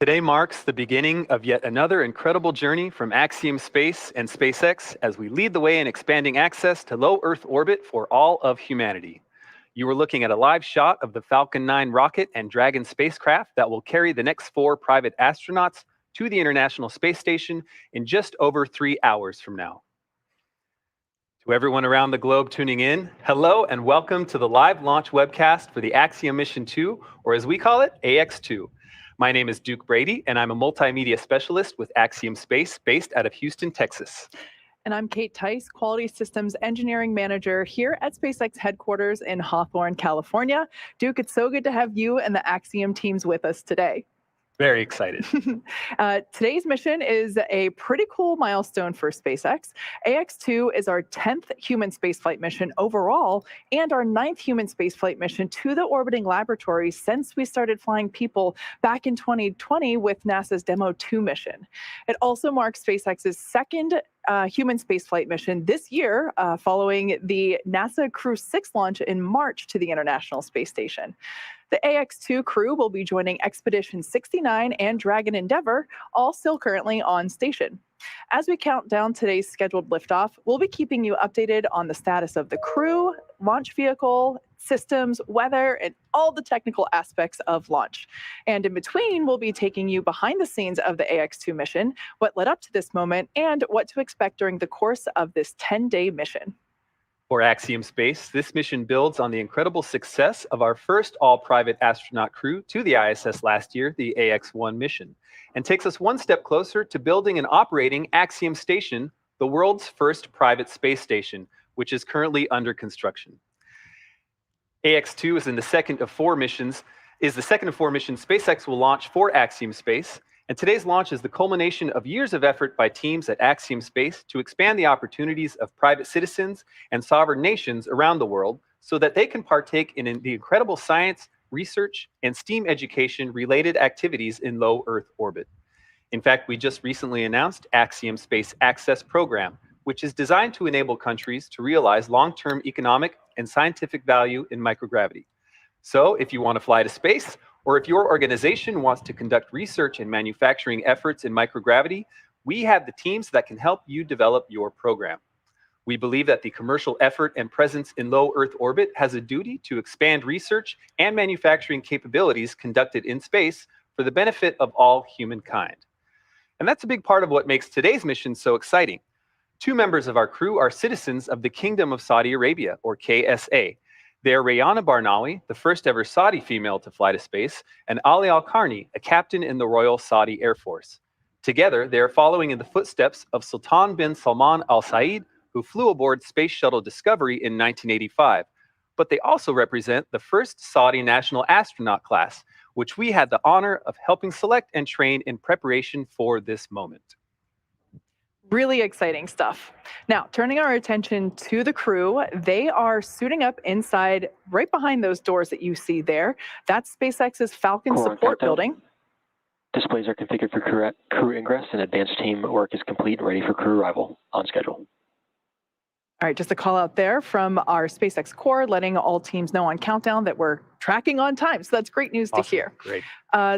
Today marks the beginning of yet another incredible journey from Axiom Space and SpaceX as we lead the way in expanding access to low Earth orbit for all of humanity. You are looking at a live shot of the Falcon 9 rocket and Dragon spacecraft that will carry the next 4 private astronauts to the International Space Station in just over 3 hours from now. To everyone around the globe tuning in, hello and welcome to the live launch webcast for the Axiom Mission 2, or as we call it, AX2. My name is Duke Brady, and I'm a multimedia specialist with Axiom Space, based out of Houston, Texas. And I'm Kate Tice, Quality Systems Engineering Manager here at SpaceX headquarters in Hawthorne, California. Duke, it's so good to have you and the Axiom teams with us today. Very excited. Today's mission is a pretty cool milestone for SpaceX. AX2 is our 10th human spaceflight mission overall and our 9th human spaceflight mission to the orbiting laboratory since we started flying people back in 2020 with NASA's Demo 2 mission. It also marks SpaceX's second human spaceflight mission this year, following the NASA Crew 6 launch in March to the International Space Station. The AX2 crew will be joining Expedition 69 and Dragon Endeavour, all still currently on station. As we count down today's scheduled liftoff, we'll be keeping you updated on the status of the crew, launch vehicle, systems, weather, and all the technical aspects of launch. And in between, we'll be taking you behind the scenes of the AX2 mission, what led up to this moment, and what to expect during the course of this 10-day mission. For Axiom Space, this mission builds on the incredible success of our first all-private astronaut crew to the ISS last year, the AX-1 mission, and takes us one step closer to building and operating Axiom Station, the world's first private space station, which is currently under construction. AX-2 is the second of 4 missions SpaceX will launch for Axiom Space. And today's launch is the culmination of years of effort by teams at Axiom Space to expand the opportunities of private citizens and sovereign nations around the world so that they can partake in the incredible science, research, and STEAM education-related activities in low Earth orbit. In fact, we just recently announced Axiom Space Access Program, which is designed to enable countries to realize long-term economic and scientific value in microgravity. So if you want to fly to space, or if your organization wants to conduct research and manufacturing efforts in microgravity, we have the teams that can help you develop your program. We believe that the commercial effort and presence in low Earth orbit has a duty to expand research and manufacturing capabilities conducted in space for the benefit of all humankind. And that's a big part of what makes today's mission so exciting. 2 members of our crew are citizens of the Kingdom of Saudi Arabia, or KSA. They are Rayyanah Barnawi, the first ever Saudi female to fly to space, and AlQarni, a captain in the Royal Saudi Air Force. Together, they are following in the footsteps of Sultan bin Salman Al Saud, who flew aboard Space Shuttle Discovery in 1985. But they also represent the first Saudi national astronaut class, which we had the honor of helping select and train in preparation for this moment. Really exciting stuff. Now, turning our attention to the crew, they are suiting up inside right behind those doors that you see there. That's SpaceX's Falcon support building. Displays are configured for crew ingress, and advanced team work is complete and ready for crew arrival on schedule. All right, just a call out there from our SpaceX core, letting all teams know on countdown that we're tracking on time. So that's great news to hear. Great.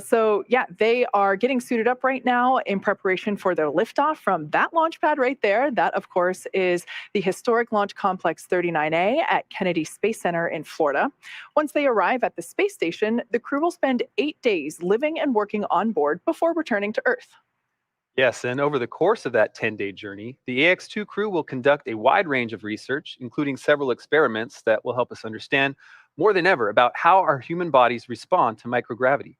So yeah, they are getting suited up right now in preparation for their liftoff from that launch pad right there. That, of course, is the historic Launch Complex 39A at Kennedy Space Center in Florida. Once they arrive at the space station, the crew will spend 8 days living and working on board before returning to Earth. Yes, and over the course of that 10-day journey, the AX2 crew will conduct a wide range of research, including several experiments that will help us understand more than ever about how our human bodies respond to microgravity.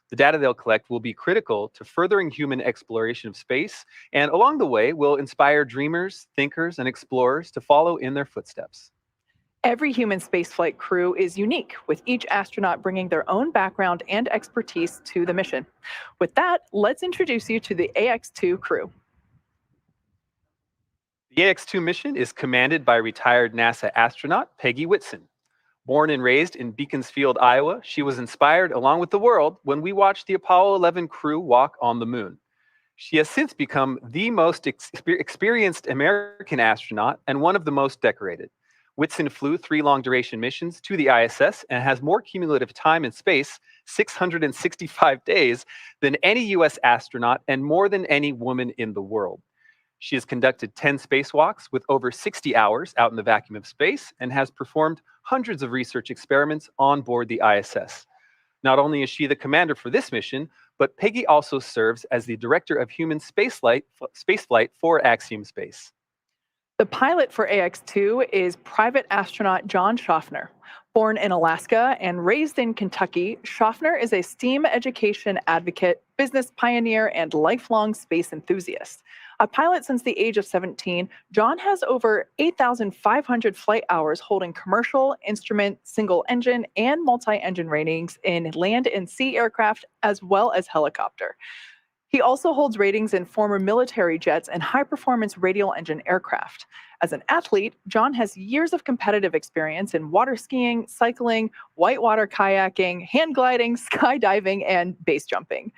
The data they'll collect will be critical to furthering human exploration of space, and along the way will inspire dreamers, thinkers, and explorers to follow in their footsteps. Every human spaceflight crew is unique, with each astronaut bringing their own background and expertise to the mission. With that, let's introduce you to the AX2 crew. The AX2 mission is commanded by retired NASA astronaut Peggy Whitson. Born and raised in Beaconsfield, Iowa, she was inspired, along with the world, when we watched the Apollo 11 crew walk on the moon. She has since become the most experienced American astronaut and one of the most decorated. Whitson flew 3 long-duration missions to the ISS and has more cumulative time in space, 665 days, than any U.S. astronaut and more than any woman in the world. She has conducted 10 spacewalks with over 60 hours out in the vacuum of space and has performed hundreds of research experiments on board the ISS. Not only is she the commander for this mission, but Peggy also serves as the director of human spaceflight for Axiom Space. The pilot for AX-2 is private astronaut John Shoffner. Born in Alaska and raised in Kentucky, Shoffner is a STEAM education advocate, business pioneer, and lifelong space enthusiast. A pilot since the age of 17, John has over 8,500 flight hours holding commercial, instrument, single-engine, and multi-engine ratings in land and sea aircraft, as well as helicopter. He also holds ratings in former military jets and high-performance radial engine aircraft. As an athlete, John has years of competitive experience in water skiing, cycling, whitewater kayaking, hang gliding, skydiving, and base jumping.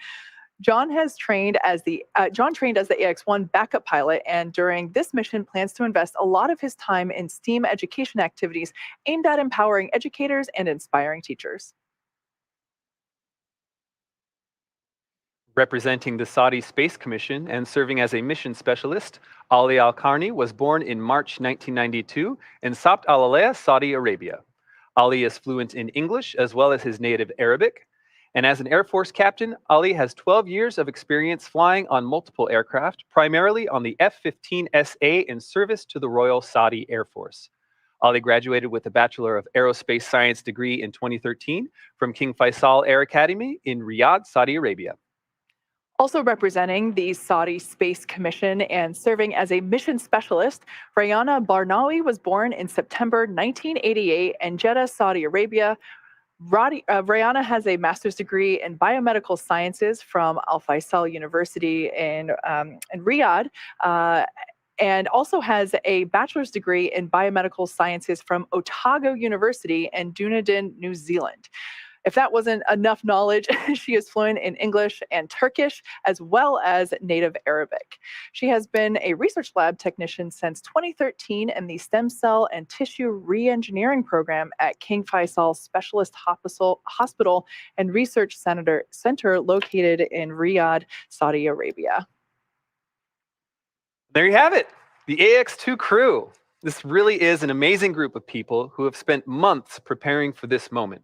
John trained as the AX-1 backup pilot, and during this mission plans to invest a lot of his time in STEAM education activities aimed at empowering educators and inspiring teachers. Representing the Saudi Space Commission and serving as a mission specialist, Ali AlQarni was born in March 1992 in Sabt al-Alaya, Saudi Arabia. Ali is fluent in English as well as his native Arabic. And as an Air Force captain, Ali has 12 years of experience flying on multiple aircraft, primarily on the F-15SA in service to the Royal Saudi Air Force. Ali graduated with a Bachelor of Aerospace Science degree in 2013 from King Faisal Air Academy in Riyadh, Saudi Arabia. Also representing the Saudi Space Commission and serving as a mission specialist, Rayyanah Barnawi was born in September 1988 in Jeddah, Saudi Arabia. Rayyanah has a master's degree in biomedical sciences from Al Faisal University in Riyadh, and also has a bachelor's degree in biomedical sciences from Otago University in Dunedin, New Zealand. If that wasn't enough knowledge, she is fluent in English and Turkish, as well as native Arabic. She has been a research lab technician since 2013 in the Stem Cell and Tissue Reengineering Program at King Faisal Specialist Hospital and Research Center located in Riyadh, Saudi Arabia. There you have it, the AX-2 crew. This really is an amazing group of people who have spent months preparing for this moment.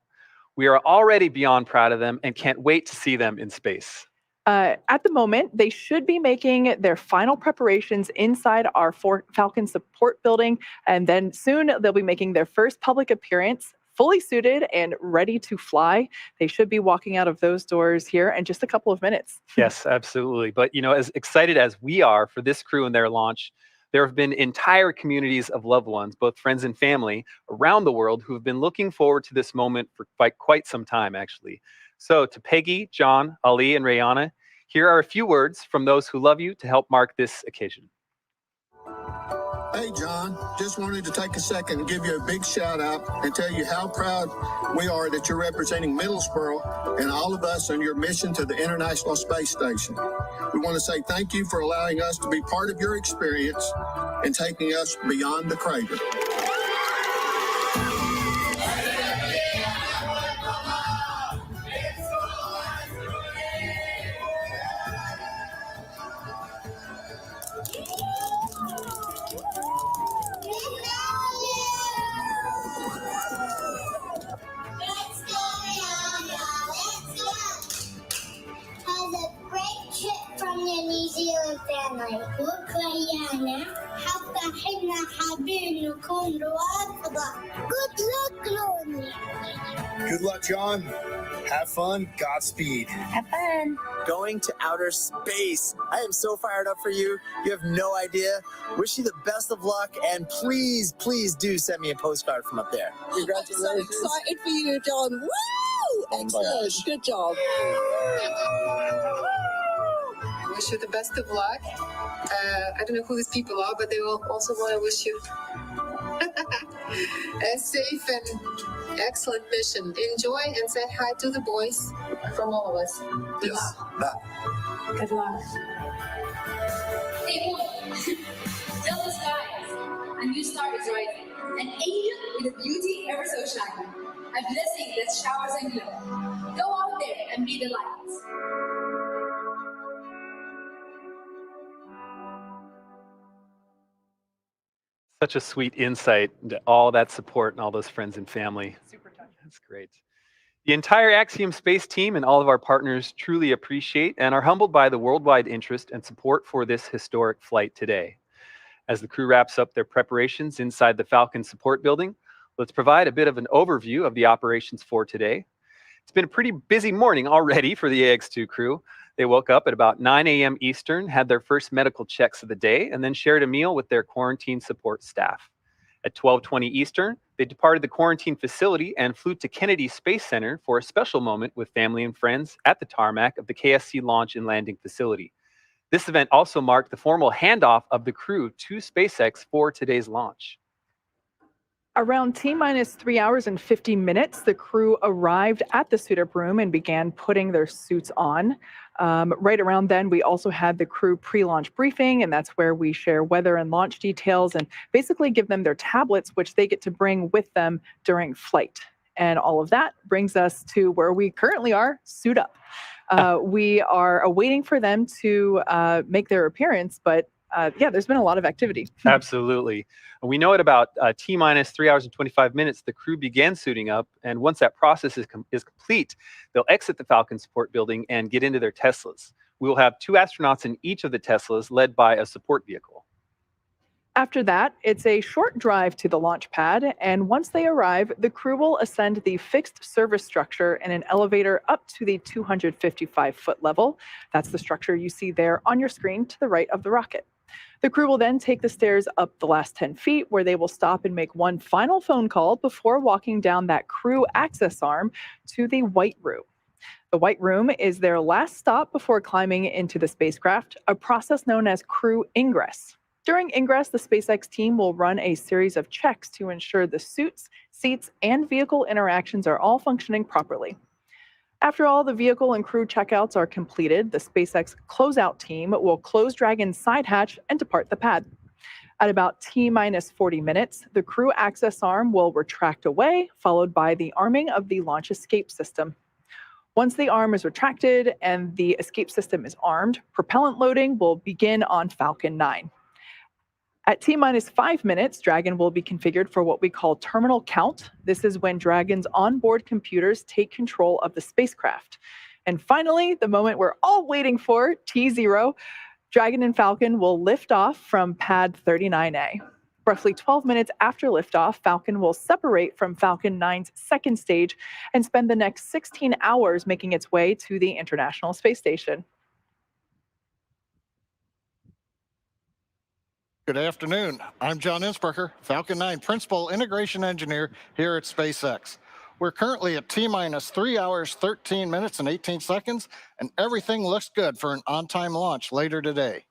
We are already beyond proud of them and can't wait to see them in space. At the moment, they should be making their final preparations inside our Falcon support building, and then soon they'll be making their first public appearance, fully suited and ready to fly. They should be walking out of those doors here in just a couple of minutes. Yes, absolutely. But as excited as we are for this crew and their launch, there have been entire communities of loved ones, both friends and family, around the world who have been looking forward to this moment for quite some time, actually. So to Peggy, John, Ali, and Rayyanah, here are a few words from those who love you to help mark this occasion. Hey, John, just wanted to take a second and give you a big shout out and tell you how proud we are that you're representing Middlesbrough and all of us on your mission to the International Space Station. We want to say thank you for allowing us to be part of your experience and taking us beyond the crater. New Zealand family. Look, Rayyanah, حتى حنا حابين نكون رواد فضاء. Good luck, Lorne. Good luck, John. Have fun. Godspeed. Have fun. Going to outer space. I am so fired up for you. You have no idea. Wish you the best of luck, and please, please do send me a postcard from up there. Congratulations. I'm so excited for you, John. Woo! Excellent. Good job. Wish you the best of luck. I don't know who these people are, but they will also want to wish you a safe and excellent mission. Enjoy and say hi to the boys from all of us. Good luck. Bye. Good luck. Hey, boy. Tell the skies. A new star is rising. An angel with a beauty ever so shiny. A blessing that showers and glow. Go out there and be the light. Such a sweet insight into all that support and all those friends and family. Super touching. That's great. The entire Axiom Space team and all of our partners truly appreciate and are humbled by the worldwide interest and support for this historic flight today. As the crew wraps up their preparations inside the Falcon support building, let's provide a bit of an overview of the operations for today. It's been a pretty busy morning already for the AX-2 crew. They woke up at about 9 a.m. Eastern, had their first medical checks of the day, and then shared a meal with their quarantine support staff. At 12:20 Eastern, they departed the quarantine facility and flew to Kennedy Space Center for a special moment with family and friends at the tarmac of the KSC launch and landing facility. This event also marked the formal handoff of the crew to SpaceX for today's launch. Around T-minus 3 hours and 50 minutes, the crew arrived at the suit-up room and began putting their suits on. Right around then, we also had the crew pre-launch briefing, and that's where we share weather and launch details and basically give them their tablets, which they get to bring with them during flight. And all of that brings us to where we currently are, suit up. We are awaiting for them to make their appearance, but yeah, there's been a lot of activity. Absolutely. We know at about T-minus 3 hours and 25 minutes, the crew began suiting up. And once that process is complete, they'll exit the Falcon support building and get into their Teslas. We will have 2 astronauts in each of the Teslas led by a support vehicle. After that, it's a short drive to the launch pad, and once they arrive, the crew will ascend the fixed service structure in an elevator up to the 255-foot level. That's the structure you see there on your screen to the right of the rocket. The crew will then take the stairs up the last 10 feet, where they will stop and make one final phone call before walking down that crew access arm to the White Room. The White Room is their last stop before climbing into the spacecraft, a process known as crew ingress. During ingress, the SpaceX team will run a series of checks to ensure the suits, seats, and vehicle interactions are all functioning properly. After all the vehicle and crew checkouts are completed, the SpaceX closeout team will close Dragon's side hatch and depart the pad. At about T-minus 40 minutes, the crew access arm will retract away, followed by the arming of the launch escape system. Once the arm is retracted and the escape system is armed, propellant loading will begin on Falcon 9. At T-minus 5 minutes, Dragon will be configured for what we call terminal count. This is when Dragon's onboard computers take control of the spacecraft. And finally, the moment we're all waiting for, T0, Dragon and Falcon will lift off from pad 39A. Roughly 12 minutes after liftoff, Falcon will separate from Falcon 9's second stage and spend the next 16 hours making its way to the International Space Station. Good afternoon. I'm John Innsbrucker, Falcon 9 Principal Integration Engineer here at SpaceX. We're currently at T-minus 3 hours, 13 minutes, and 18 seconds, and everything looks good for an on-time launch later today.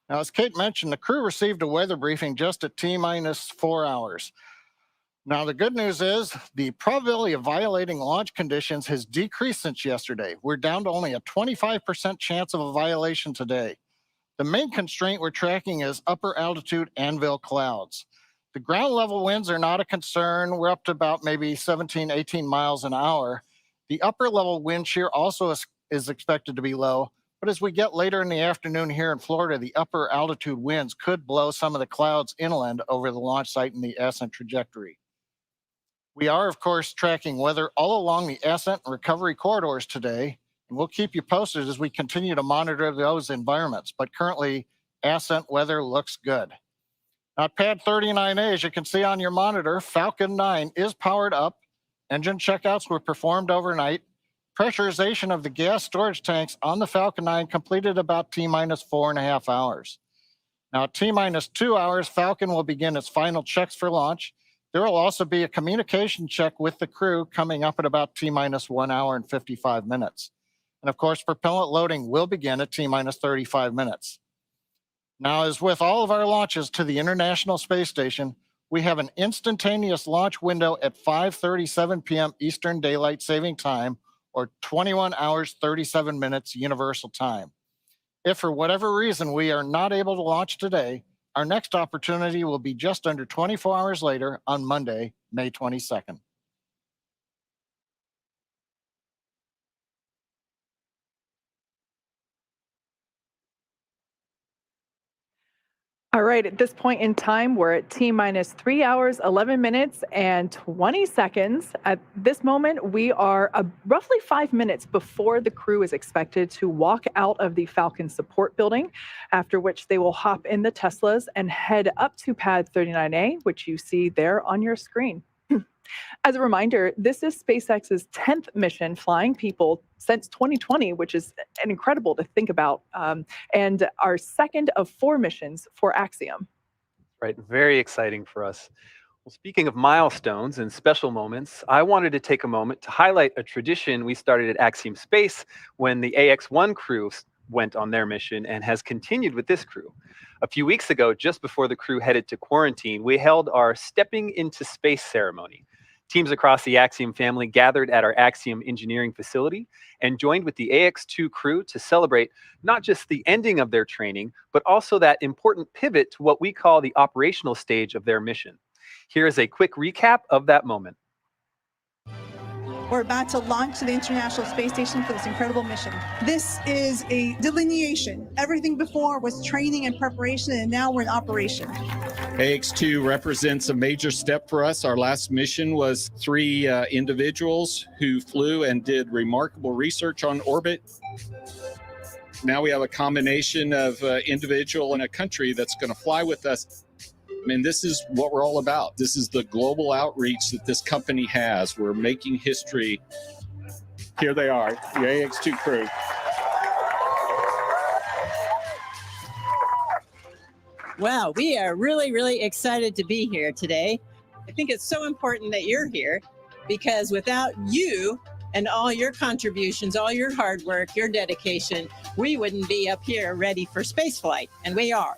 Now, as Kate mentioned, the crew received a weather briefing just at T-minus 4 hours. Now, the good news is the probability of violating launch conditions has decreased since yesterday. We're down to only a 25% chance of a violation today. The main constraint we're tracking is upper altitude anvil clouds. The ground level winds are not a concern. We're up to about maybe 17, 18 miles an hour. The upper level wind shear also is expected to be low, but as we get later in the afternoon here in Florida, the upper altitude winds could blow some of the clouds inland over the launch site and the ascent trajectory. We are, of course, tracking weather all along the ascent and recovery corridors today, and we'll keep you posted as we continue to monitor those environments. But currently, ascent weather looks good. At pad 39A, as you can see on your monitor, Falcon 9 is powered up. Engine checkouts were performed overnight. Pressurization of the gas storage tanks on the Falcon 9 completed about T-minus 4.5 hours. Now, at T-minus 2 hours, Falcon will begin its final checks for launch. There will also be a communication check with the crew coming up at about T-minus 1 hour and 55 minutes. And of course, propellant loading will begin at T-minus 35 minutes. Now, as with all of our launches to the International Space Station, we have an instantaneous launch window at 5:37 p.m. Eastern Daylight Saving Time, or 21 hours, 37 minutes Universal Time. If for whatever reason we are not able to launch today, Our next opportunity will be just under 24 hours later on Monday, May 22nd. All right, at this point in time, we're at T-minus 3 hours, 11 minutes, and 20 seconds. At this moment, we are roughly 5 minutes before the crew is expected to walk out of the Falcon support building, after which they will hop in the Teslas and head up to pad 39A, which you see there on your screen. As a reminder, this is SpaceX's 10th mission flying people since 2020, which is incredible to think about, and our second of 4 missions for Axiom. Right, very exciting for us. Well, speaking of milestones and special moments, I wanted to take a moment to highlight a tradition we started at Axiom Space when the AX-1 crew went on their mission and has continued with this crew. A few weeks ago, just before the crew headed to quarantine, we held our Stepping into Space ceremony. Teams across the Axiom family gathered at our Axiom engineering facility and joined with the AX-2 crew to celebrate not just the ending of their training, but also that important pivot to what we call the operational stage of their mission. Here is a quick recap of that moment. We're about to launch to the International Space Station for this incredible mission. This is a delineation. Everything before was training and preparation, and now we're in operation. AX-2 represents a major step for us. Our last mission was 3 individuals who flew and did remarkable research on orbit. Now we have a combination of individual and a country that's going to fly with us. I mean, this is what we're all about. This is the global outreach that this company has. We're making history. Here they are, the AX-2 crew. Wow, we are really, really excited to be here today. I think it's so important that you're here because without you and all your contributions, all your hard work, your dedication, we wouldn't be up here ready for spaceflight, and we are.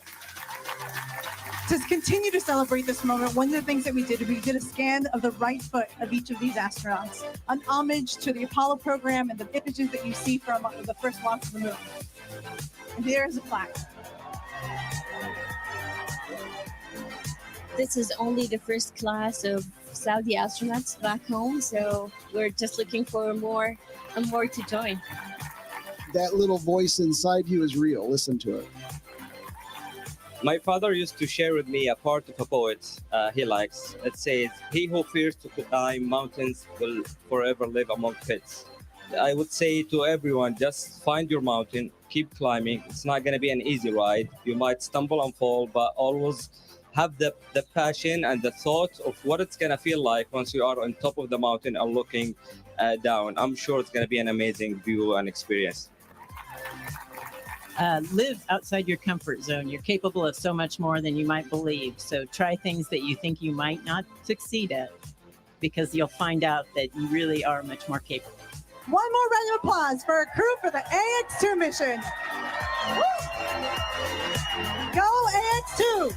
To continue to celebrate this moment, one of the things that we did a scan of the right foot of each of these astronauts, an homage to the Apollo program and the images that you see from the first launch of the moon. And there's a plaque. This is only the first class of Saudi astronauts back home, so we're just looking for more and more to join. That little voice inside you is real. Listen to it. My father used to share with me a part of a poet he likes. It says, "He who fears to climb mountains will forever live among pits." I would say to everyone, just find your mountain, keep climbing. It's not going to be an easy ride. You might stumble and fall, but always have the passion and the thought of what it's going to feel like once you are on top of the mountain and looking down. I'm sure it's going to be an amazing view and experience. Live outside your comfort zone. You're capable of so much more than you might believe. So try things that you think you might not succeed at, because you'll find out that you really are much more capable. One more round of applause for our crew for the AX-2 mission. Woo! Go AX-2!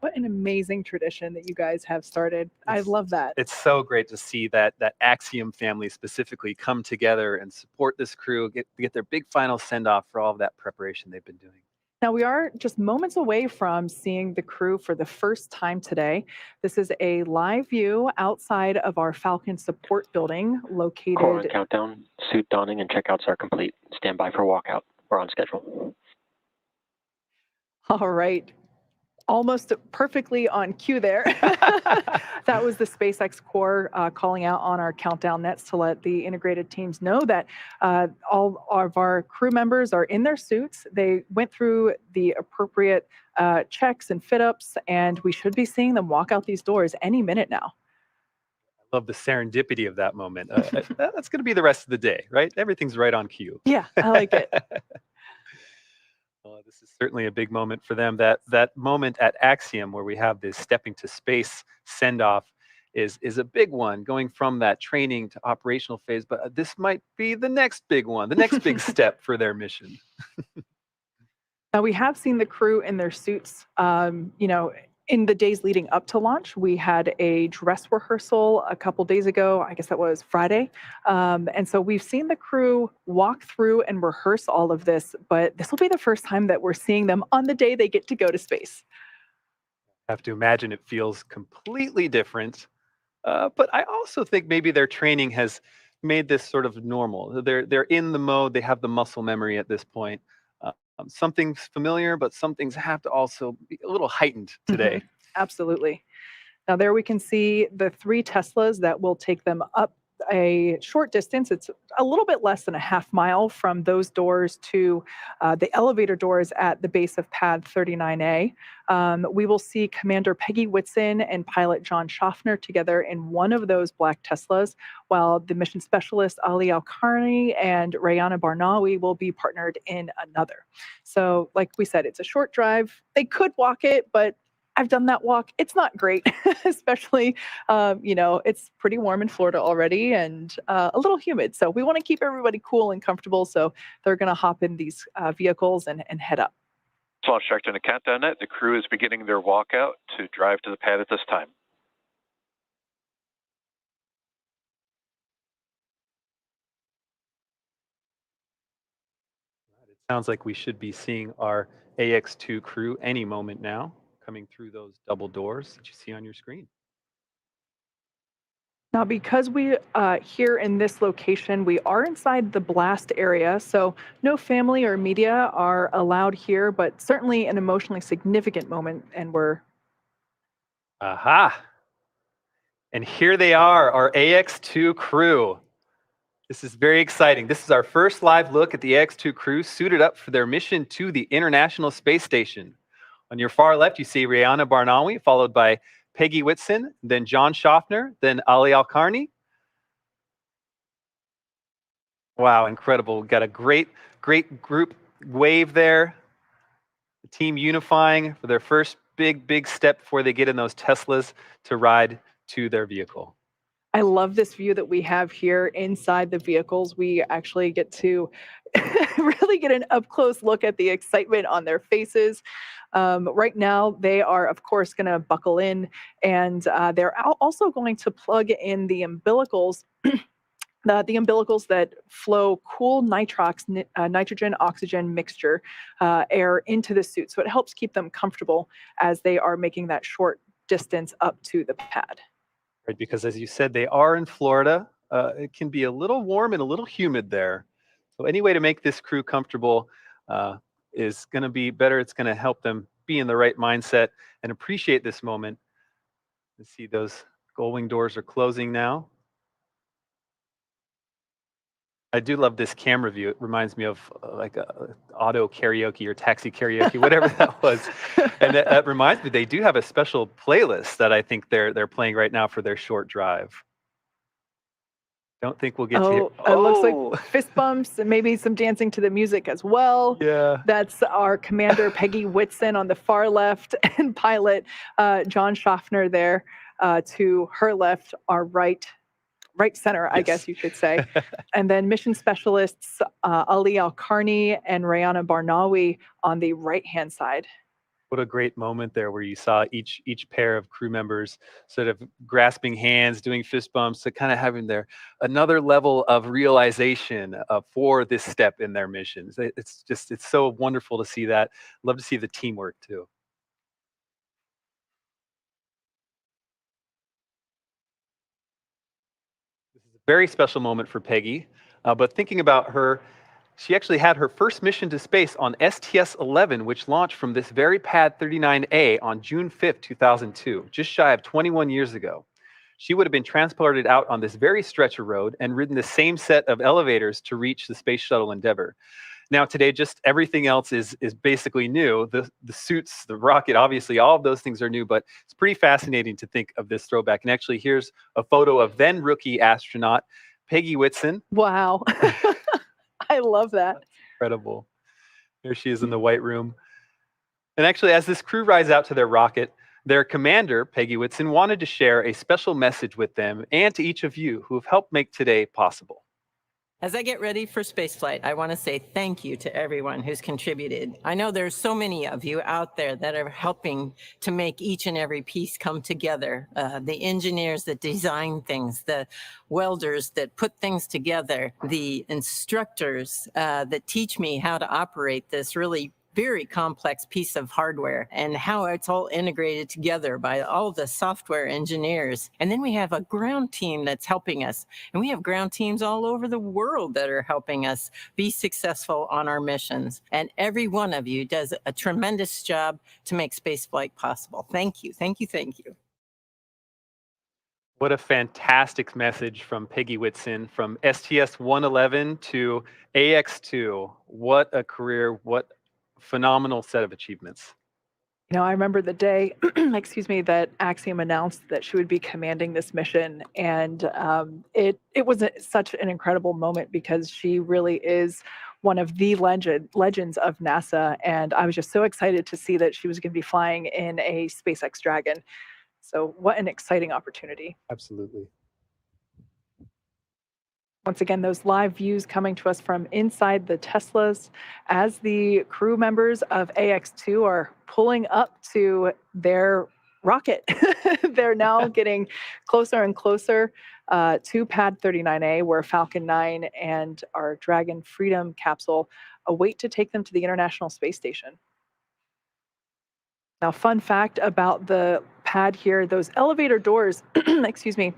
What an amazing tradition that you guys have started. I love that. It's so great to see that Axiom family specifically come together and support this crew, get their big final send-off for all of that preparation they've been doing. Now, we are just moments away from seeing the crew for the first time today. This is a live view outside of our Falcon support building located... Core on countdown, suit donning and checkouts are complete. Stand by for walkout. We're on schedule. All right. Almost perfectly on cue there. That was the SpaceX core calling out on our countdown nets to let the integrated teams know that all of our crew members are in their suits. They went through the appropriate checks and fit-ups, and we should be seeing them walk out these doors any minute now. I love the serendipity of that moment. That's going to be the rest of the day, right? Everything's right on cue. Yeah, I like it. Well, this is certainly a big moment for them. That moment at Axiom where we have this stepping to space send-off is a big one, going from that training to operational phase. But this might be the next big one, the next big step for their mission. Now, we have seen the crew in their suits, In the days leading up to launch, we had a dress rehearsal a couple days ago. I guess that was Friday. And so we've seen the crew walk through and rehearse all of this, but this will be the first time that we're seeing them on the day they get to go to space. I have to imagine it feels completely different. But I also think maybe their training has made this sort of normal. They're in the mode. They have the muscle memory at this point. Something's familiar, but some things have to also be a little heightened today. Absolutely. Now there we can see the 3 Teslas that will take them up a short distance. It's a little bit less than a half mile from those doors to the elevator doors at the base of pad 39A. We will see Commander Peggy Whitson and pilot John Shoffner together in one of those black Teslas, while the mission specialist AlQarni and Rayyanah Barnawi will be partnered in another. So like we said, it's a short drive. They could walk it, but I've done that walk. It's not great, especially, it's pretty warm in Florida already and a little humid. So we want to keep everybody cool and comfortable. So they're going to hop in these vehicles and head up. Launch director in the countdown net. The crew is beginning their walkout to drive to the pad at this time. It sounds like we should be seeing our AX2 crew any moment now, coming through those double doors that you see on your screen. Now, because we here in this location, we are inside the blast area, so no family or media are allowed here, but certainly an emotionally significant moment, and we're... Aha! And here they are, our AX2 crew. This is very exciting. This is our first live look at the AX2 crew suited up for their mission to the International Space Station. On your far left, you see Rayyanah Barnawi, followed by Peggy Whitson, then John Shoffner, then AlQarni. Wow, incredible. We've got a great group wave there. The team unifying for their first big step before they get in those Teslas to ride to their vehicle. I love this view that we have here inside the vehicles. We actually get to really get an up-close look at the excitement on their faces. Right now, they are, of course, going to buckle in, and they're also going to plug in the umbilicals, the umbilicals that flow cool nitrogen-oxygen mixture air into the suit. So it helps keep them comfortable as they are making that short distance up to the pad. Right, because as you said, they are in Florida. It can be a little warm and a little humid there. So any way to make this crew comfortable is going to be better. It's going to help them be in the right mindset and appreciate this moment. You see those gull-wing doors are closing now. I do love this camera view. It reminds me of like a auto karaoke or taxi karaoke, whatever that was. And that reminds me, they do have a special playlist that I think they're playing right now for their short drive. Don't think we'll get to hear. It looks like fist bumps and maybe some dancing to the music as well. Yeah. That's our Commander Peggy Whitson on the far left and pilot John Shoffner there to her left, our right center, I guess you should say. And then mission specialists AlQarni and Rayyanah Barnawi on the right-hand side. What a great moment there where you saw each pair of crew members sort of grasping hands, doing fist bumps, so kind of having another level of realization for this step in their missions. It's so wonderful to see that. Love to see the teamwork too. This is a very special moment for Peggy, but thinking about her, she actually had her first mission to space on STS-11, which launched from this very pad 39A on June 5th, 2002, just shy of 21 years ago. She would have been transported out on this very stretch of road and ridden the same set of elevators to reach the Space Shuttle Endeavour. Now today, just everything else is basically new. The suits, the rocket, obviously, all of those things are new, but it's pretty fascinating to think of this throwback. And actually, here's a photo of then rookie astronaut Peggy Whitson. Wow. I love that. That's incredible. Here she is in the White Room. And actually, as this crew rides out to their rocket, their commander, Peggy Whitson, wanted to share a special message with them and to each of you who have helped make today possible. As I get ready for spaceflight, I want to say thank you to everyone who's contributed. I know there's so many of you out there that are helping to make each and every piece come together. The engineers that design things, the welders that put things together, the instructors that teach me how to operate this really very complex piece of hardware and how it's all integrated together by all the software engineers. And then we have a ground team that's helping us. And we have ground teams all over the world that are helping us be successful on our missions. And every one of you does a tremendous job to make spaceflight possible. Thank you, thank you, thank you. What a fantastic message from Peggy Whitson, from STS-111 to AX-2. What a career, what phenomenal set of achievements. You know, I remember the day, excuse me, that Axiom announced that she would be commanding this mission, and it was such an incredible moment because she really is one of the legends of NASA, and I was just so excited to see that she was going to be flying in a SpaceX Dragon. So what an exciting opportunity. Absolutely. Once again, those live views coming to us from inside the Teslas as the crew members of AX-2 are pulling up to their rocket. They're now getting closer and closer to Pad 39A, where Falcon 9 and our Dragon Freedom capsule await to take them to the International Space Station. Now, fun fact about the pad here, those elevator doors, excuse me,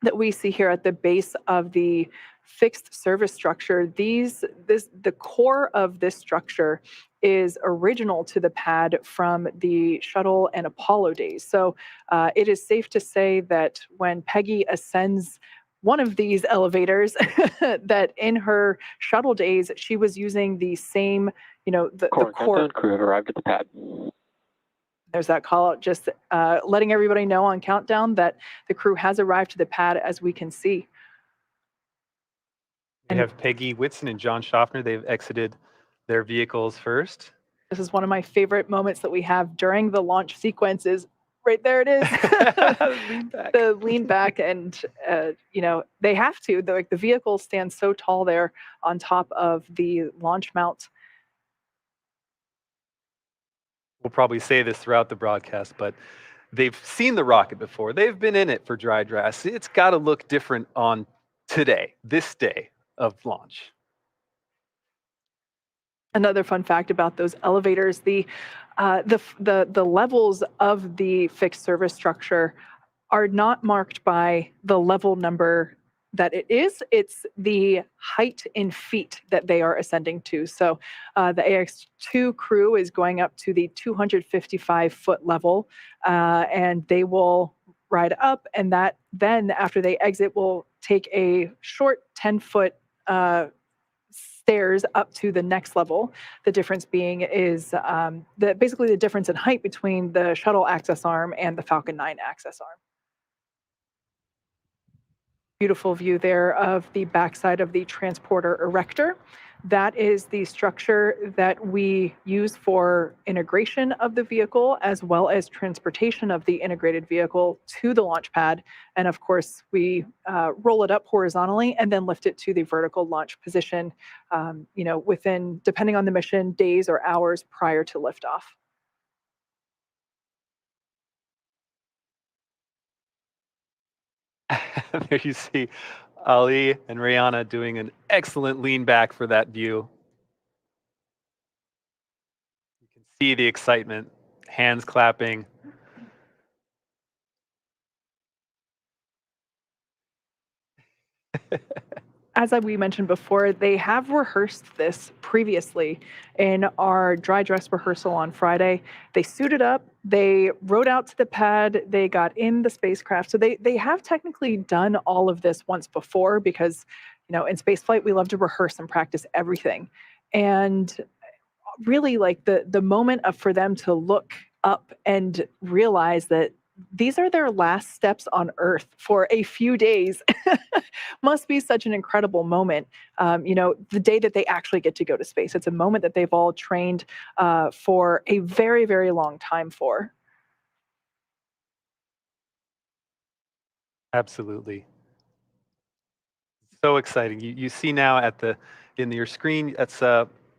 that we see here at the base of the fixed service structure, the core of this structure is original to the pad from the shuttle and Apollo days. So it is safe to say that when Peggy ascends one of these elevators, that in her shuttle days, she was using the same, the core. Crew have arrived at the pad. There's that call out, just letting everybody know on countdown that the crew has arrived to the pad, as we can see. We have Peggy Whitson and John Shoffner. They've exited their vehicles first. This is one of my favorite moments that we have during the launch sequences. Right there it is. Lean back. The lean back, and they have to. The vehicle stands so tall there on top of the launch mount. We'll probably say this throughout the broadcast, but they've seen the rocket before. They've been in it for dry drafts. It's got to look different on today, this day of launch. Another fun fact about those elevators, the levels of the fixed service structure are not marked by the level number that it is. It's the height in feet that they are ascending to. So the AX-2 crew is going up to the 255-foot level, and they will ride up, and that then after they exit will take a short 10-foot stairs up to the next level. The difference being is basically the difference in height between the shuttle access arm and the Falcon 9 access arm. Beautiful view there of the backside of the transporter erector. That is the structure that we use for integration of the vehicle, as well as transportation of the integrated vehicle to the launch pad. And of course, we roll it up horizontally and then lift it to the vertical launch position, within, depending on the mission, days or hours prior to liftoff. There you see Ali and Rayyanah doing an excellent lean back for that view. You can see the excitement, hands clapping. As we mentioned before, they have rehearsed this previously in our dry dress rehearsal on Friday. They suited up, they rode out to the pad, they got in the spacecraft. So they have technically done all of this once before because, in spaceflight, we love to rehearse and practice everything. And really, like the moment for them to look up and realize that these are their last steps on Earth for a few days must be such an incredible moment. The day that they actually get to go to space. It's a moment that they've all trained for a very, very long time for. Absolutely. So exciting. You see now in your screen, that's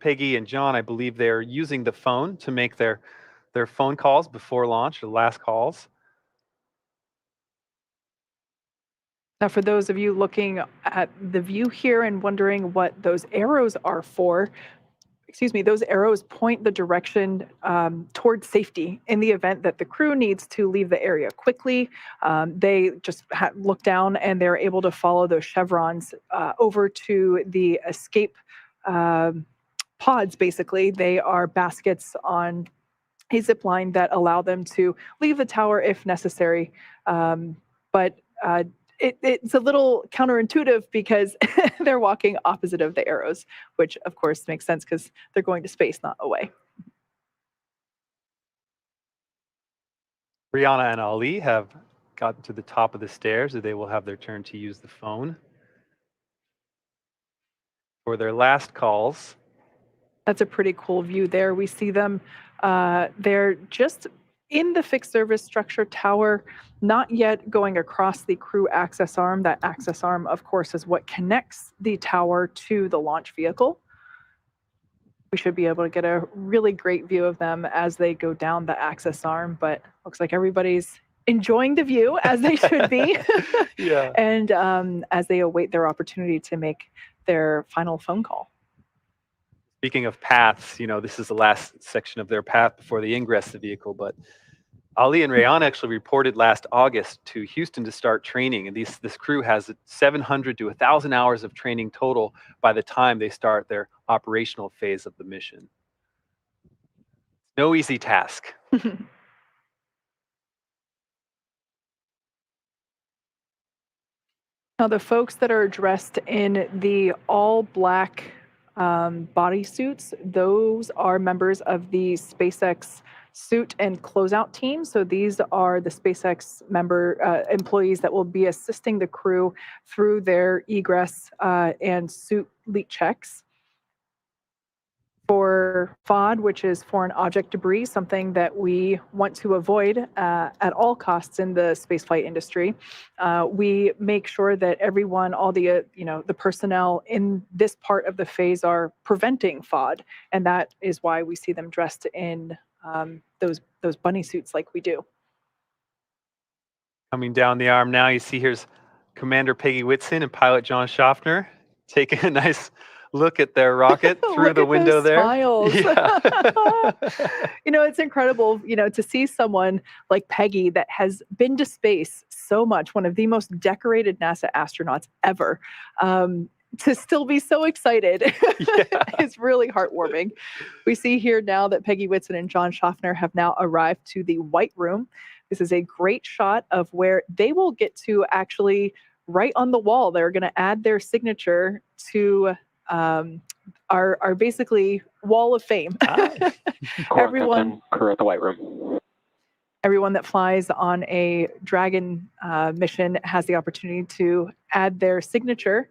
Peggy and John. I believe they're using the phone to make their phone calls before launch, the last calls. Now, for those of you looking at the view here and wondering what those arrows are for, those arrows point the direction towards safety in the event that the crew needs to leave the area quickly. They just look down and they're able to follow those chevrons over to the escape pods, basically. They are baskets on a zip line that allow them to leave the tower if necessary. It's a little counterintuitive because they're walking opposite of the arrows, which of course makes sense because they're going to space, not away. Rayyanah and Ali have gotten to the top of the stairs, so they will have their turn to use the phone for their last calls. That's a pretty cool view there. We see them, they're just in the fixed service structure tower, not yet going across the crew access arm. That access arm, of course, is what connects the tower to the launch vehicle. We should be able to get a really great view of them as they go down the access arm, but looks like everybody's enjoying the view, as they should be. Yeah. And as they await their opportunity to make their final phone call. Speaking of paths, this is the last section of their path before they ingress the vehicle, but Ali and Rayyanah actually reported last August to Houston to start training, and this crew has 700 to 1,000 hours of training total by the time they start their operational phase of the mission. No easy task. Now, the folks that are dressed in the all-black bodysuits, those are members of the SpaceX suit and closeout team. So these are the SpaceX employees that will be assisting the crew through their egress and suit leak checks. For FOD, which is foreign object debris, something that we want to avoid at all costs in the spaceflight industry, we make sure that everyone, all the the personnel in this part of the phase are preventing FOD, and that is why we see them dressed in those bunny suits like we do. Coming down the arm now, you see here's Commander Peggy Whitson and pilot John Shoffner taking a nice look at their rocket through the window there. Smiles. Yeah. It's incredible, to see someone like Peggy that has been to space so much, one of the most decorated NASA astronauts ever, to still be so excited. It's really heartwarming. We see here now that Peggy Whitson and John Shoffner have now arrived to the White Room. This is a great shot of where they will get to actually, right on the wall, they're going to add their signature to our basically wall of fame. Everyone crew at the White Room. Everyone that flies on a Dragon mission has the opportunity to add their signature.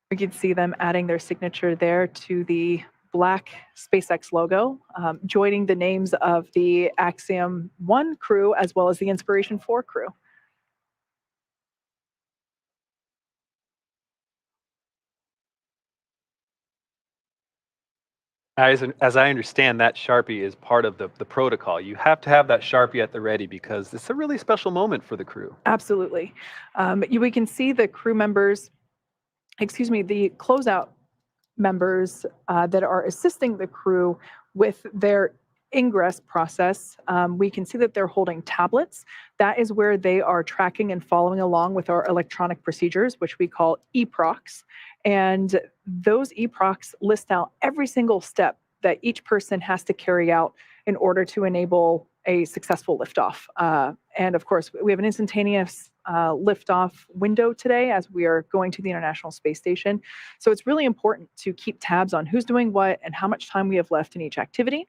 We can see them adding their signature there to the black SpaceX logo, joining the names of the Axiom 1 crew as well as the Inspiration 4 crew. As I understand, that Sharpie is part of the protocol. You have to have that Sharpie at the ready because it's a really special moment for the crew. Absolutely. We can see the crew members, the closeout members that are assisting the crew with their ingress process. We can see that they're holding tablets. That is where they are tracking and following along with our electronic procedures, which we call EPROCs. And those EPROCs list out every single step that each person has to carry out in order to enable a successful liftoff. And of course, we have an instantaneous liftoff window today as we are going to the International Space Station. So it's really important to keep tabs on who's doing what and how much time we have left in each activity.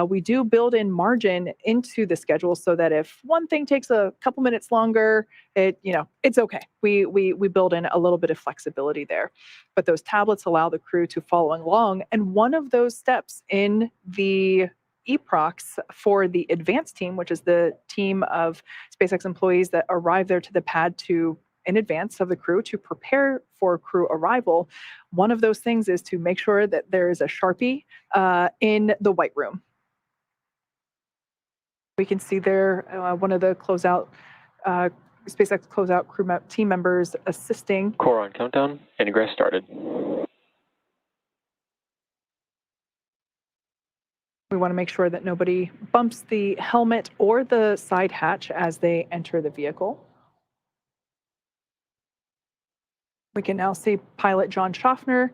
We do build in margin into the schedule so that if one thing takes a couple minutes longer, it's okay. We build in a little bit of flexibility there. But those tablets allow the crew to follow along. And one of those steps in the EPROCs for the advanced team, which is the team of SpaceX employees that arrive there to the pad to in advance of the crew to prepare for crew arrival. One of those things is to make sure that there is a Sharpie in the white room. We can see there one of the closeout, SpaceX closeout crew team members assisting. Core on countdown, Ingress started. We want to make sure that nobody bumps the helmet or the side hatch as they enter the vehicle. We can now see pilot John Shoffner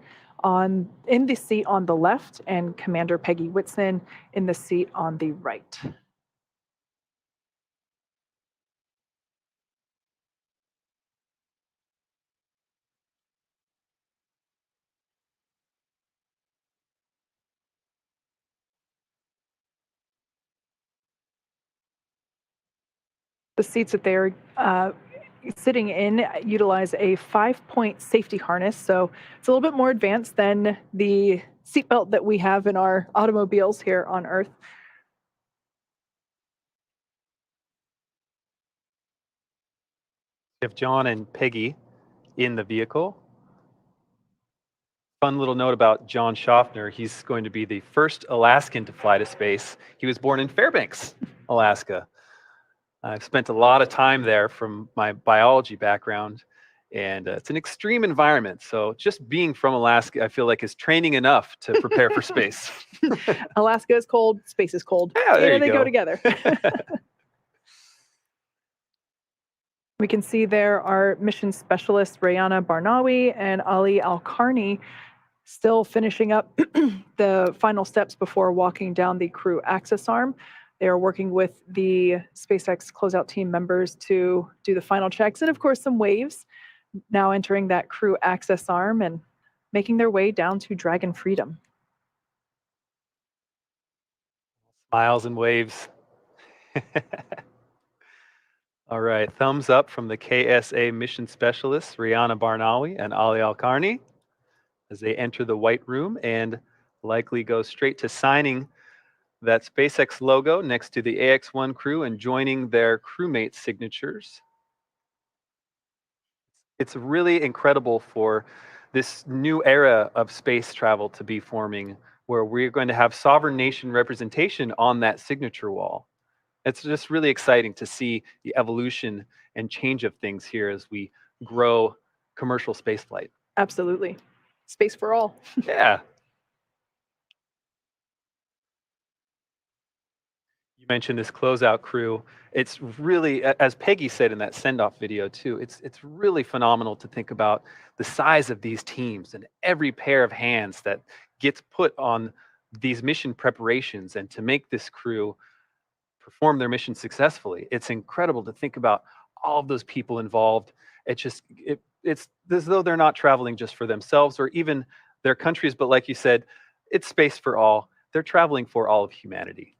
in the seat on the left and Commander Peggy Whitson in the seat on the right. The seats that they're sitting in utilize a 5-point safety harness, so it's a little bit more advanced than the seatbelt that we have in our automobiles here on Earth. We have John and Peggy in the vehicle. Fun little note about John Shoffner, he's going to be the first Alaskan to fly to space. He was born in Fairbanks, Alaska. I've spent a lot of time there from my biology background, and it's an extreme environment. So just being from Alaska, I feel like is training enough to prepare for space. Alaska is cold, space is cold. Yeah, there you they go. Go together. We can see there our mission specialists, Rayyanah Barnawi and AlQarni, still finishing up the final steps before walking down the crew access arm. They are working with the SpaceX closeout team members to do the final checks and, of course, some waves. Now entering that crew access arm and making their way down to Dragon Freedom. Smiles and waves. All right, thumbs up from the KSA mission specialists, Rayyanah Barnawi and AlQarni, as they enter the white room and likely go straight to signing that SpaceX logo next to the AX-1 crew and joining their crewmates' signatures. It's really incredible for this new era of space travel to be forming, where we're going to have sovereign nation representation on that signature wall. It's just really exciting to see the evolution and change of things here as we grow commercial spaceflight. Absolutely. Space for all. Yeah. You mentioned this closeout crew. It's really, as Peggy said in that send-off video too, it's really phenomenal to think about the size of these teams and every pair of hands that gets put on these mission preparations and to make this crew perform their mission successfully. It's incredible to think about all of those people involved. It's as though they're not traveling just for themselves or even their countries, but like you said, it's space for all. They're traveling for all of humanity.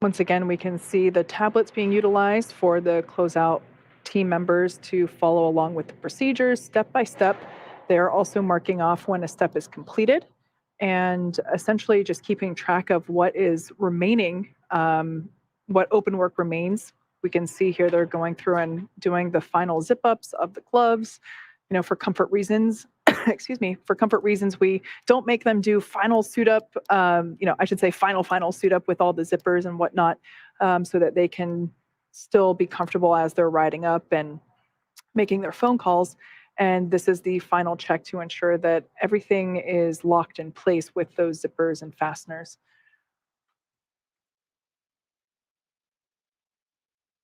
Once again, we can see the tablets being utilized for the closeout team members to follow along with the procedures step by step. They're also marking off when a step is completed and essentially just keeping track of what is remaining, what open work remains. We can see here they're going through and doing the final zip ups of the gloves, for comfort reasons. Excuse me, for comfort reasons, we don't make them do final suit up, I should say final suit up with all the zippers and whatnot, so that they can still be comfortable as they're riding up and making their phone calls. And this is the final check to ensure that everything is locked in place with those zippers and fasteners.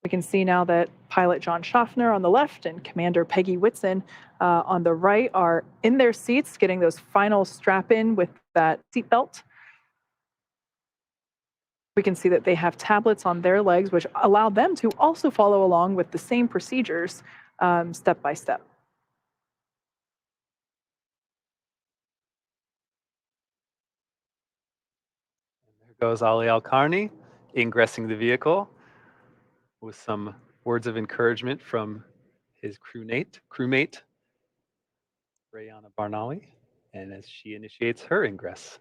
We can see now that pilot John Shoffner on the left and Commander Peggy Whitson on the right are in their seats, getting those final strap in with that seatbelt. We can see that they have tablets on their legs, which allow them to also follow along with the same procedures step by step. There goes AlQarni ingressing the vehicle with some words of encouragement from his crewmate, Rayyanah Barnawi, and as she initiates her ingress.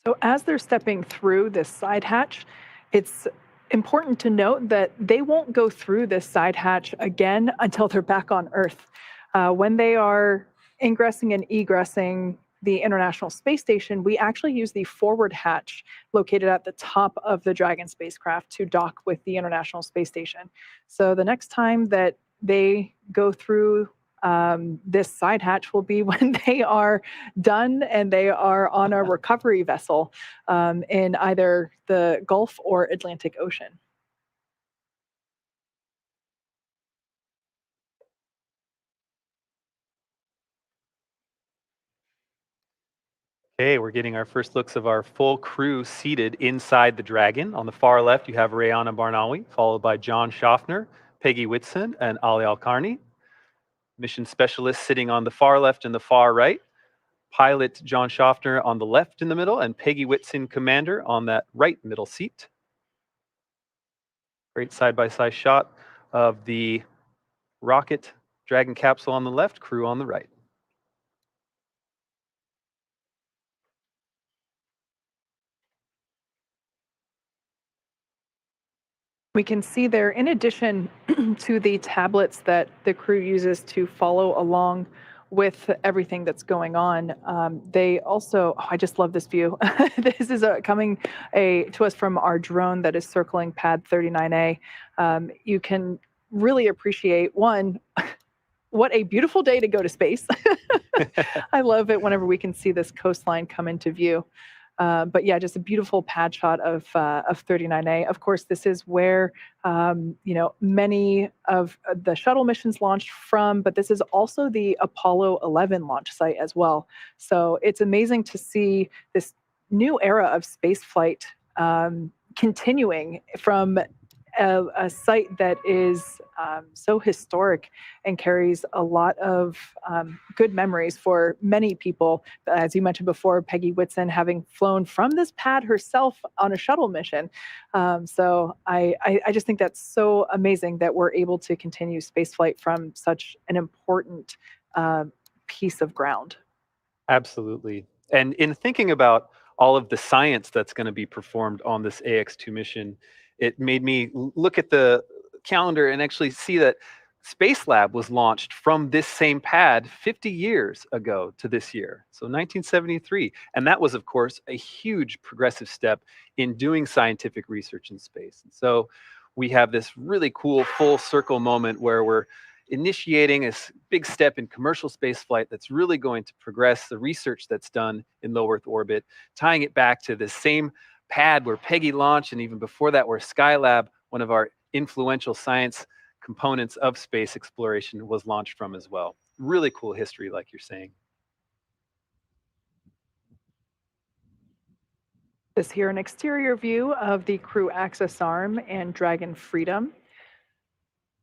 So as they're stepping through this side hatch, it's important to note that they won't go through this side hatch again until they're back on Earth. When they are ingressing and egressing the International Space Station, we actually use the forward hatch located at the top of the Dragon spacecraft to dock with the International Space Station. So the next time that they go through this side hatch will be when they are done and they are on a recovery vessel in either the Gulf or Atlantic Ocean. Okay, we're getting our first looks of our full crew seated inside the Dragon. On the far left, you have Rayyanah Barnawi, followed by John Shoffner, Peggy Whitson, and AlQarni. Mission specialists sitting on the far left and the far right. Pilot John Shoffner on the left in the middle, and Peggy Whitson, commander, on that right middle seat. Great side-by-side shot of the rocket Dragon capsule on the left, crew on the right. We can see there, in addition to the tablets that the crew uses to follow along with everything that's going on, they also, I just love this view. This is coming to us from our drone that is circling pad 39A. You can really appreciate, one, what a beautiful day to go to space. I love it whenever we can see this coastline come into view. But yeah, just a beautiful pad shot of 39A. Of course, this is where many of the shuttle missions launched from, but this is also the Apollo 11 launch site as well. So it's amazing to see this new era of spaceflight continuing from a site that is so historic and carries a lot of good memories for many people. As you mentioned before, Peggy Whitson having flown from this pad herself on a shuttle mission. So I just think that's so amazing that we're able to continue spaceflight from such an important piece of ground. Absolutely. And in thinking about all of the science that's going to be performed on this AX2 mission, it made me look at the calendar and actually see that Space Lab was launched from this same pad 50 years ago to this year, so 1973. And that was, of course, a huge progressive step in doing scientific research in space. And so we have this really cool full circle moment where we're initiating a big step in commercial spaceflight that's really going to progress the research that's done in low Earth orbit, tying it back to the same pad where Peggy launched, and even before that, where Skylab, one of our influential science components of space exploration, was launched from as well. Really cool history, like you're saying. This here an exterior view of the Crew Access Arm and Dragon Freedom.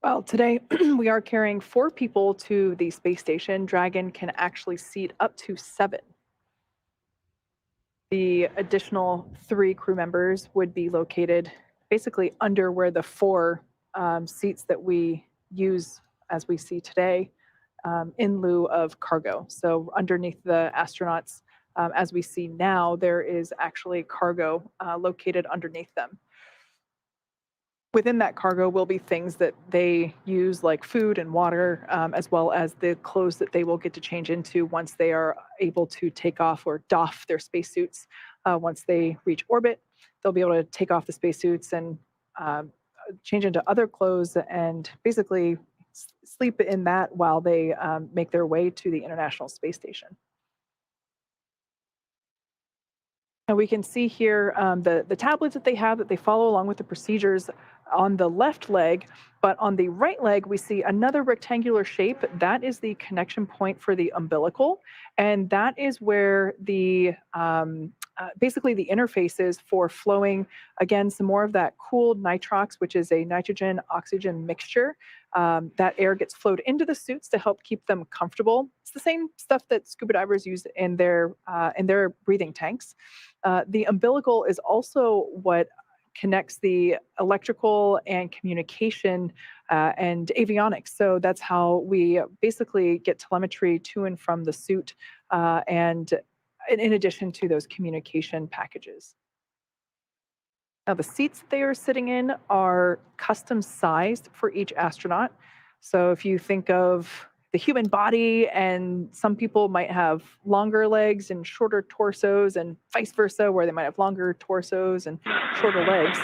Well, today we are carrying 4 people to the space station. Dragon can actually seat up to 7. The additional 3 crew members would be located basically under where the 4 seats that we use as we see today in lieu of cargo. So underneath the astronauts, as we see now, there is actually cargo located underneath them. Within that cargo will be things that they use like food and water, as well as the clothes that they will get to change into once they are able to take off or doff their spacesuits. Once they reach orbit, they'll be able to take off the spacesuits and change into other clothes and basically sleep in that while they make their way to the International Space Station. And we can see here the tablets that they have that they follow along with the procedures on the left leg, but on the right leg, we see another rectangular shape. That is the connection point for the umbilical. And that is where the basically the interface is for flowing, again, some more of that cooled nitrox, which is a nitrogen-oxygen mixture. That air gets flowed into the suits to help keep them comfortable. It's the same stuff that scuba divers use in their breathing tanks. The umbilical is also what connects the electrical and communication and avionics. So that's how we basically get telemetry to and from the suit and in addition to those communication packages. Now, the seats they are sitting in are custom sized for each astronaut. So if you think of the human body, and some people might have longer legs and shorter torsos, and vice versa, where they might have longer torsos and shorter legs.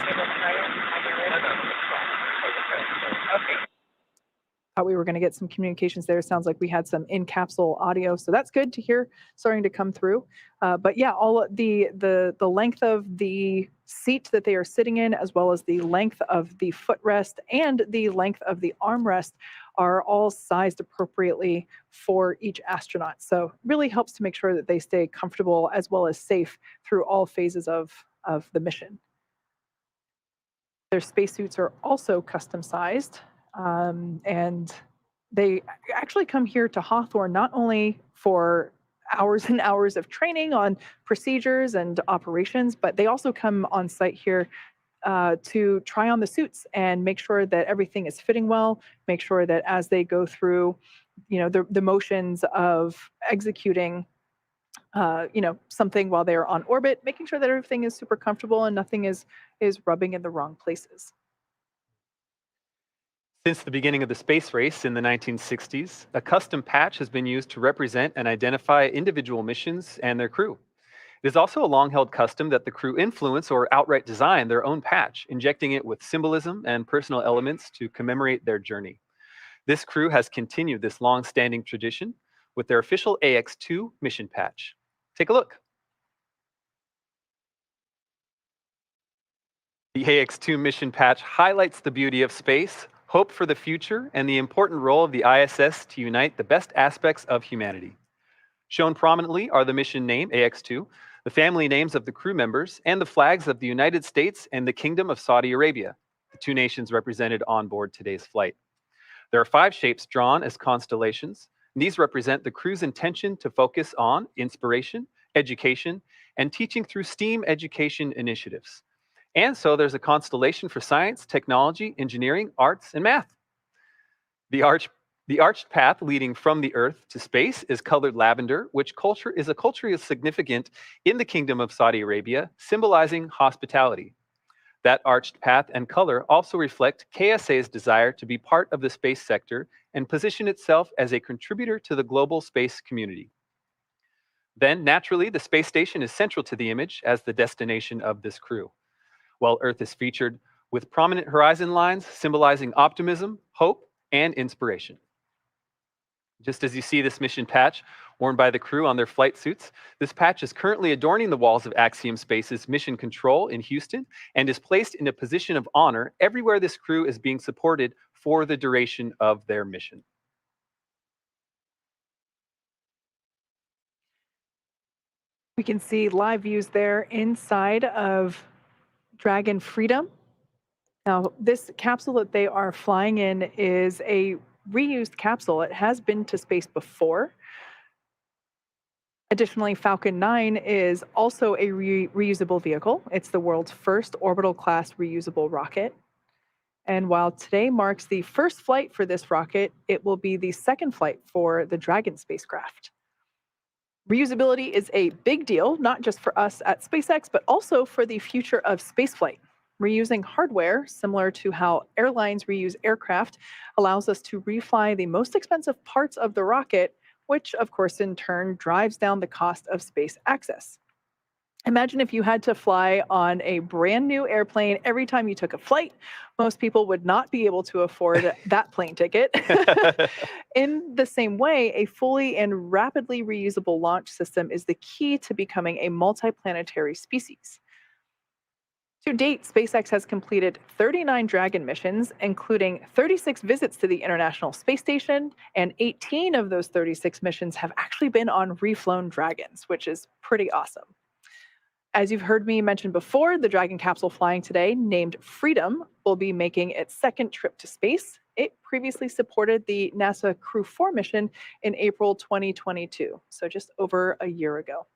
Thought we were going to get some communications there. Sounds like we had some in-capsule audio, so that's good to hear starting to come through. But yeah, all the length of the seat that they are sitting in, as well as the length of the footrest and the length of the armrest, are all sized appropriately for each astronaut. So really helps to make sure that they stay comfortable as well as safe through all phases of the mission. Their spacesuits are also custom sized. And they actually come here to Hawthorne not only for hours and hours of training on procedures and operations, but they also come on site here to try on the suits and make sure that everything is fitting well, make sure that as they go through, the motions of executing something while they're on orbit, making sure that everything is super comfortable and nothing is rubbing in the wrong places. Since the beginning of the space race in the 1960s, a custom patch has been used to represent and identify individual missions and their crew. It is also a long-held custom that the crew influence or outright design their own patch, injecting it with symbolism and personal elements to commemorate their journey. This crew has continued this long-standing tradition with their official AX-2 mission patch. Take a look. The AX-2 mission patch highlights the beauty of space, hope for the future, and the important role of the ISS to unite the best aspects of humanity. Shown prominently are the mission name, AX-2, the family names of the crew members, and the flags of the United States and the Kingdom of Saudi Arabia, the two nations represented on board today's flight. There are 5 shapes drawn as constellations, and these represent the crew's intention to focus on inspiration, education, and teaching through STEAM education initiatives. And so there's a constellation for science, technology, engineering, arts, and math. The arched path leading from the Earth to space is colored lavender, which is a culture significant in the Kingdom of Saudi Arabia, symbolizing hospitality. That arched path and color also reflect KSA's desire to be part of the space sector and position itself as a contributor to the global space community. Then, naturally, the space station is central to the image as the destination of this crew, while Earth is featured with prominent horizon lines symbolizing optimism, hope, and inspiration. Just as you see this mission patch worn by the crew on their flight suits, this patch is currently adorning the walls of Axiom Space's Mission Control in Houston and is placed in a position of honor everywhere this crew is being supported for the duration of their mission. We can see live views there inside of Dragon Freedom. Now, this capsule that they are flying in is a reused capsule. It has been to space before. Additionally, Falcon 9 is also a reusable vehicle. It's the world's first orbital-class reusable rocket. And while today marks the first flight for this rocket, it will be the second flight for the Dragon spacecraft. Reusability is a big deal, not just for us at SpaceX, but also for the future of spaceflight. Reusing hardware, similar to how airlines reuse aircraft, allows us to refly the most expensive parts of the rocket, which of course in turn drives down the cost of space access. Imagine if you had to fly on a brand new airplane every time you took a flight. Most people would not be able to afford that plane ticket. In the same way, a fully and rapidly reusable launch system is the key to becoming a multiplanetary species. To date, SpaceX has completed 39 Dragon missions, including 36 visits to the International Space Station, and 18 of those 36 missions have actually been on reflown Dragons, which is pretty awesome. As you've heard me mention before, the Dragon capsule flying today, named Freedom, will be making its second trip to space. It previously supported the NASA Crew 4 mission in April 2022, so just over a year ago.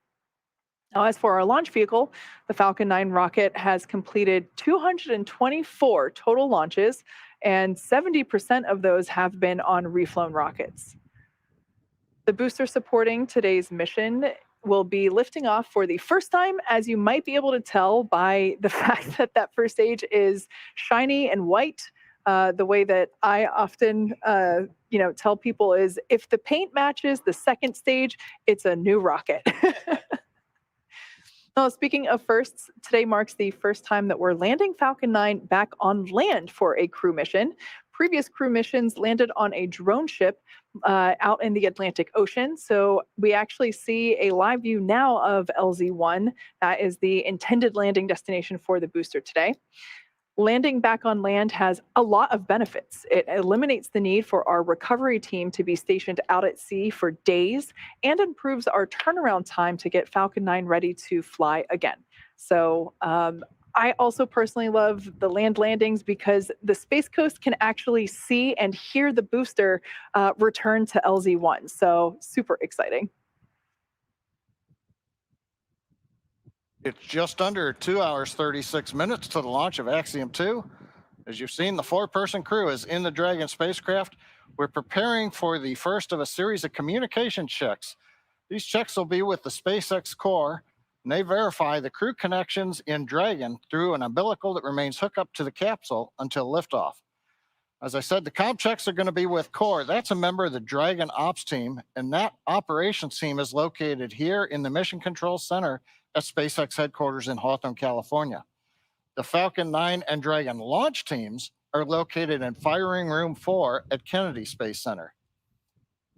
Now, as for our launch vehicle, the Falcon 9 rocket has completed 224 total launches, and 70% of those have been on reflown rockets. The booster supporting today's mission will be lifting off for the first time, as you might be able to tell by the fact that that first stage is shiny and white. The way that I often, tell people is if the paint matches the second stage, it's a new rocket. Well, speaking of firsts, today marks the first time that we're landing Falcon 9 back on land for a crew mission. Previous crew missions landed on a drone ship out in the Atlantic Ocean. So we actually see a live view now of LZ-1. That is the intended landing destination for the booster today. Landing back on land has a lot of benefits. It eliminates the need for our recovery team to be stationed out at sea for days and improves our turnaround time to get Falcon 9 ready to fly again. So I also personally love the land landings because the Space Coast can actually see and hear the booster return to LZ-1. So super exciting. It's just under 2 hours, 36 minutes to the launch of Axiom 2. As you've seen, the 4-person crew is in the Dragon spacecraft. We're preparing for the first of a series of communication checks. These checks will be with the SpaceX core, and they verify the crew connections in Dragon through an umbilical that remains hooked up to the capsule until liftoff. As I said, the comm checks are going to be with core. That's a member of the Dragon ops team, and that operations team is located here in the Mission Control Center at SpaceX headquarters in Hawthorne, California. The Falcon 9 and Dragon launch teams are located in Firing Room 4 at Kennedy Space Center.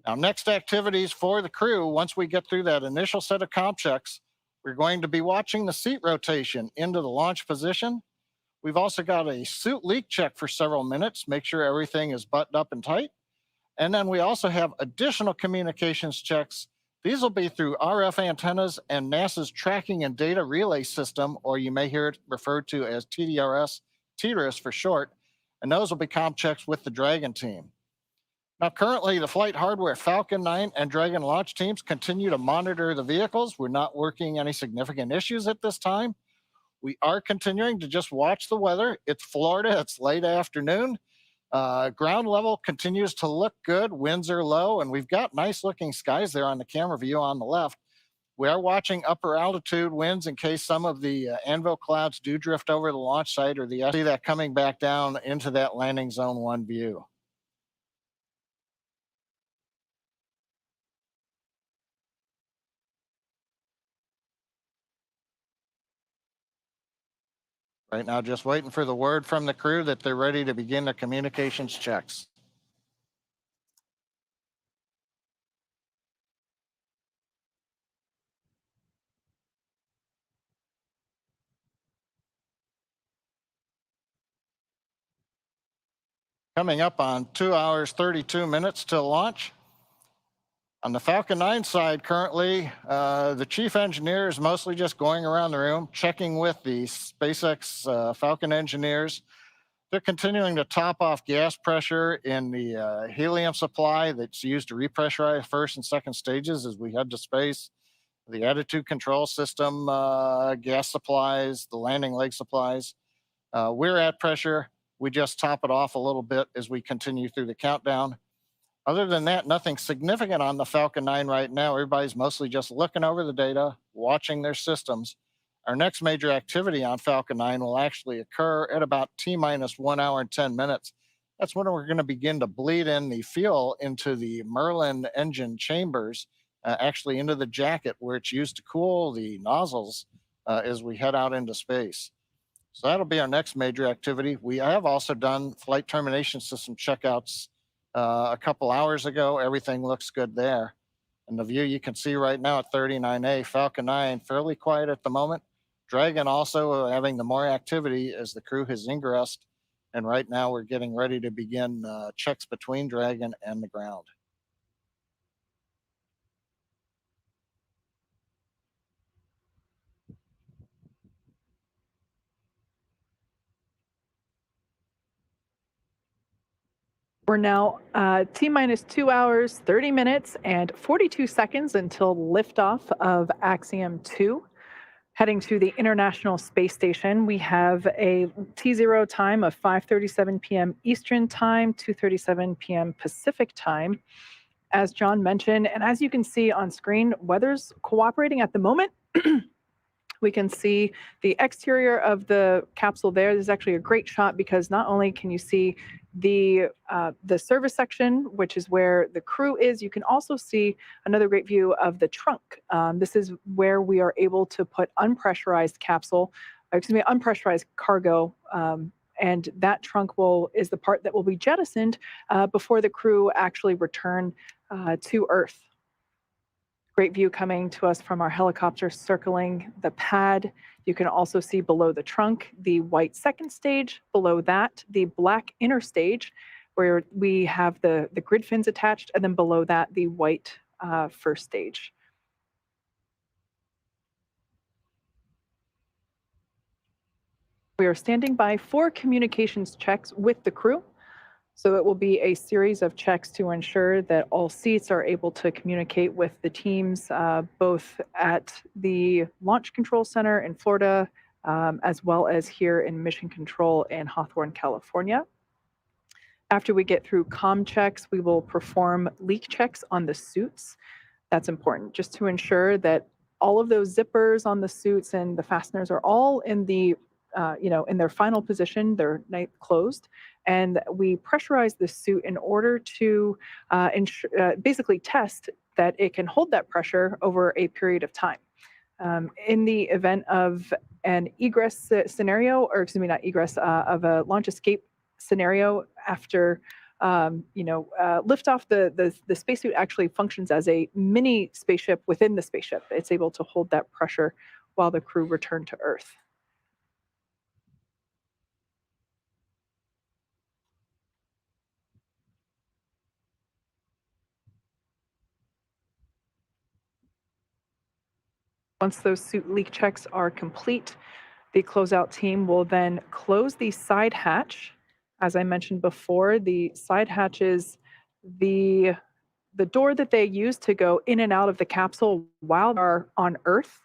Now, next activities for the crew, once we get through that initial set of comm checks, we're going to be watching the seat rotation into the launch position. We've also got a suit leak check for several minutes, make sure everything is buttoned up and tight. And then we also have additional communications checks. These will be through RF antennas and NASA's Tracking and Data Relay System, or you may hear it referred to as TDRS for short, and those will be comm checks with the Dragon team. Now, currently, the flight hardware Falcon 9 and Dragon launch teams continue to monitor the vehicles. We're not working any significant issues at this time. We are continuing to just watch the weather. It's Florida, it's late afternoon. Ground level continues to look good. Winds are low, and we've got nice looking skies there on the camera view on the left. We are watching upper altitude winds in case some of the anvil clouds do drift over the launch site, or see that coming back down into that landing zone 1 view. Right now, just waiting for the word from the crew that they're ready to begin their communications checks. Coming up on 2 hours, 32 minutes till launch. On the Falcon 9 side, currently, the chief engineer is mostly just going around the room, checking with the SpaceX Falcon engineers. They're continuing to top off gas pressure in the helium supply that's used to repressurize first and second stages as we head to space. The attitude control system, gas supplies, the landing leg supplies. We're at pressure. We just top it off a little bit as we continue through the countdown. Other than that, nothing significant on the Falcon 9 right now. Everybody's mostly just looking over the data, watching their systems. Our next major activity on Falcon 9 will actually occur at about T-minus 1 hour and 10 minutes. That's when we're going to begin to bleed in the fuel into the Merlin engine chambers, actually into the jacket where it's used to cool the nozzles as we head out into space. So that'll be our next major activity. We have also done flight termination system checkouts a couple hours ago. Everything looks good there. And the view you can see right now at 39A, Falcon 9, fairly quiet at the moment. Dragon also having the more activity as the crew has ingressed. And right now we're getting ready to begin checks between Dragon and the ground. We're now T-minus 2 hours, 30 minutes, and 42 seconds until liftoff of Axiom 2. Heading to the International Space Station, we have a T0 time of 5:37 p.m. Eastern Time, 2:37 p.m. Pacific Time. as John mentioned, and as you can see on screen, weather's cooperating at the moment. We can see the exterior of the capsule there. This is actually a great shot because not only can you see the service section, which is where the crew is, you can also see another great view of the trunk. This is where we are able to put unpressurized cargo, and that trunk is the part that will be jettisoned before the crew actually return to Earth. Great view coming to us from our helicopter circling the pad. You can also see below the trunk the white second stage, below that the black inner stage where we have the grid fins attached, and then below that the white first stage. We are standing by for communications checks with the crew. So it will be a series of checks to ensure that all seats are able to communicate with the teams, both at the Launch Control Center in Florida, as well as here in Mission Control in Hawthorne, California. After we get through comm checks, we will perform leak checks on the suits. That's important, just to ensure that all of those zippers on the suits and the fasteners are all in the in their final position, they're closed, and we pressurize the suit in order to basically test that it can hold that pressure over a period of time. In the event of an egress scenario, or excuse me, not egress, of a launch escape scenario after liftoff, the spacesuit actually functions as a mini spaceship within the spaceship. It's able to hold that pressure while the crew return to Earth. Once those suit leak checks are complete, the closeout team will then close the side hatch. As I mentioned before, the side hatch is the door that they use to go in and out of the capsule while they're on Earth.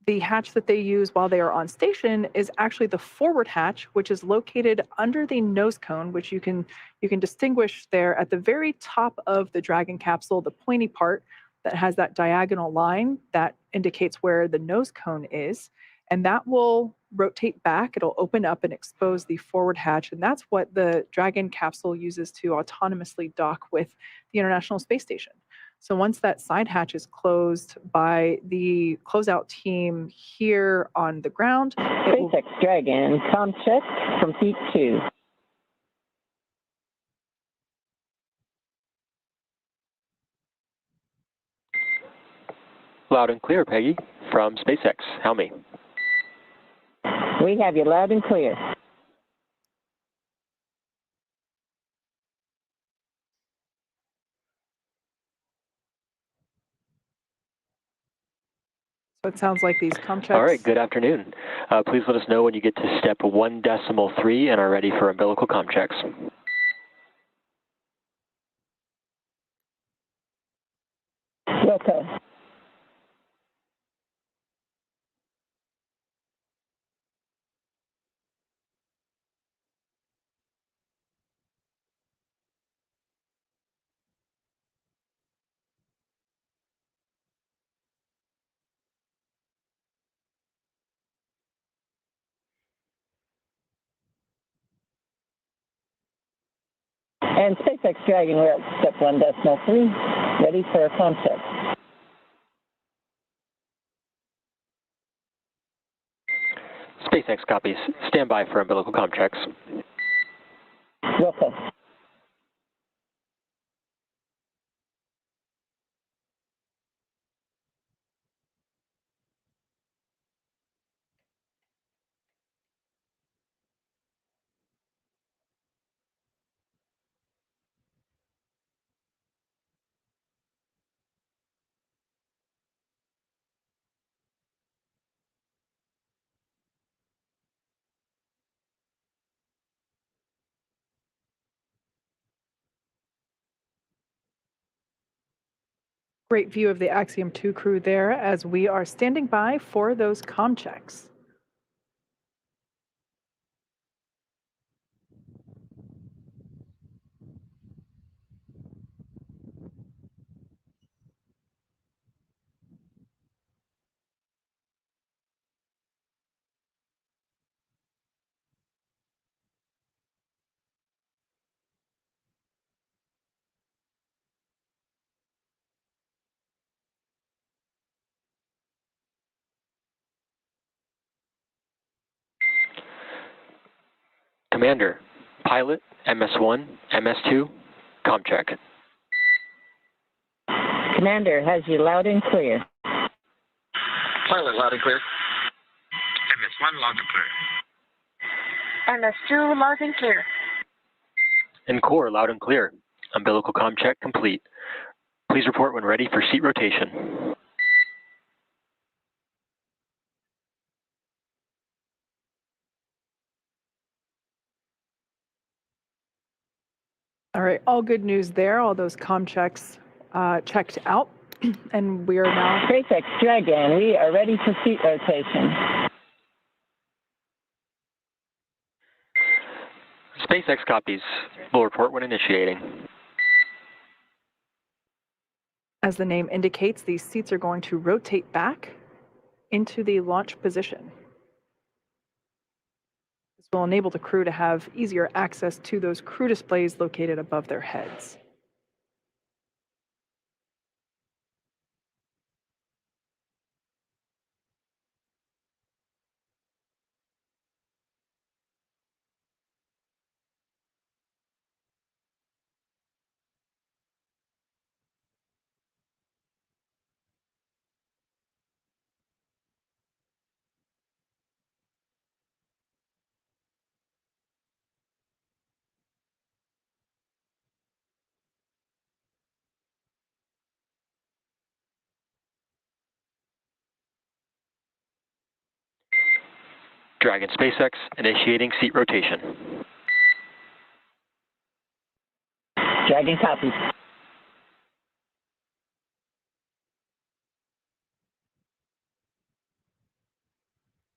The hatch that they use while they are on station is actually the forward hatch, which is located under the nose cone, which you can distinguish there at the very top of the Dragon capsule, the pointy part that has that diagonal line that indicates where the nose cone is. And that will rotate back. It'll open up and expose the forward hatch. And that's what the Dragon capsule uses to autonomously dock with the International Space Station. So once that side hatch is closed by the closeout team here on the ground, SpaceX Dragon, comm check from Heat 2. Loud and clear, Peggy, from SpaceX. How me? We have you loud and clear. So it sounds like these comm checks. All right, good afternoon. Please let us know when you get to step 1.3 and are ready for umbilical comm checks. Welcome. And SpaceX Dragon, we're at step 1.3, ready for a comm check. SpaceX copies. Stand by for umbilical comm checks. Welcome. Great view of the Axiom 2 crew there as we are standing by for those comm checks. Commander, pilot, MS1, MS2, comm check. Commander has you loud and clear. Pilot, loud and clear. MS1, loud and clear. MS2, loud and clear. And core, loud and clear. Umbilical comm check complete. Please report when ready for seat rotation. All right, all good news there. All those comm checks checked out, and we are now... SpaceX Dragon, we are ready for seat rotation. SpaceX copies. Will report when initiating. As the name indicates, these seats are going to rotate back into the launch position. This will enable the crew to have easier access to those crew displays located above their heads. Dragon SpaceX initiating seat rotation. Dragon copies.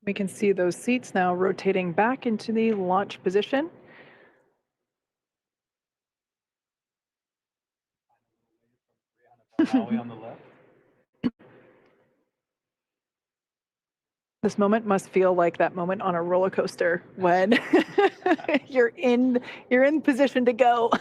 We can see those seats now rotating back into the launch position. Barnawi on the left. This moment must feel like that moment on a roller coaster when you're in position to go.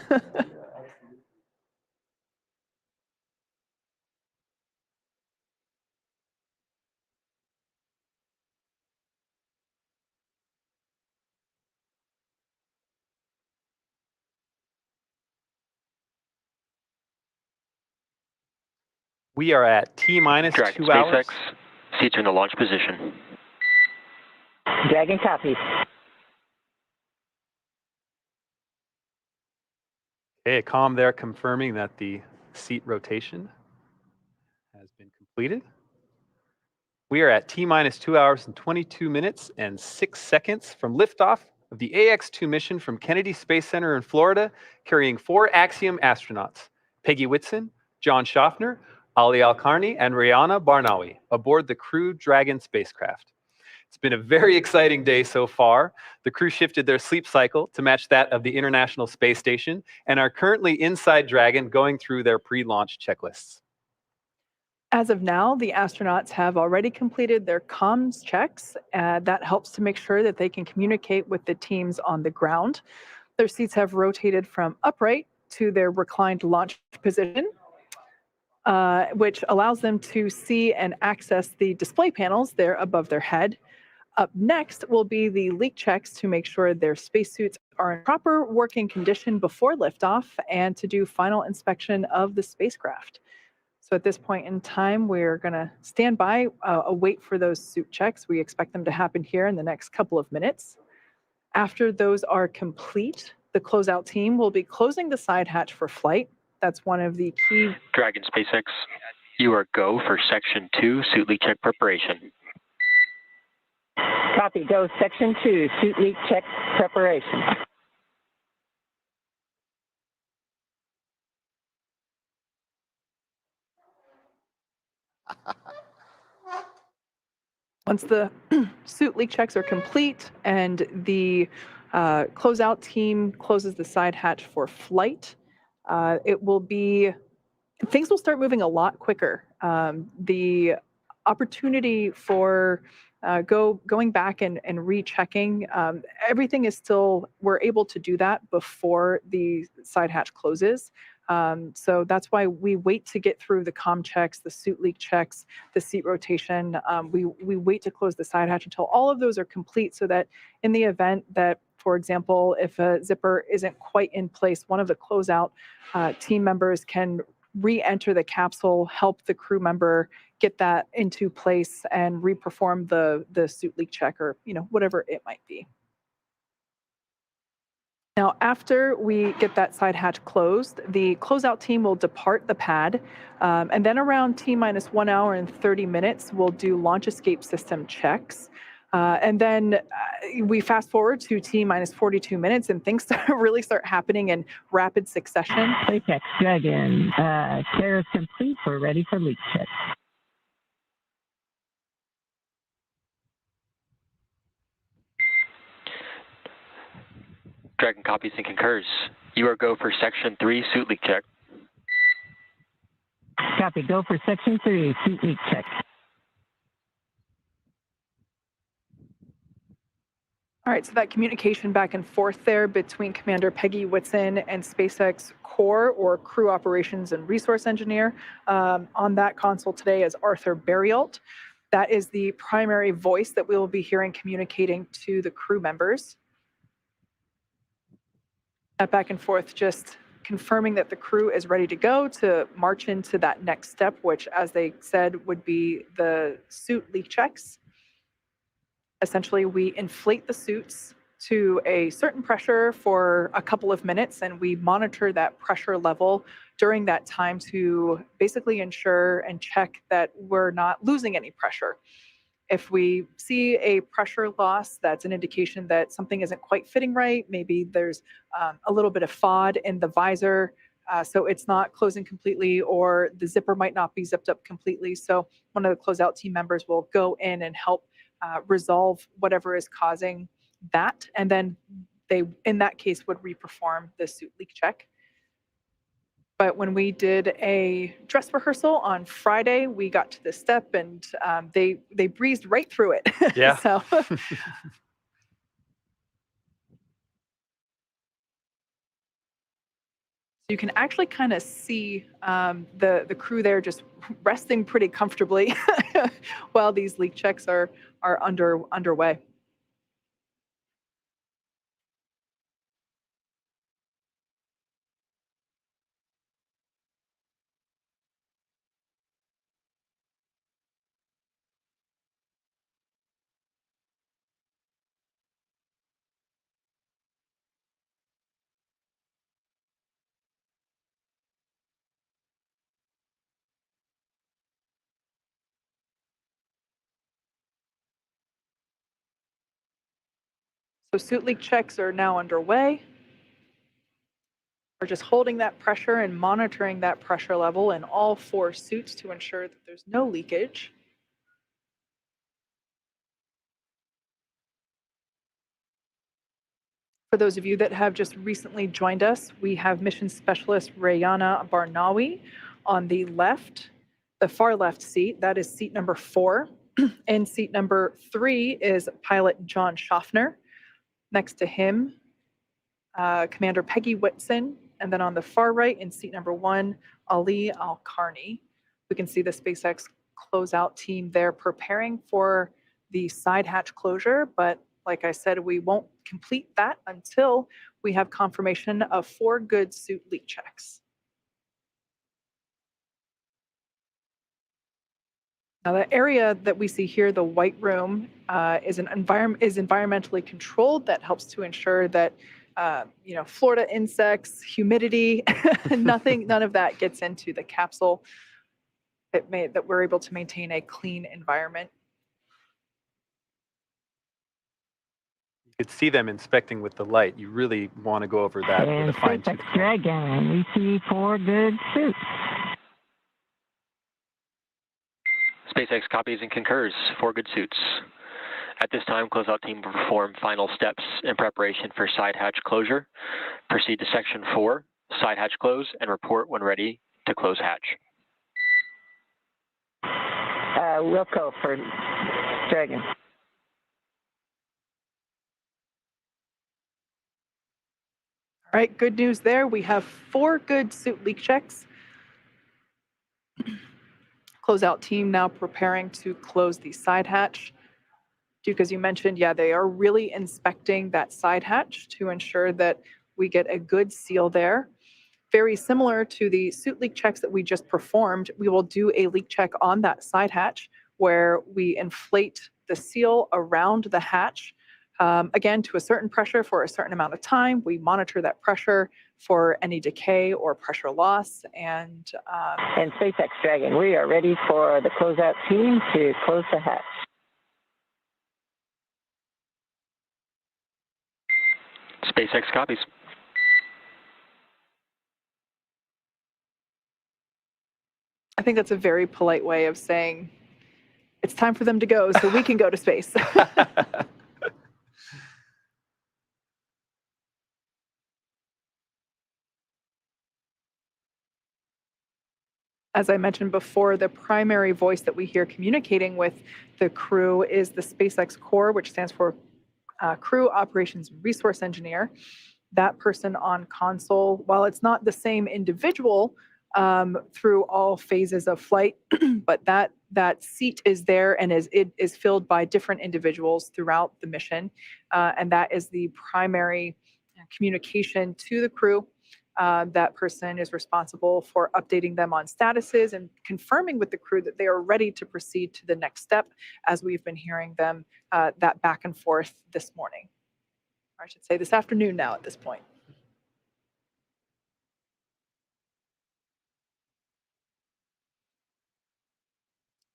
We are at T-minus Dragon 2 hours. SpaceX, seats are in the launch position. Dragon copies. Okay, a comm there confirming that the seat rotation has been completed. We are at T-minus 2 hours and 22 minutes and 6 seconds from liftoff of the AX-2 mission from Kennedy Space Center in Florida, carrying 4 Axiom astronauts, Peggy Whitson, John Shoffner, AlQarni, and Rayyanah Barnawi, aboard the Crew Dragon spacecraft. It's been a very exciting day so far. The crew shifted their sleep cycle to match that of the International Space Station and are currently inside Dragon going through their pre-launch checklists. As of now, the astronauts have already completed their comms checks. That helps to make sure that they can communicate with the teams on the ground. Their seats have rotated from upright to their reclined launch position, which allows them to see and access the display panels there above their head. Up next will be the leak checks to make sure their spacesuits are in proper working condition before liftoff and to do final inspection of the spacecraft. So at this point in time, we're going to stand by, await for those suit checks. We expect them to happen here in the next couple of minutes. After those are complete, the closeout team will be closing the side hatch for flight. That's one of the key... Dragon SpaceX, you are go for Section 2 suit leak check preparation. Copy, go Section 2, suit leak check preparation. Once the suit leak checks are complete and the closeout team closes the side hatch for flight, things will start moving a lot quicker. The opportunity for going back and rechecking, everything is still, we're able to do that before the side hatch closes. So that's why we wait to get through the comm checks, the suit leak checks, the seat rotation. We wait to close the side hatch until all of those are complete so that in the event that For example, if a zipper isn't quite in place, one of the closeout team members can re-enter the capsule, help the crew member get that into place and re-perform the suit leak check, or whatever it might be. Now, after we get that side hatch closed, the closeout team will depart the pad, and then around T-minus 1 hour and 30 minutes, we'll do launch escape system checks. And then we fast forward to T-minus 42 minutes, and things really start happening in rapid succession. SpaceX Dragon, care is complete. We're ready for leak check. Dragon copies and concurs. You are go for Section 3 suit leak check. Copy. Go for Section 3 suit leak check. All right, so that communication back and forth there between Commander Peggy Whitson and SpaceX Core, or Crew Operations and Resource Engineer, on that console today is Arthur Berrialt. That is the primary voice that we will be hearing communicating to the crew members. That back and forth, just confirming that the crew is ready to go to march into that next step, which, as they said, would be the suit leak checks. Essentially, we inflate the suits to a certain pressure for a couple of minutes, and we monitor that pressure level during that time to basically ensure and check that we're not losing any pressure. If we see a pressure loss, that's an indication that something isn't quite fitting right. Maybe there's a little bit of FOD in the visor, so it's not closing completely, or the zipper might not be zipped up completely. So one of the closeout team members will go in and help resolve whatever is causing that, and then they, in that case, would re-perform the suit leak check. But when we did a dress rehearsal on Friday, we got to this step, and they breezed right through it. Yeah. So. You can actually kind of see the crew there just resting pretty comfortably while these leak checks are underway. So suit leak checks are now underway. We're just holding that pressure and monitoring that pressure level in all 4 suits to ensure that there's no leakage. For those of you that have just recently joined us, we have mission specialist Rayyanah Barnawi on the left, the far left seat. That is seat number 4. And seat number 3 is pilot John Shoffner. Next to him, Commander Peggy Whitson. And then on the far right, in seat number 1, AlQarni. We can see the SpaceX closeout team there preparing for the side hatch closure. But like I said, we won't complete that until we have confirmation of 4 good suit leak checks. Now, the area that we see here, the white room, is environmentally controlled. That helps to ensure that Florida insects, humidity, none of that gets into the capsule. That we're able to maintain a clean environment. You could see them inspecting with the light. You really want to go over that with a fine-tooth comb. Dragon, we see 4 good suits. SpaceX copies and concurs. 4 good suits. At this time, closeout team will perform final steps in preparation for side hatch closure. Proceed to Section 4, side hatch close, and report when ready to close hatch. We'll go for Dragon. All right, good news there. We have 4 good suit leak checks. Closeout team now preparing to close the side hatch. Duke, as you mentioned, yeah, they are really inspecting that side hatch to ensure that we get a good seal there. Very similar to the suit leak checks that we just performed, we will do a leak check on that side hatch where we inflate the seal around the hatch, again, to a certain pressure for a certain amount of time. We monitor that pressure for any decay or pressure loss. And SpaceX Dragon, we are ready for the closeout team to close the hatch. SpaceX copies. I think that's a very polite way of saying it's time for them to go so we can go to space. As I mentioned before, the primary voice that we hear communicating with the crew is the SpaceX Core, which stands for Crew Operations Resource Engineer. That person on console, while it's not the same individual through all phases of flight, but that seat is there and it is filled by different individuals throughout the mission. And that is the primary communication to the crew. That person is responsible for updating them on statuses and confirming with the crew that they are ready to proceed to the next step, as we've been hearing them that back and forth this morning. Or I should say this afternoon now at this point.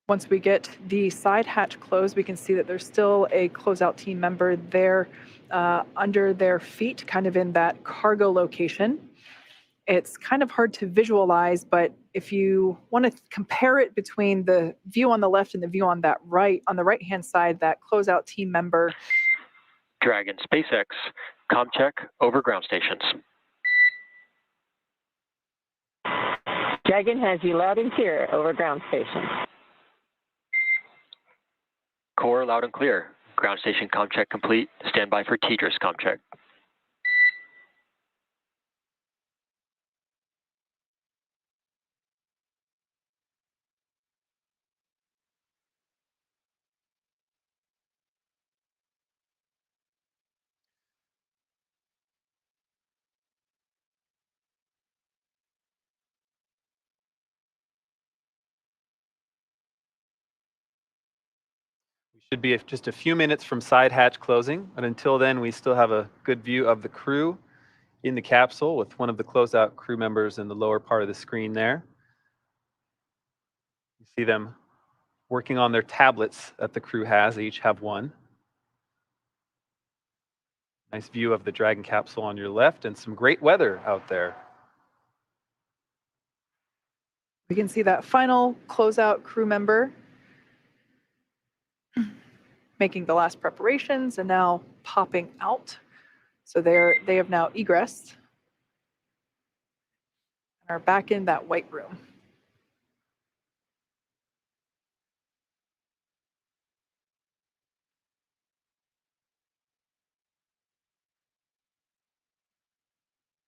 Once we get the side hatch closed, we can see that there's still a closeout team member there under their feet, kind of in that cargo location. It's kind of hard to visualize, but if you want to compare it between the view on the left and the view on that right, on the right-hand side, that closeout team member. Dragon SpaceX, comm check over ground stations. Dragon has you loud and clear over ground station. Core loud and clear. Ground station comm check complete. Stand by for TDRS comm check. Should be just a few minutes from side hatch closing, but until then, we still have a good view of the crew in the capsule with one of the closeout crew members in the lower part of the screen there. You see them working on their tablets that the crew has. They each have one. Nice view of the Dragon capsule on your left and some great weather out there. We can see that final closeout crew member making the last preparations and now popping out. So they have now egressed and are back in that white room.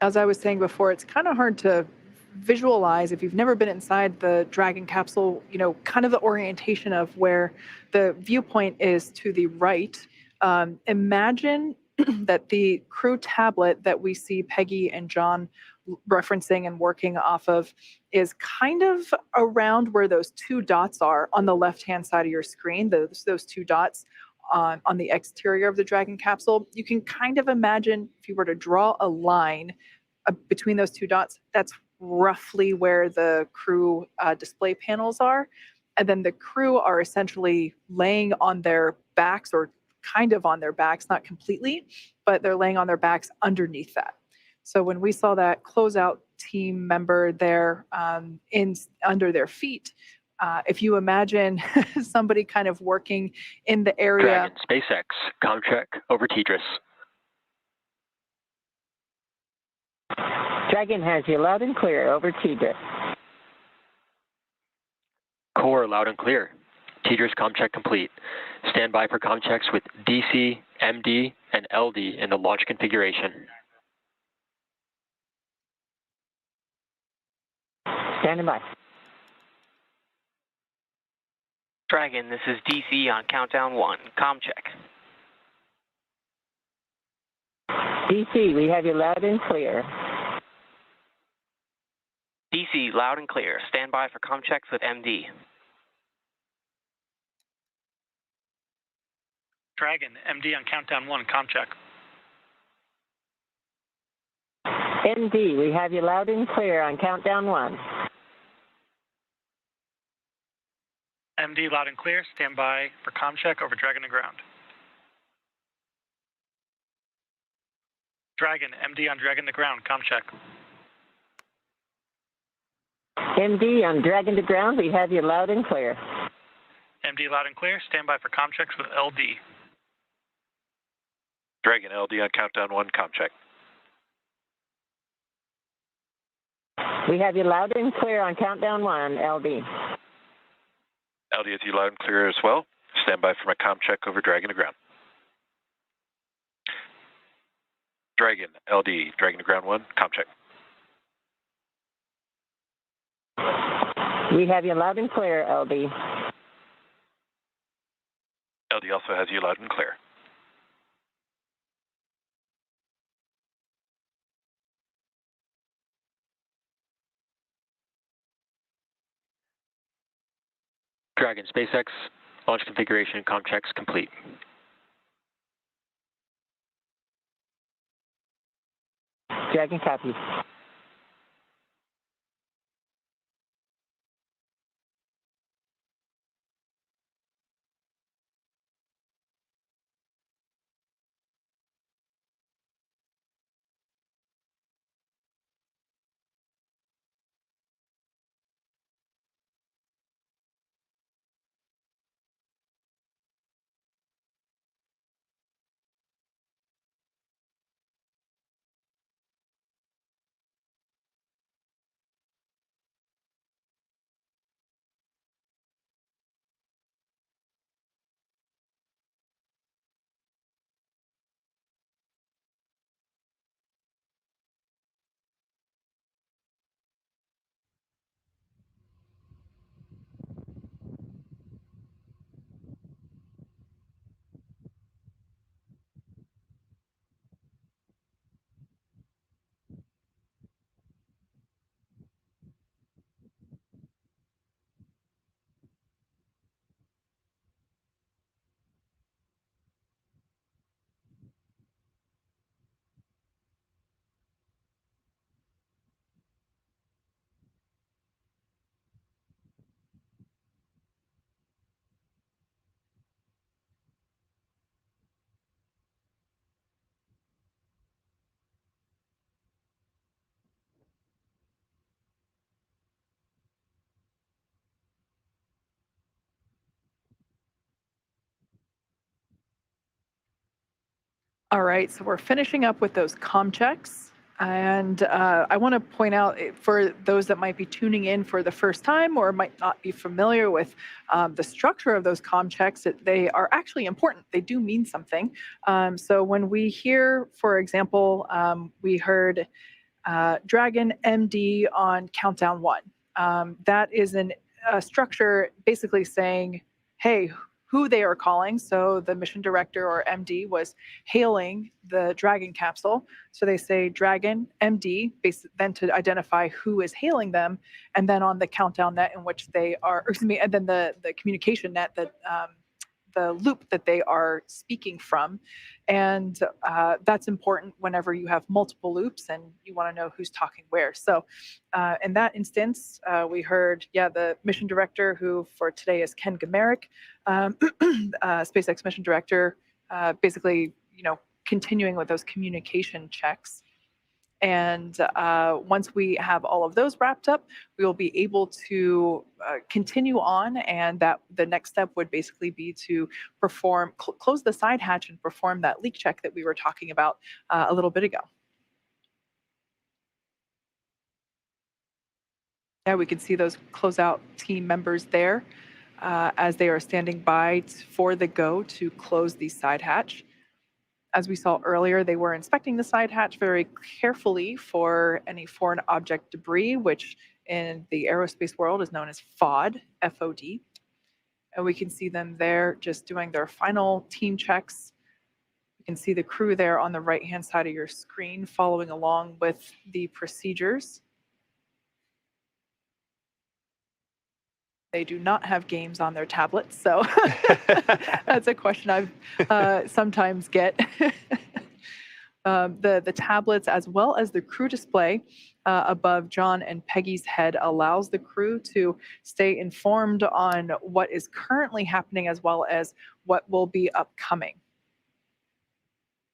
As I was saying before, it's kind of hard to visualize if you've never been inside the Dragon capsule, you know, kind of the orientation of where the viewpoint is to the right. Imagine that the crew tablet that we see Peggy and John referencing and working off of is kind of around where those two dots are on the left-hand side of your screen, those two dots on the exterior of the Dragon capsule. You can kind of imagine if you were to draw a line between those two dots, that's roughly where the crew display panels are. And then the crew are essentially laying on their backs, or kind of on their backs, not completely, but they're laying on their backs underneath that. So when we saw that closeout team member there under their feet, if you imagine somebody kind of working in the area. Dragon SpaceX, comm check over TDRS. Dragon has you loud and clear over TDRS. Core loud and clear. TDRS comm check complete. Stand by for comm checks with DC, MD, and LD in the launch configuration. Standing by. Dragon, this is DC on countdown 1. Comm check. DC, we have you loud and clear. DC, loud and clear. Stand by for comm checks with MD. Dragon, MD on countdown 1. Comm check. MD, we have you loud and clear on countdown 1. MD, loud and clear. Stand by for comm check over Dragon to ground. Dragon, MD on Dragon to ground. Comm check. MD on Dragon to ground, we have you loud and clear. MD, loud and clear. Stand by for comm checks with LD. Dragon, LD on countdown 1. Comm check. We have you loud and clear on countdown 1, LD. LD is you loud and clear as well. Stand by for my comm check over Dragon to ground. Dragon, LD, Dragon to ground 1. Comm check. We have you loud and clear, LD. LD also has you loud and clear. Dragon, SpaceX, launch configuration and comm checks complete. Dragon copies. All right, so we're finishing up with those comm checks. And I want to point out for those that might be tuning in for the first time or might not be familiar with the structure of those comm checks, that they are actually important. They do mean something. So when we hear, for example, we heard Dragon MD on countdown 1. That is a structure basically saying, hey, who they are calling. So the mission director or MD was hailing the Dragon capsule. So they say Dragon MD, then to identify who is hailing them, and then on the countdown net in which they are, and then the communication net that the loop that they are speaking from. And that's important whenever you have multiple loops and you want to know who's talking where. So in that instance, we heard, the mission director, who for today is Ken Gamerick, SpaceX mission director, basically, continuing with those communication checks. And once we have all of those wrapped up, we will be able to continue on. And that the next step would basically be to perform, close the side hatch and perform that leak check that we were talking about a little bit ago. Yeah, we can see those closeout team members there as they are standing by for the go to close the side hatch. As we saw earlier, they were inspecting the side hatch very carefully for any foreign object debris, which in the aerospace world is known as FOD, F-O-D. And we can see them there just doing their final team checks. You can see the crew there on the right-hand side of your screen following along with the procedures. They do not have games on their tablets, so that's a question I've sometimes get. The tablets, as well as the crew display above John and Peggy's head, allows the crew to stay informed on what is currently happening as well as what will be upcoming.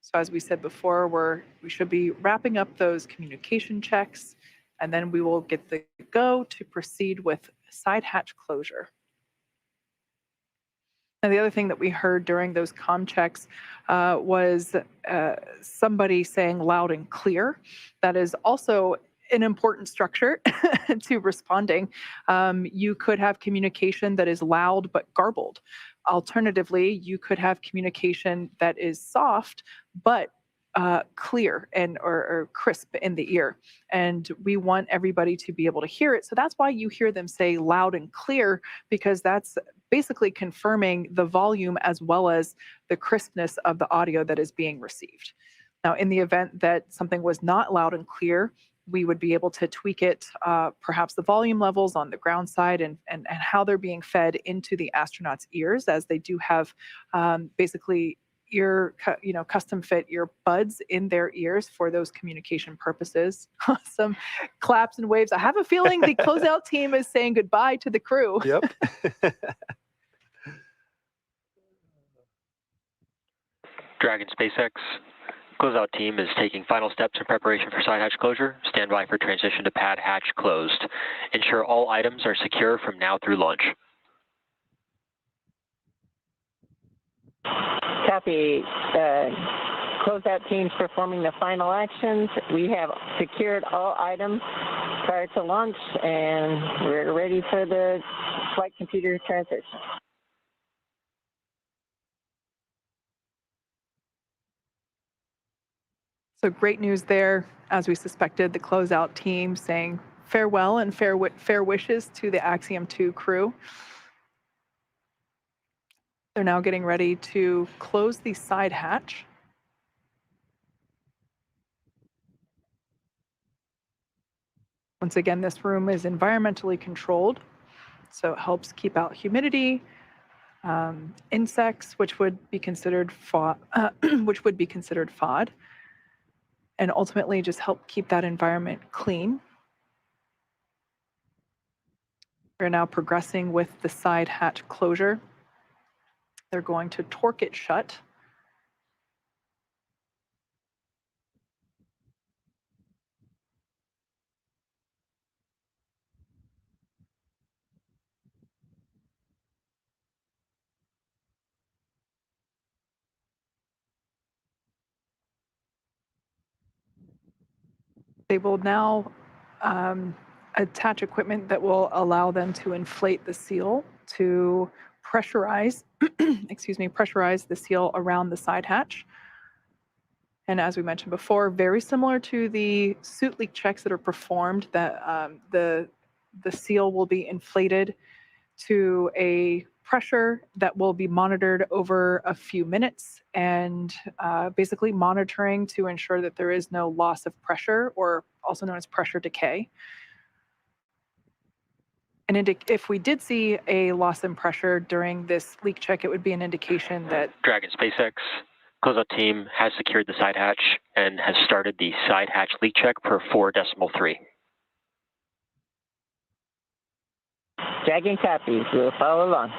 So as we said before, we should be wrapping up those communication checks, and then we will get the go to proceed with side hatch closure. And the other thing that we heard during those comm checks was somebody saying loud and clear. That is also an important structure to responding. You could have communication that is loud but garbled. Alternatively, you could have communication that is soft but clear and or crisp in the ear, and we want everybody to be able to hear it. So that's why you hear them say loud and clear, because that's basically confirming the volume as well as the crispness of the audio that is being received. Now, in the event that something was not loud and clear, we would be able to tweak it, perhaps the volume levels on the ground side and how they're being fed into the astronauts' ears, as they do have basically custom fit earbuds in their ears for those communication purposes. Some claps and waves. I have a feeling the closeout team is saying goodbye to the crew. Yep. Dragon SpaceX. Closeout team is taking final steps in preparation for side hatch closure. Stand by for transition to pad hatch closed. Ensure all items are secure from now through launch. Copy. Closeout team's performing the final actions. We have secured all items prior to launch, and we're ready for the flight computer transition. So great news there, as we suspected, the closeout team saying farewell and fair wishes to the Axiom 2 crew. They're now getting ready to close the side hatch. Once again, this room is environmentally controlled, so it helps keep out humidity, insects, which would be considered FOD, and ultimately just help keep that environment clean. We're now progressing with the side hatch closure. They're going to torque it shut. They will now attach equipment that will allow them to inflate the seal to pressurize, pressurize the seal around the side hatch. And as we mentioned before, very similar to the suit leak checks that are performed, that the seal will be inflated to a pressure that will be monitored over a few minutes, and basically monitoring to ensure that there is no loss of pressure, or also known as pressure decay. And if we did see a loss in pressure during this leak check, it would be an indication that Dragon SpaceX closeout team has secured the side hatch and has started the side hatch leak check per 4.3. Dragon copies. We'll follow along.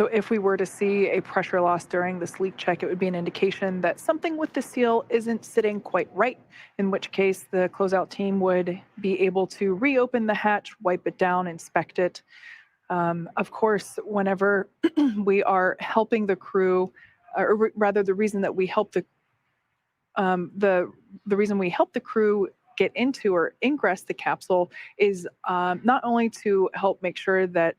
So if we were to see a pressure loss during this leak check, it would be an indication that something with the seal isn't sitting quite right, in which case the closeout team would be able to reopen the hatch, wipe it down, inspect it. Of course, whenever we are helping the crew, or rather the reason that we help the reason we help the crew get into or ingress the capsule is not only to help make sure that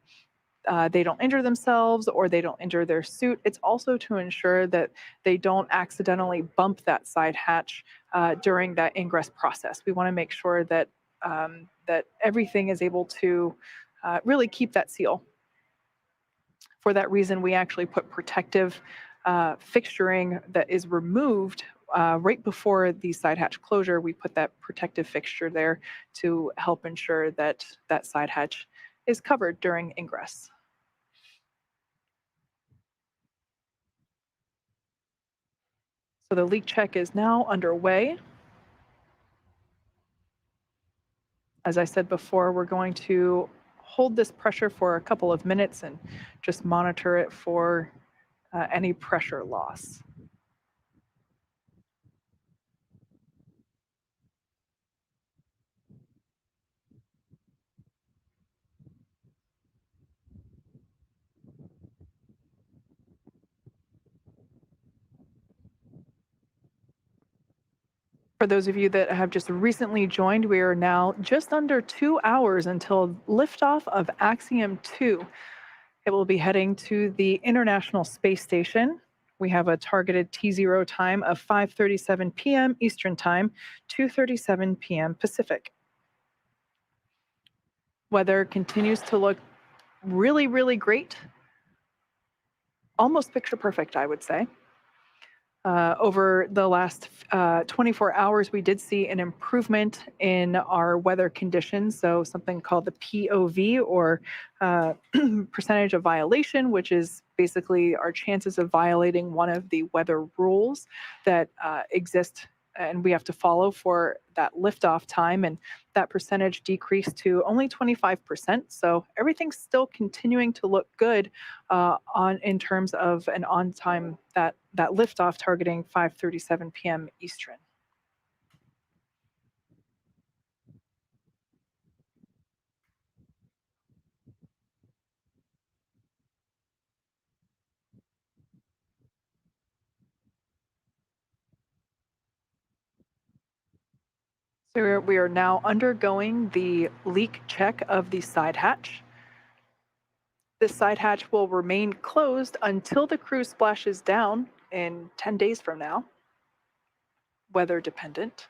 they don't injure themselves or they don't injure their suit. It's also to ensure that they don't accidentally bump that side hatch during that ingress process. We want to make sure that that everything is able to really keep that seal. For that reason, we actually put protective fixturing that is removed right before the side hatch closure. We put that protective fixture there to help ensure that that side hatch is covered during ingress. So the leak check is now underway. As I said before, we're going to hold this pressure for a couple of minutes and just monitor it for any pressure loss. For those of you that have just recently joined, we are now just under 2 hours until liftoff of Axiom 2. It will be heading to the International Space Station. We have a targeted T0 time of 5:37 p.m. Eastern Time, 2:37 p.m. Pacific. Weather continues to look really, really great. Almost picture perfect, I would say. Over the last 24 hours, we did see an improvement in our weather conditions. So something called the POV, or percentage of violation, which is basically our chances of violating one of the weather rules that exist and we have to follow for that liftoff time. And that percentage decreased to only 25%. So everything's still continuing to look good in terms of an on time that liftoff targeting 5:37 p.m. Eastern. So we are now undergoing the leak check of the side hatch. This side hatch will remain closed until the crew splashes down in 10 days from now, weather dependent.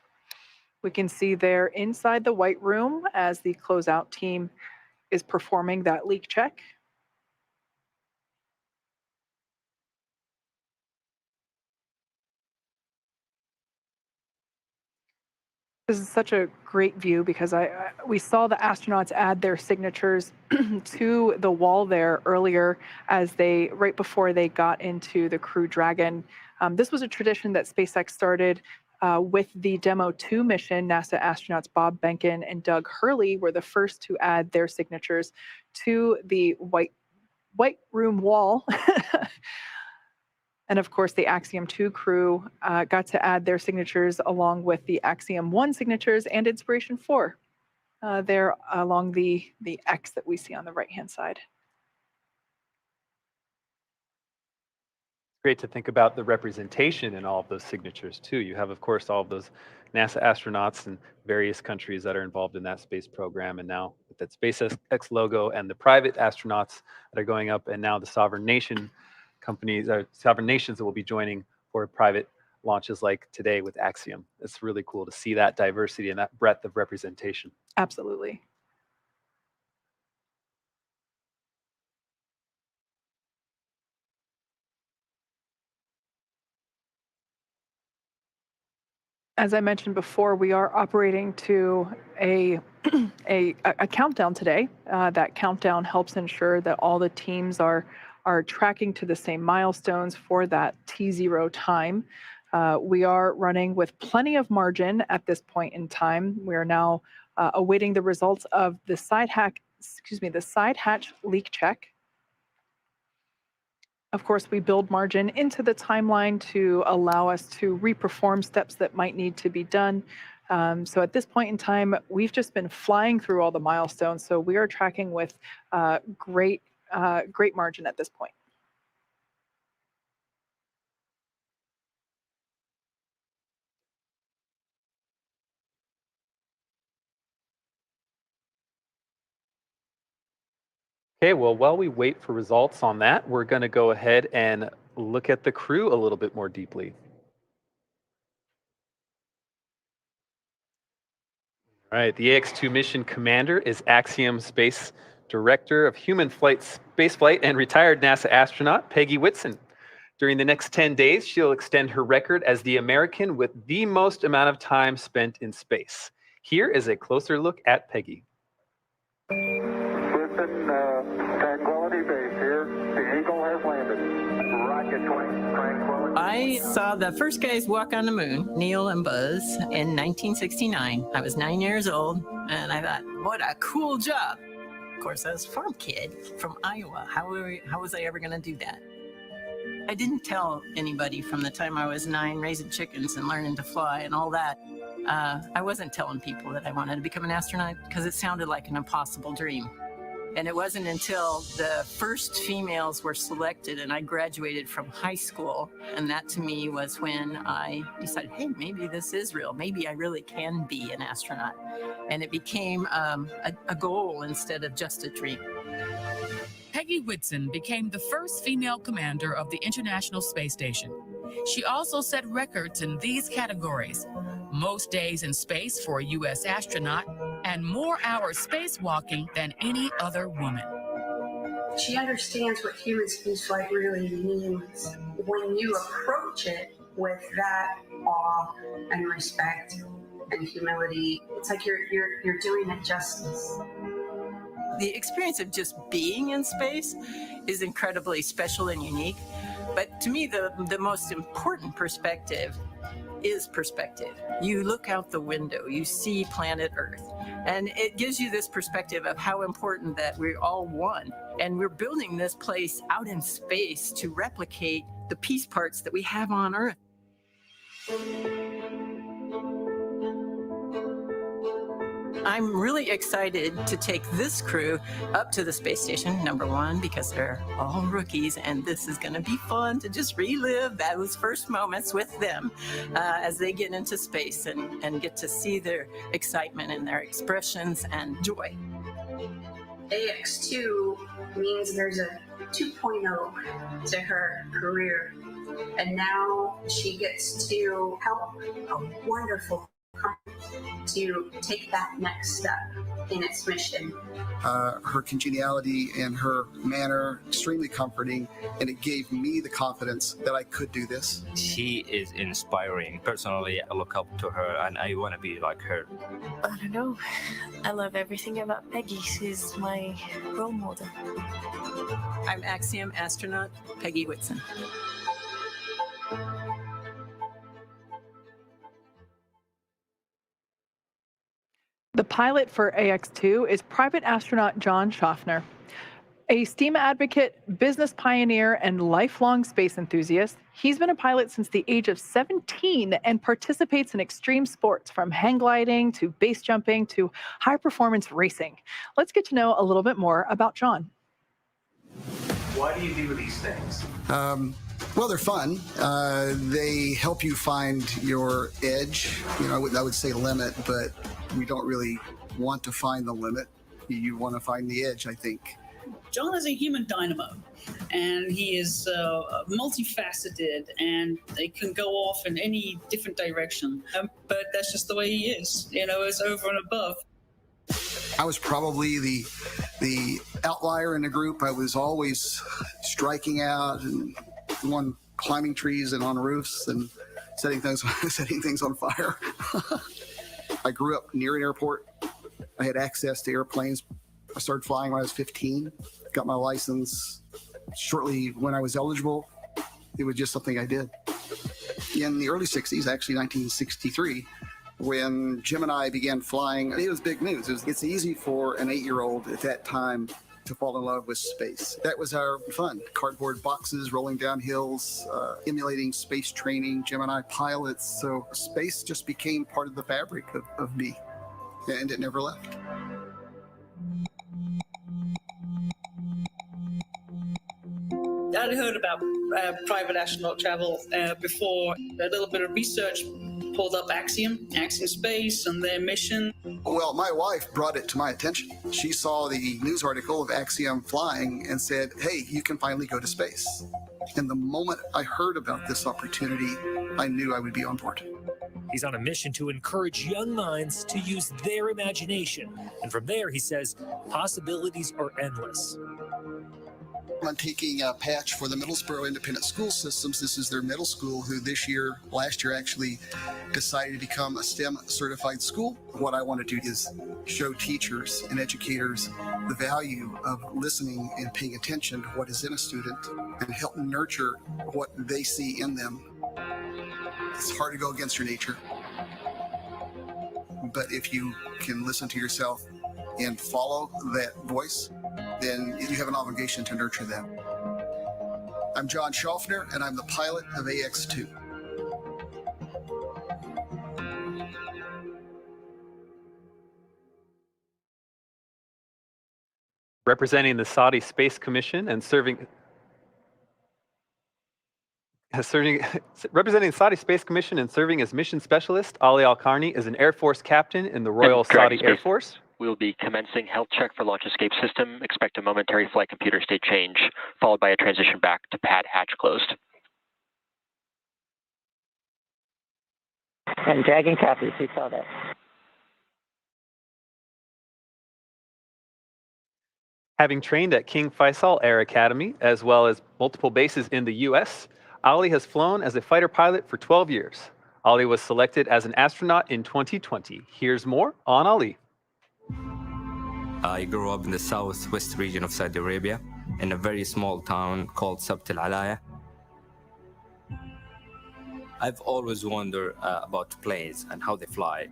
We can see there inside the white room as the closeout team is performing that leak check. This is such a great view because we saw the astronauts add their signatures to the wall there earlier as right before they got into the Crew Dragon. This was a tradition that SpaceX started with the Demo 2 mission. NASA astronauts Bob Behnken and Doug Hurley were the first to add their signatures to the white room wall. And of course, the Axiom 2 crew got to add their signatures along with the Axiom 1 signatures and Inspiration 4 there along the X that we see on the right-hand side. Great to think about the representation in all of those signatures too. You have, of course, all of those NASA astronauts in various countries that are involved in that space program, and now with that SpaceX logo and the private astronauts that are going up, and now the sovereign nation companies, sovereign nations that will be joining for private launches like today with Axiom. It's really cool to see that diversity and that breadth of representation. Absolutely. As I mentioned before, we are operating to a countdown today. That countdown helps ensure that all the teams are tracking to the same milestones for that T0 time. We are running with plenty of margin at this point in time. We are now awaiting the results of the side hatch leak check. Of course, we build margin into the timeline to allow us to reperform steps that might need to be done. So at this point in time, we've just been flying through all the milestones. So we are tracking with great margin at this point. Okay, well, while we wait for results on that, we're going to go ahead and look at the crew a little bit more deeply. All right, the AX-2 mission commander is Axiom Space Director of Human Spaceflight and retired NASA astronaut Peggy Whitson. During the next 10 days, she'll extend her record as the American with the most amount of time spent in space. Here is a closer look at Peggy. Houston, Tranquility Base here. The Eagle has landed. Rocket Tranquility. I saw the first guys walk on the moon, Neil and Buzz, in 1969. I was 9 years old, and I thought, what a cool job. Of course, I was a farm kid from Iowa. How was I ever going to do that? I didn't tell anybody from the time I was 9, raising chickens and learning to fly and all that. I wasn't telling people that I wanted to become an astronaut because it sounded like an impossible dream. And it wasn't until the first females were selected and I graduated from high school, and that to me was when I decided, hey, maybe this is real. Maybe I really can be an astronaut. And it became a goal instead of just a dream. Peggy Whitson became the first female commander of the International Space Station. She also set records in these categories: most days in space for a U.S. astronaut and more hours spacewalking than any other woman. She understands what human spaceflight really means when you approach it with that awe and respect and humility. It's like you're doing it justice. The experience of just being in space is incredibly special and unique. But to me, the most important perspective is perspective. You look out the window, you see planet Earth, and it gives you this perspective of how important that we're all one. And we're building this place out in space to replicate the piece parts that we have on Earth. I'm really excited to take this crew up to the space station, number one, because they're all rookies, and this is going to be fun to just relive those first moments with them as they get into space and get to see their excitement and their expressions and joy. AX-2 means there's a 2.0 to her career, and now she gets to help a wonderful to take that next step in its mission. Her congeniality and her manner, extremely comforting, and it gave me the confidence that I could do this. She is inspiring. Personally, I look up to her and I want to be like her. I don't know. I love everything about Peggy. She's my role model. I'm Axiom astronaut Peggy Whitson. The pilot for AX-2 is private astronaut John Shoffner. A STEAM advocate, business pioneer, and lifelong space enthusiast, he's been a pilot since the age of 17 and participates in extreme sports from hang gliding to base jumping to high-performance racing. Let's get to know a little bit more about John. Why do you do these things? Well, they're fun. They help you find your edge. You know, I would say limit, but we don't really want to find the limit. You want to find the edge, I think. John is a human dynamo, and he is multifaceted, and they can go off in any different direction. But that's just the way he is. You know, it's over and above. I was probably the outlier in the group. I was always striking out and the one climbing trees and on roofs and setting things on fire. I grew up near an airport. I had access to airplanes. I started flying when I was 15. Got my license shortly when I was eligible. It was just something I did. In the early 60s, actually 1963, when Jim and I began flying, it was big news. It's easy for an 8-year-old at that time to fall in love with space. That was our fun. Cardboard boxes, rolling down hills, emulating space training, Gemini pilots. So space just became part of the fabric of me, and it never left. I'd heard about private astronaut travel before. A little bit of research pulled up Axiom Space and their mission. Well, my wife brought it to my attention. She saw the news article of Axiom flying and said, hey, you can finally go to space. And the moment I heard about this opportunity, I knew I would be on board. He's on a mission to encourage young minds to use their imagination. And from there, he says, possibilities are endless. I'm taking a patch for the Middlesbrough Independent School Systems. This is their middle school who last year actually decided to become a STEM certified school. What I want to do is show teachers and educators the value of listening and paying attention to what is in a student and help nurture what they see in them. It's hard to go against your nature, but if you can listen to yourself and follow that voice, then you have an obligation to nurture them. I'm John Shoffner, and I'm the pilot of AX-2. Representing the Saudi Space Commission and representing the Saudi Space Commission and serving as mission specialist, Ali AlQarni is an Air Force captain in the Royal Saudi Air Force. We will be commencing health check for launch escape system. Expect a momentary flight computer state change, followed by a transition back to pad hatch closed. And Dragon copies, we saw that. Having trained at King Faisal Air Academy, as well as multiple bases in the U.S., Ali has flown as a fighter pilot for 12 years. Ali was selected as an astronaut in 2020. Here's more on Ali. I grew up in the southwest region of Saudi Arabia, in a very small town called Sabt al-Alaya. I've always wondered about planes and how they fly.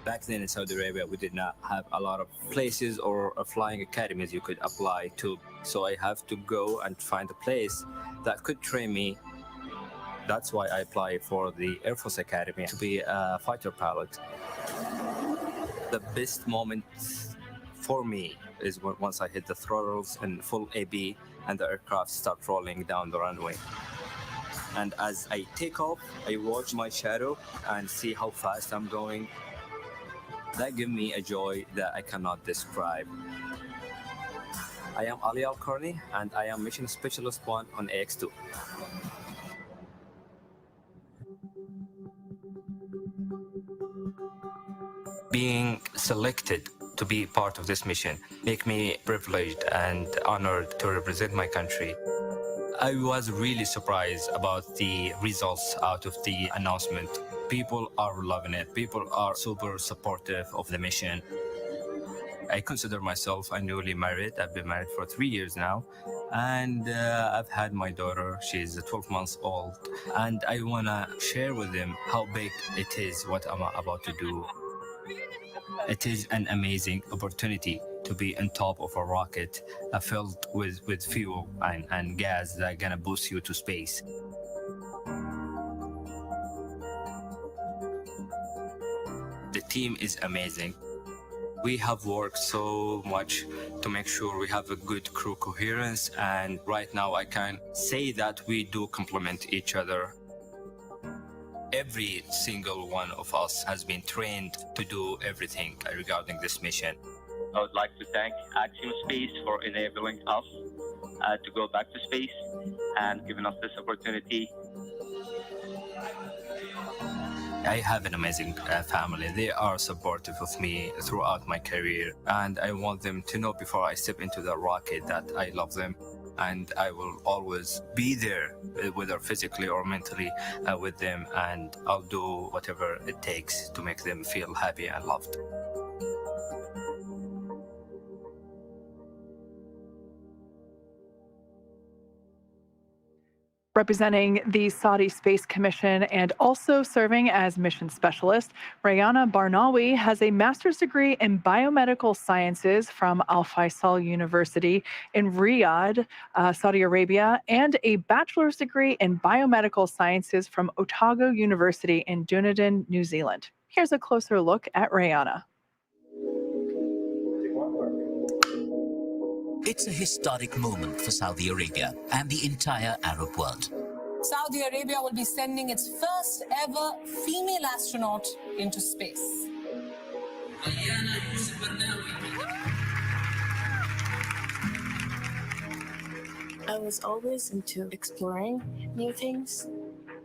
Back then in Saudi Arabia, we did not have a lot of places or flying academies you could apply to. So I have to go and find a place that could train me. That's why I applied for the Air Force Academy to be a fighter pilot. The best moment for me is once I hit the throttles in full AB and the aircraft start rolling down the runway. And as I take off, I watch my shadow and see how fast I'm going. That gives me a joy that I cannot describe. I am Ali AlQarni, and I am Mission Specialist 1 on AX-2. Being selected to be part of this mission make me privileged and honored to represent my country. I was really surprised about the results out of the announcement. People are loving it. People are super supportive of the mission. I consider myself a newly married. I've been married for 3 years now. And I've had my daughter. She's 12 months old. And I want to share with them how big it is what I'm about to do. It is an amazing opportunity to be on top of a rocket filled with fuel and gas that are going to boost you to space. The team is amazing. We have worked so much to make sure we have a good crew coherence, and right now I can say that we do complement each other. Every single one of us has been trained to do everything regarding this mission. I would like to thank Axiom Space for enabling us to go back to space and giving us this opportunity. I have an amazing family. They are supportive of me throughout my career, and I want them to know before I step into the rocket that I love them, and I will always be there, whether physically or mentally, with them, and I'll do whatever it takes to make them feel happy and loved. Representing the Saudi Space Commission and also serving as mission specialist, Rayyanah Barnawi has a master's degree in biomedical sciences from Al Faisal University in Riyadh, Saudi Arabia, and a bachelor's degree in biomedical sciences from Otago University in Dunedin, New Zealand. Here's a closer look at Rayyanah. It's a historic moment for Saudi Arabia and the entire Arab world. Saudi Arabia will be sending its first ever female astronaut into space. I was always into exploring new things,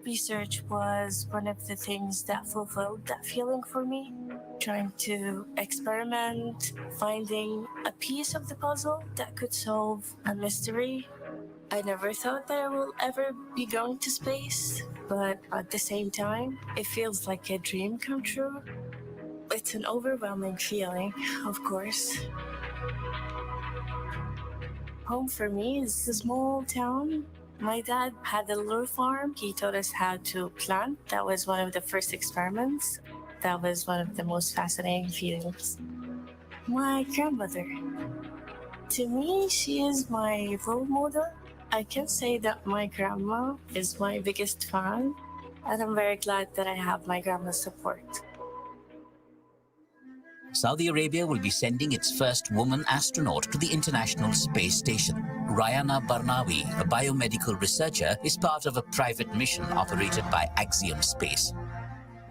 Research was one of the things that fulfilled that feeling for me. Trying to experiment, finding a piece of the puzzle that could solve a mystery. I never thought that I will ever be going to space, but at the same time, it feels like a dream come true. It's an overwhelming feeling, of course. Home for me is a small town. My dad had a little farm. He taught us how to plant. That was one of the first experiments. That was one of the most fascinating feelings. My grandmother. To me, she is my role model. I can say that my grandma is my biggest fan, and I'm very glad that I have my grandma's support. Saudi Arabia will be sending its first woman astronaut to the International Space Station. Rayyanah Barnawi, a biomedical researcher, is part of a private mission operated by Axiom Space.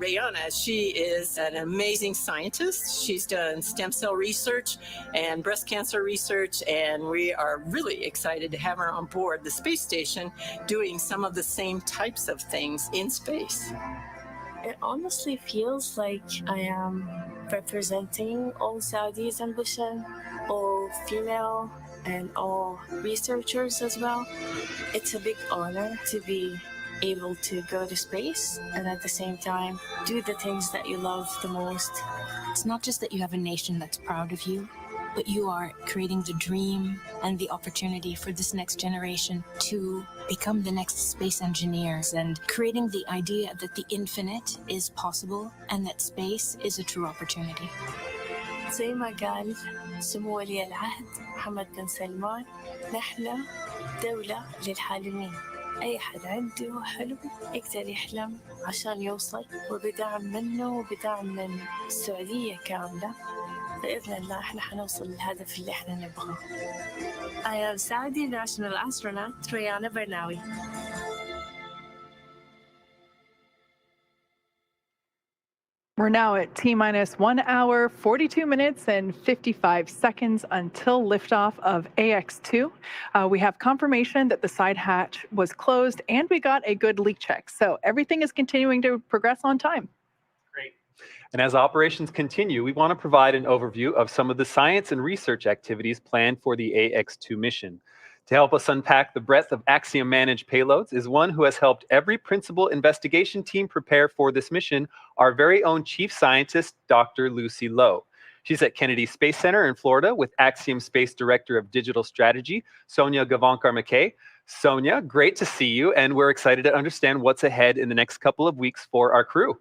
Rayyanah, she is an amazing scientist. She's done stem cell research and breast cancer research, and we are really excited to have her on board the space station doing some of the same types of things in space. It honestly feels like I am representing all Saudi's ambition, all female and all researchers as well. It's a big honor to be able to go to space and at the same time do the things that you love the most. It's not just that you have a nation that's proud of you, but you are creating the dream and the opportunity for this next generation to become the next space engineers and creating the idea that the infinite is possible and that space is a true opportunity. زي ما قال سمو ولي العهد محمد بن سلمان، نحن دولة للحالمين. أي حد عنده حلم يقدر يحلم عشان يوصل، وبدعم منه وبدعم من السعودية كاملة بإذن الله احنا حنوصل للهدف اللي احنا نبغاه. I am Saudi national astronaut Rayyanah Barnawi. We're now at T-minus 1 hour, 42 minutes, and 55 seconds until liftoff of AX-2. We have confirmation that the side hatch was closed, and we got a good leak check. So everything is continuing to progress on time. Great. And as operations continue, we want to provide an overview of some of the science and research activities planned for the AX-2 mission. To help us unpack the breadth of Axiom-managed payloads is one who has helped every principal investigation team prepare for this mission, our very own chief scientist, Dr. Lucy Lowe. She's at Kennedy Space Center in Florida with Axiom Space Director of Digital Strategy, Sonia Gavankar-McKay. Sonia, great to see you, and we're excited to understand what's ahead in the next couple of weeks for our crew.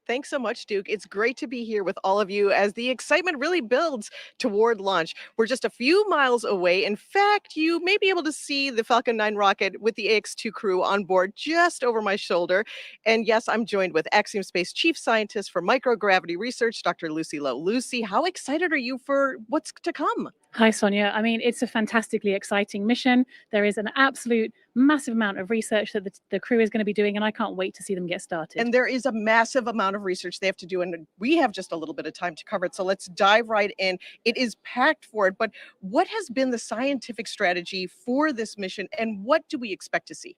Thanks so much, Duke. It's great to be here with all of you as the excitement really builds toward launch. We're just a few miles away. In fact, you may be able to see the Falcon 9 rocket with the AX-2 crew on board just over my shoulder. And yes, I'm joined with Axiom Space Chief Scientist for Microgravity Research, Dr. Lucy Lowe. Lucy, how excited are you for what's to come? Hi, Sonia. I mean, it's a fantastically exciting mission. There is an absolute massive amount of research that the crew is going to be doing, and I can't wait to see them get started. And there is a massive amount of research they have to do, and we have just a little bit of time to cover it. So let's dive right in. It is packed for it, but what has been the scientific strategy for this mission, and what do we expect to see?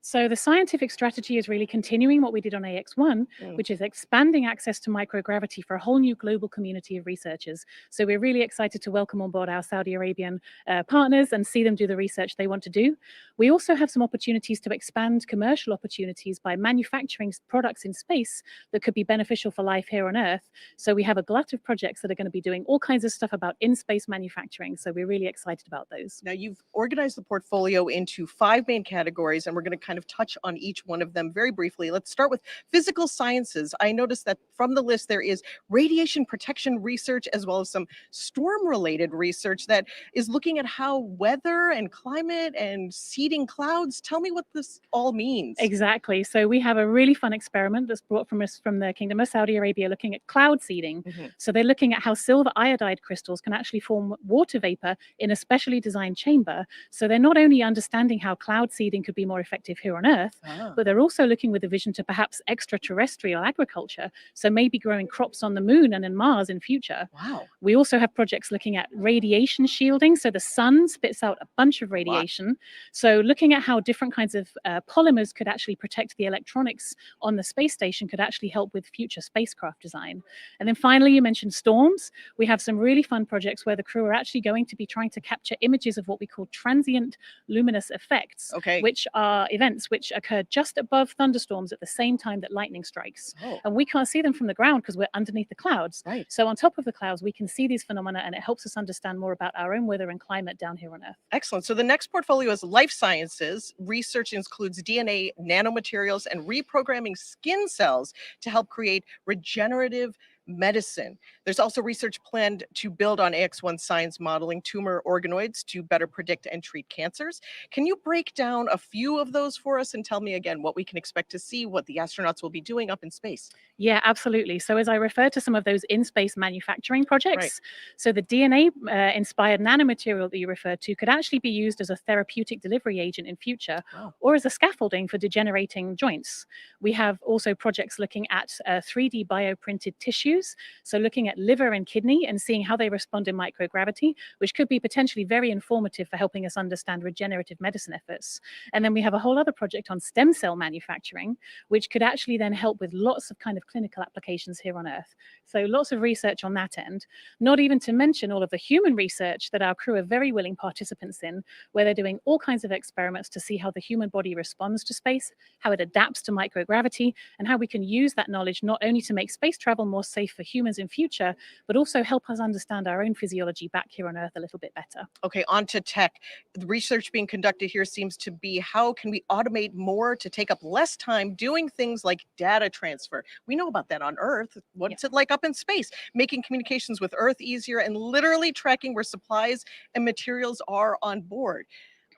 So the scientific strategy is really continuing what we did on AX-1, which is expanding access to microgravity for a whole new global community of researchers. So we're really excited to welcome on board our Saudi Arabian partners and see them do the research they want to do. We also have some opportunities to expand commercial opportunities by manufacturing products in space that could be beneficial for life here on Earth. So we have a glut of projects that are going to be doing all kinds of stuff about in-space manufacturing. So we're really excited about those. Now, you've organized the portfolio into 5 main categories, and we're going to kind of touch on each one of them very briefly. Let's start with physical sciences. I noticed that from the list there is radiation protection research as well as some storm-related research that is looking at how weather and climate and seeding clouds. Tell me what this all means. Exactly. So we have a really fun experiment that's brought from us from the Kingdom of Saudi Arabia looking at cloud seeding. So they're looking at how silver iodide crystals can actually form water vapor in a specially designed chamber. So they're not only understanding how cloud seeding could be more effective regenerative here on Earth, but they're also looking with a vision to perhaps extraterrestrial agriculture, so maybe growing crops on the moon and in Mars in future. Wow. We also have projects looking at radiation shielding, so the sun spits out a bunch of radiation. So looking at how different kinds of polymers could actually protect the electronics on the space station could actually help with future spacecraft design. And then finally, you mentioned storms. We have some really fun projects where the crew are actually going to be trying to capture images of what we call transient luminous effects, which are events which occur just above thunderstorms at the same time that lightning strikes. And we can't see them from the ground because we're underneath the clouds. So on top of the clouds, we can see these phenomena, and it helps us understand more about our own weather and climate down here on Earth. Excellent. So the next portfolio is life sciences. Research includes DNA, nanomaterials, and reprogramming skin cells to help create regenerative medicine. There's also research planned to build on AX1 science modeling tumor organoids to better predict and treat cancers. Can you break down a few of those for us and tell me again what we can expect to see, what the astronauts will be doing up in space? Yeah, absolutely. So as I referred to some of those in-space manufacturing projects, so the DNA-inspired nanomaterial that you referred to could actually be used as a therapeutic delivery agent in future, or as a scaffolding for degenerating joints. We have also projects looking at 3D bioprinted tissues, so looking at liver and kidney and seeing how they respond in microgravity, which could be potentially very informative for helping us understand regenerative medicine efforts. And then we have a whole other project on stem cell manufacturing, which could actually then help with lots of kind of clinical applications here on Earth. So lots of research on that end, not even to mention all of the human research that our crew are very willing participants in, where they're doing all kinds of experiments to see how the human body responds to space, how it adapts to microgravity, and how we can use that knowledge not only to make space travel more safe for humans in future, but also help us understand our own physiology back here on Earth a little bit better. Okay, on to tech. The research being conducted here seems to be how can we automate more to take up less time doing things like data transfer. We know about that on Earth. What's it like up in space? Making communications with Earth easier and literally tracking where supplies and materials are on board.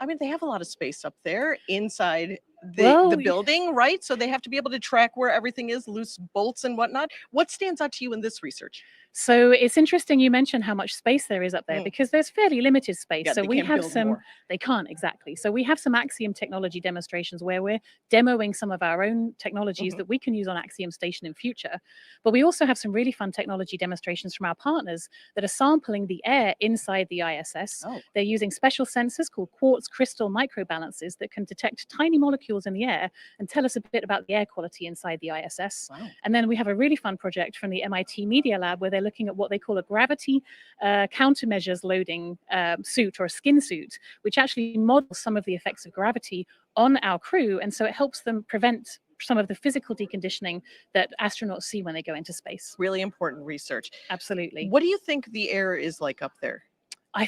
I mean, they have a lot of space up there inside the building, right? So they have to be able to track where everything is, loose bolts and whatnot. What stands out to you in this research? So it's interesting you mentioned how much space there is up there because there's fairly limited space. Yeah, so we have some, they can't exactly. So we have some Axiom technology demonstrations where we're demoing some of our own technologies that we can use on Axiom Station in future. But we also have some really fun technology demonstrations from our partners that are sampling the air inside the ISS. They're using special sensors called quartz crystal microbalances that can detect tiny molecules in the air and tell us a bit about the air quality inside the ISS. And then we have a really fun project from the MIT Media Lab where they're looking at what they call a gravity countermeasures loading suit or a skin suit, which actually models some of the effects of gravity on our crew. And so it helps them prevent some of the physical deconditioning that astronauts see when they go into space. Really important research. Absolutely. What do you think the air is like up there? I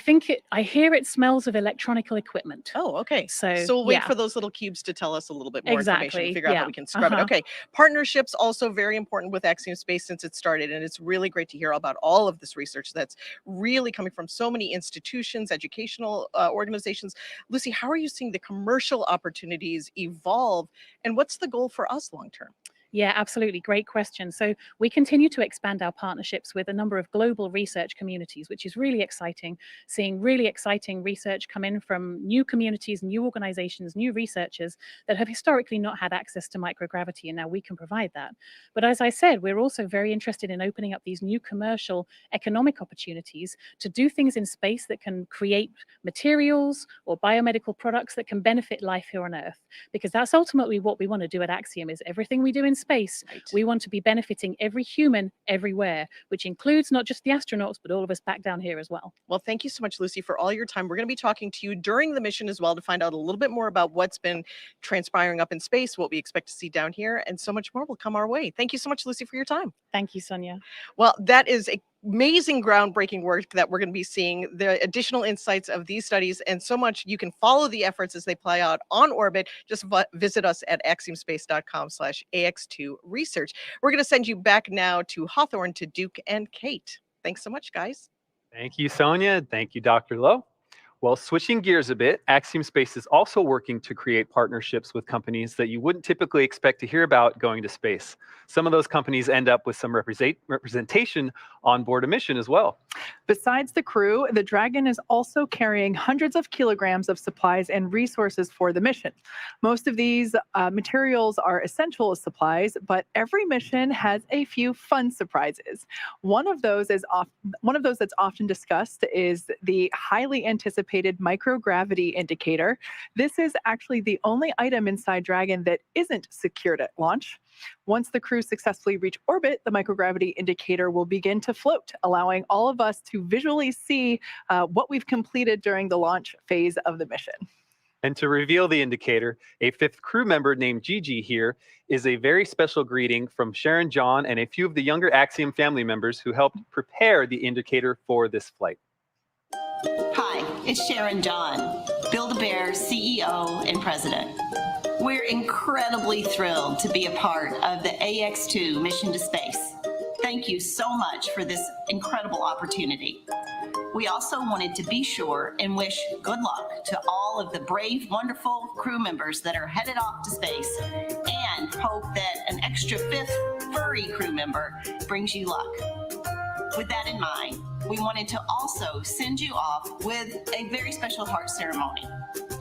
hear it smells of electronical equipment. Oh, okay. So we'll wait for those little cubes to tell us a little bit more information and figure out how we can scrub it. Okay. Partnerships also very important with Axiom Space since it started. And it's really great to hear about all of this research that's really coming from so many institutions, educational organizations. Lucy, how are you seeing the commercial opportunities evolve? And what's the goal for us long term? Yeah, absolutely. Great question. So we continue to expand our partnerships with a number of global research communities, which is really exciting, seeing really exciting research come in from new communities, new organizations, new researchers that have historically not had access to microgravity, and now we can provide that. But as I said, we're also very interested in opening up these new commercial economic opportunities to do things in space that can create materials or biomedical products that can benefit life here on Earth, because that's ultimately what we want to do at Axiom. Is everything we do in space, we want to be benefiting every human everywhere, which includes not just the astronauts, but all of us back down here as well. Well, thank you so much, Lucy, for all your time. We're going to be talking to you during the mission as well to find out a little bit more about what's been transpiring up in space, what we expect to see down here, and so much more will come our way. Thank you so much, Lucy, for your time. Thank you, Sonia. Well, that is amazing groundbreaking work that we're going to be seeing, the additional insights of these studies and so much. You can follow the efforts as they play out on orbit. Just visit us at axiomspace.com/AX2 research. We're going to send you back now to Hawthorne, to Duke and Kate. Thanks so much, guys. Thank you, Sonia. Thank you, Dr. Lowe. Well, switching gears a bit, Axiom Space is also working to create partnerships with companies that you wouldn't typically expect to hear about going to space. Some of those companies end up with some representation on board a mission as well. Besides the crew, the Dragon is also carrying hundreds of kilograms of supplies and resources for the mission. Most of these materials are essential as supplies, but every mission has a few fun surprises. One of those that's often discussed is the highly anticipated microgravity indicator. This is actually the only item inside Dragon that isn't secured at launch. Once the crew successfully reach orbit, the microgravity indicator will begin to float, allowing all of us to visually see what we've completed during the launch phase of the mission. And to reveal the indicator, a fifth crew member named Gigi here is a very special greeting from Sharon, John, and a few of the younger Axiom family members who helped prepare the indicator for this flight. Hi, it's Sharon John, Build-A-Bear CEO and President. We're incredibly thrilled to be a part of the AX-2 mission to space. Thank you so much for this incredible opportunity. We also wanted to be sure and wish good luck to all of the brave, wonderful crew members that are headed off to space, and hope that an extra fifth furry crew member brings you luck. With that in mind, we wanted to also send you off with a very special heart ceremony.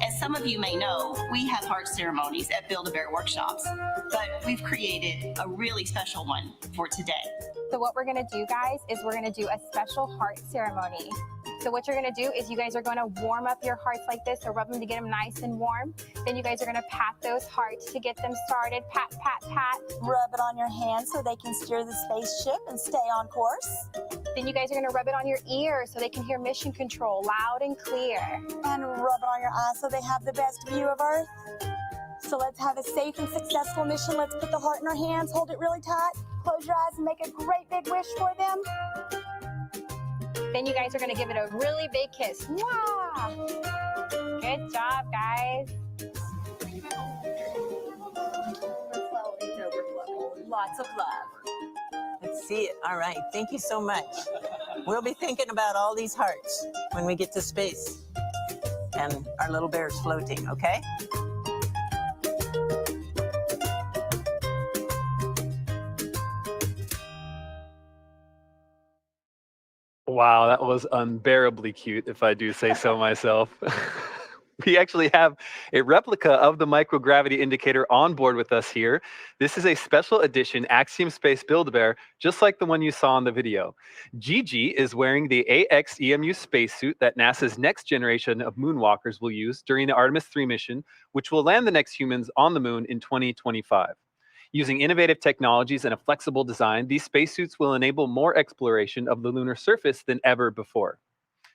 As some of you may know, we have heart ceremonies at Build-A-Bear workshops, but we've created a really special one for today. So what we're gonna do, guys, is we're gonna do a special heart ceremony. So what you're gonna do is you guys are gonna warm up your hearts like this, or rub them to get them nice and warm. Then you guys are gonna pat those hearts to get them started. Pat, pat, pat. Rub it on your hands so they can steer the spaceship and stay on course. Then you guys are gonna rub it on your ears so they can hear mission control loud and clear. And rub it on your eyes so they have the best view of Earth. So let's have a safe and successful mission. Let's put the heart in our hands, hold it really tight, close your eyes and make a great big wish for them. Then you guys are gonna give it a really big kiss. Mwah! Good job, guys. Lots of love. Let's see it. All right. Thank you so much. We'll be thinking about all these hearts when we get to space and our little bear's floating, okay? Wow, that was unbearably cute, if I do say so myself. We actually have a replica of the microgravity indicator on board with us here. This is a special edition Axiom Space Build-A-Bear, just like the one you saw in the video. Gigi is wearing the AX-EMU spacesuit that NASA's next generation of moonwalkers will use during the Artemis 3 mission, which will land the next humans on the moon in 2025. Using innovative technologies and a flexible design, these spacesuits will enable more exploration of the lunar surface than ever before.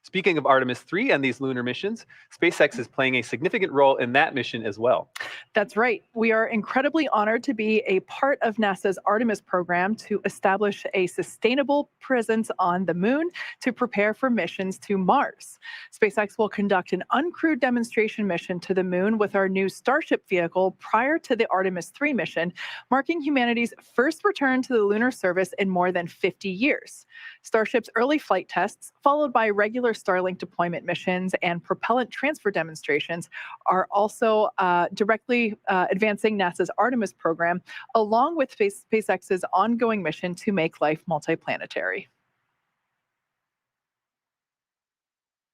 Speaking of Artemis 3 and these lunar missions, SpaceX is playing a significant role in that mission as well. That's right. We are incredibly honored to be a part of NASA's Artemis program to establish a sustainable presence on the moon to prepare for missions to Mars. SpaceX will conduct an uncrewed demonstration mission to the moon with our new Starship vehicle prior to the Artemis 3 mission, marking humanity's first return to the lunar surface in more than 50 years. Starship's early flight tests, followed by regular Starlink deployment missions and propellant transfer demonstrations, are also directly advancing NASA's Artemis program, along with SpaceX's ongoing mission to make life multiplanetary.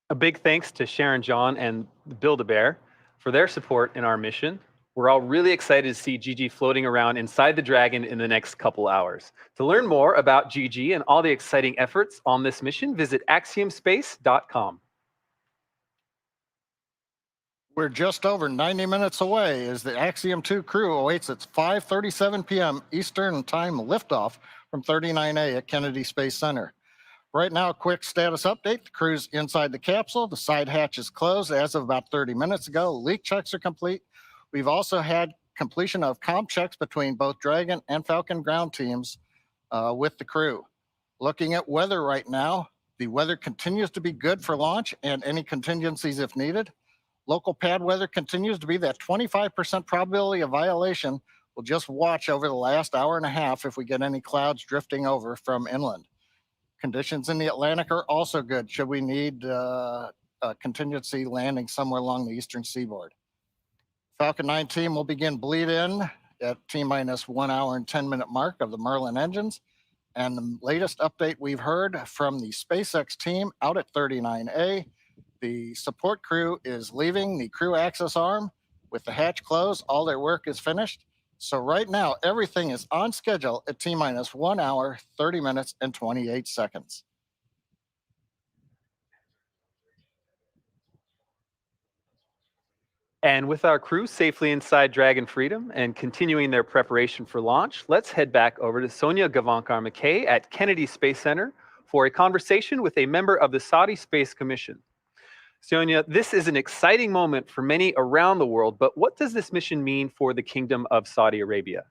A big thanks to Sharon, John, and Build-A-Bear for their support in our mission. We're all really excited to see Gigi floating around inside the Dragon in the next couple hours. To learn more about Gigi and all the exciting efforts on this mission, visit axiomspace.com. We're just over 90 minutes away as the Axiom 2 crew awaits its 5:37 p.m. Eastern Time liftoff from 39A at Kennedy Space Center. Right now, a quick status update. The crew's inside the capsule. The side hatch is closed as of about 30 minutes ago. Leak checks are complete. We've also had completion of comm checks between both Dragon and Falcon ground teams with the crew. Looking at weather right now, the weather continues to be good for launch and any contingencies if needed. Local pad weather continues to be that 25% probability of violation. We'll just watch over the last hour and a half if we get any clouds drifting over from inland. Conditions in the Atlantic are also good should we need contingency landing somewhere along the eastern seaboard. Falcon 9 team will begin bleed in at T-minus 1 hour and 10-minute mark of the Merlin engines. And the latest update we've heard from the SpaceX team out at 39A, the support crew is leaving the crew access arm with the hatch closed. All their work is finished. So right now, everything is on schedule at T-minus 1 hour, 30 minutes, and 28 seconds. And with our crew safely inside Dragon Freedom and continuing their preparation for launch, let's head back over to Sonia Gavankar-McKay at Kennedy Space Center for a conversation with a member of the Saudi Space Commission. Sonia, this is an exciting moment for many around the world, but what does this mission mean for the Kingdom of Saudi Arabia?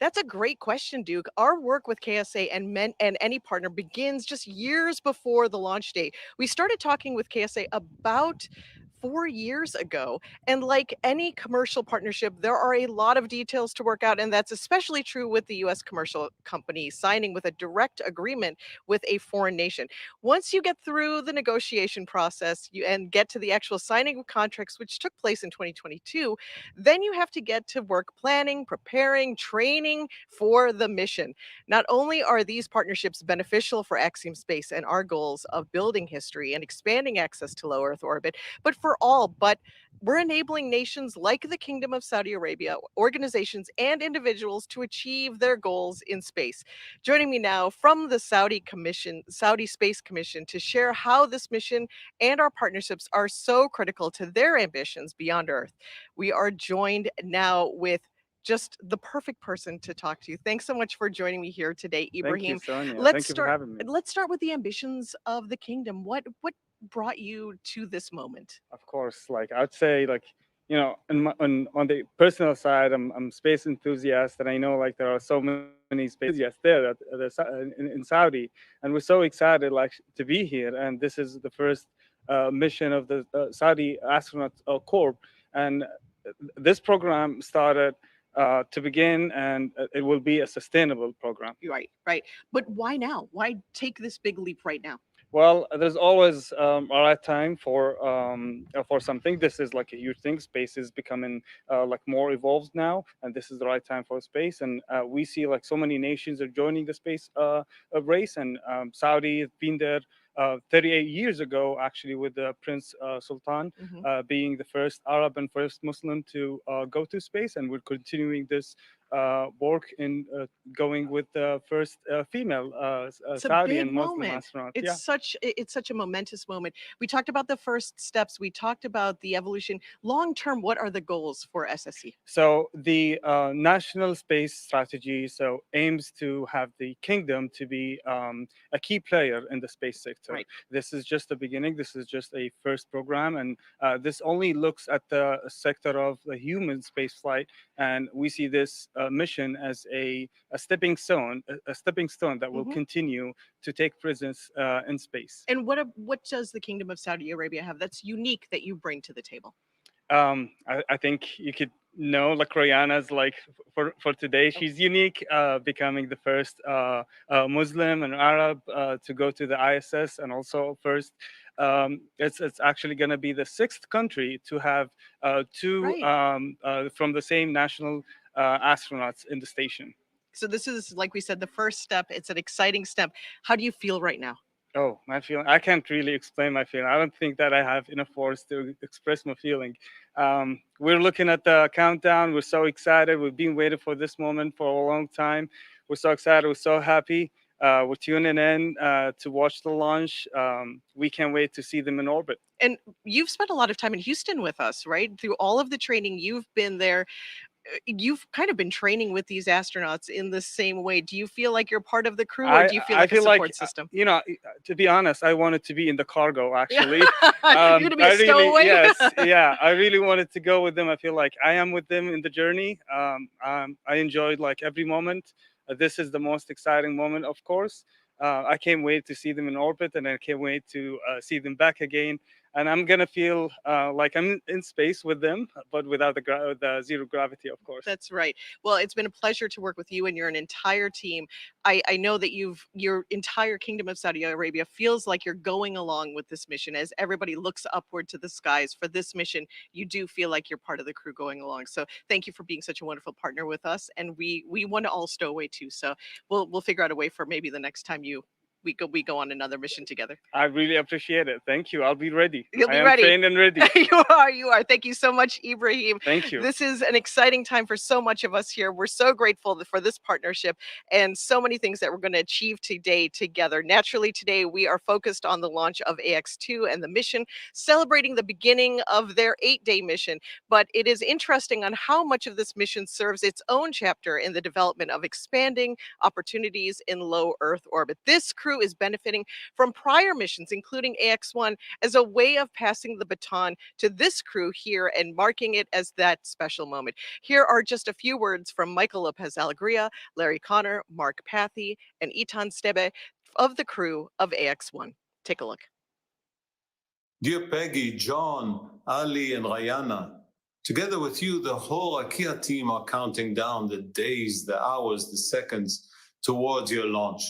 That's a great question, Duke. Our work with KSA and any partner begins just years before the launch date. We started talking with KSA about 4 years ago. And like any commercial partnership, there are a lot of details to work out. And that's especially true with the US commercial company signing with a direct agreement with a foreign nation. Once you get through the negotiation process and get to the actual signing of contracts, which took place in 2022, then you have to get to work planning, preparing, training for the mission. Not only are these partnerships beneficial for Axiom Space and our goals of building history and expanding access to low Earth orbit, but we're enabling nations like the Kingdom of Saudi Arabia, organizations and individuals to achieve their goals in space. Joining me now from the Saudi Space Commission to share how this mission and our partnerships are so critical to their ambitions beyond Earth. We are joined now with just the perfect person to talk to. Thanks so much for joining me here today, Ibrahim. Thank you, Sonia. Thank you for having me. Let's start with the ambitions of the kingdom. What brought you to this moment? Of course, like I'd say, like, you know, on the personal side, I'm a space enthusiast, and I know like there are so many space enthusiasts there in Saudi, and we're so excited like to be here. And this is the first mission of the Saudi Astronaut Corps, and this program started to begin, and it will be a sustainable program. Right. But why now? Why take this big leap right now? Well, there's always a right time for something. This is like a huge thing. Space is becoming like more evolved now, and this is the right time for space. And we see like so many nations are joining the space race, and Saudi has been there 38 years ago, actually, with Prince Sultan being the first Arab and first Muslim to go to space, and we're continuing this work in going with the first female Saudi and Muslim astronaut. It's such a momentous moment. We talked about the first steps. We talked about the evolution. Long term, what are the goals for SSC? So the national space strategy aims to have the kingdom to be a key player in the space sector. Right. This is just the beginning. This is just a first program, and this only looks at the sector of the human space flight, and we see this mission as a stepping stone that will continue to take presence in space. And what does the Kingdom of Saudi Arabia have that's unique that you bring to the table? I think you could know, like Rayyanah's like for today, she's unique, becoming the first Muslim and Arab to go to the ISS, and also first. It's actually going to be the 6th country to have two from the same national astronauts in the station. So this is, like we said, the first step. It's an exciting step. How do you feel right now? Oh, my feeling. I can't really explain my feeling. I don't think that I have enough words to express my feeling. We're looking at the countdown. We're so excited. We've been waiting for this moment for a long time. We're so excited. We're so happy. We're tuning in to watch the launch. We can't wait to see them in orbit. And you've spent a lot of time in Houston with us, right? Through all of the training, you've been there. You've kind of been training with these astronauts in the same way. Do you feel like you're part of the crew, or do you feel like a support system? You know, to be honest, I wanted to be in the cargo, actually. You're going to be a stowaway? Yes, yeah. I really wanted to go with them. I feel like I am with them in the journey. I enjoyed like every moment. This is the most exciting moment, of course. I can't wait to see them in orbit, and I can't wait to see them back again. and I'm gonna feel like I'm in space with them, but without the zero gravity, of course. That's right. Well, it's been a pleasure to work with you and your entire team. I know that your entire Kingdom of Saudi Arabia feels like you're going along with this mission. As everybody looks upward to the skies for this mission, you do feel like you're part of the crew going along. So thank you for being such a wonderful partner with us. And we want to all stow away too. So we'll figure out a way for maybe the next time we go on another mission together. I really appreciate it. Thank you. I'll be ready. You'll be I am ready. trained and ready. You are. Thank you so much, Ibrahim. Thank you. This is an exciting time for so much of us here. We're so grateful for this partnership and so many things that we're going to achieve today together. Naturally, today we are focused on the launch of AX-2 and the mission, celebrating the beginning of their 8-day mission. But it is interesting on how much of this mission serves its own chapter in the development of expanding opportunities in low Earth orbit. This crew is benefiting from prior missions, including AX-1, as a way of passing the baton to this crew here and marking it as that special moment. Here are just a few words from Michael Lopez Alegria, Larry Connor, Mark Pathy, and Itan Stebe of the crew of AX-1. Take a look. Dear Peggy, John, Ali, and Rayyanah, together with you, the whole IKEA team are counting down the days, the hours, the seconds towards your launch.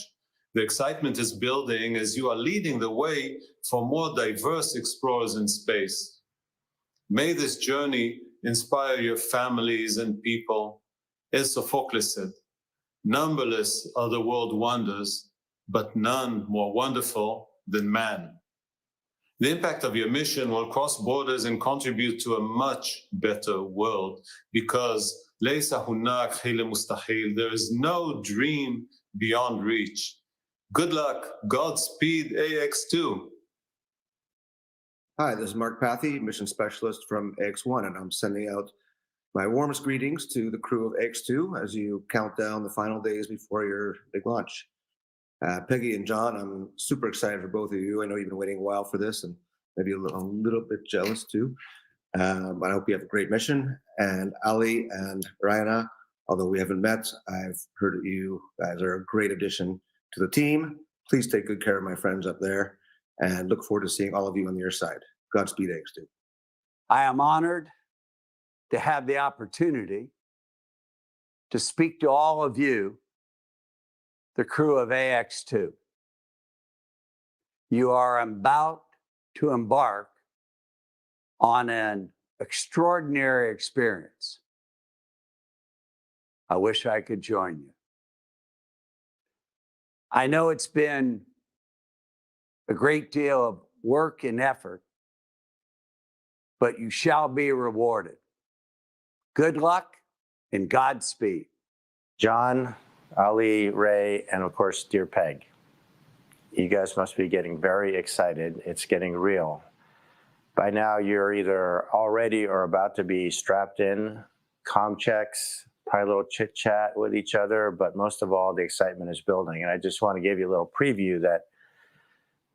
The excitement is building as you are leading the way for more diverse explorers in space. May this journey inspire your families and people. As Sophocles said, numberless are the world wonders, but none more wonderful than man. The impact of your mission will cross borders and contribute to a much better world because there is no dream beyond reach. Good luck. Godspeed, AX-2. Hi, this is Mark Pathy, mission specialist from AX-1, and I'm sending out my warmest greetings to the crew of AX-2 as you count down the final days before your big launch. Peggy and John, I'm super excited for both of you. I know you've been waiting a while for this and maybe a little bit jealous too. But I hope you have a great mission. And Ali and Rayyanah, although we haven't met, I've heard that you guys are a great addition to the team. Please take good care of my friends up there and look forward to seeing all of you on your side. Godspeed, AX-2. I am honored to have the opportunity to speak to all of you, the crew of AX-2. You are about to embark on an extraordinary experience. I wish I could join you. I know it's been a great deal of work and effort, but you shall be rewarded. Good luck and Godspeed. John, Ali, Ray, and of course, dear Peg. You guys must be getting very excited. It's getting real. By now, you're either already or about to be strapped in, comm checks, probably a little chit chat with each other, but most of all, the excitement is building. And I just want to give you a little preview that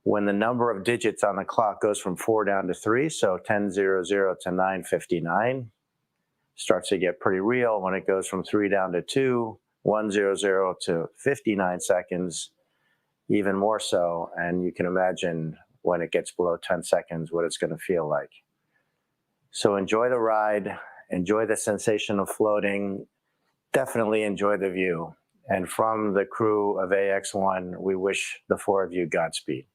when the number of digits on the clock goes from 4 down to 3, so 10:00 to 9:59, starts to get pretty real. When it goes from 3 down to 2, 1:00 to 59 seconds, even more so. And you can imagine when it gets below 10 seconds, what it's going to feel like. So enjoy the ride, enjoy the sensation of floating, definitely enjoy the view. And from the crew of AX-1, we wish the 4 of you Godspeed.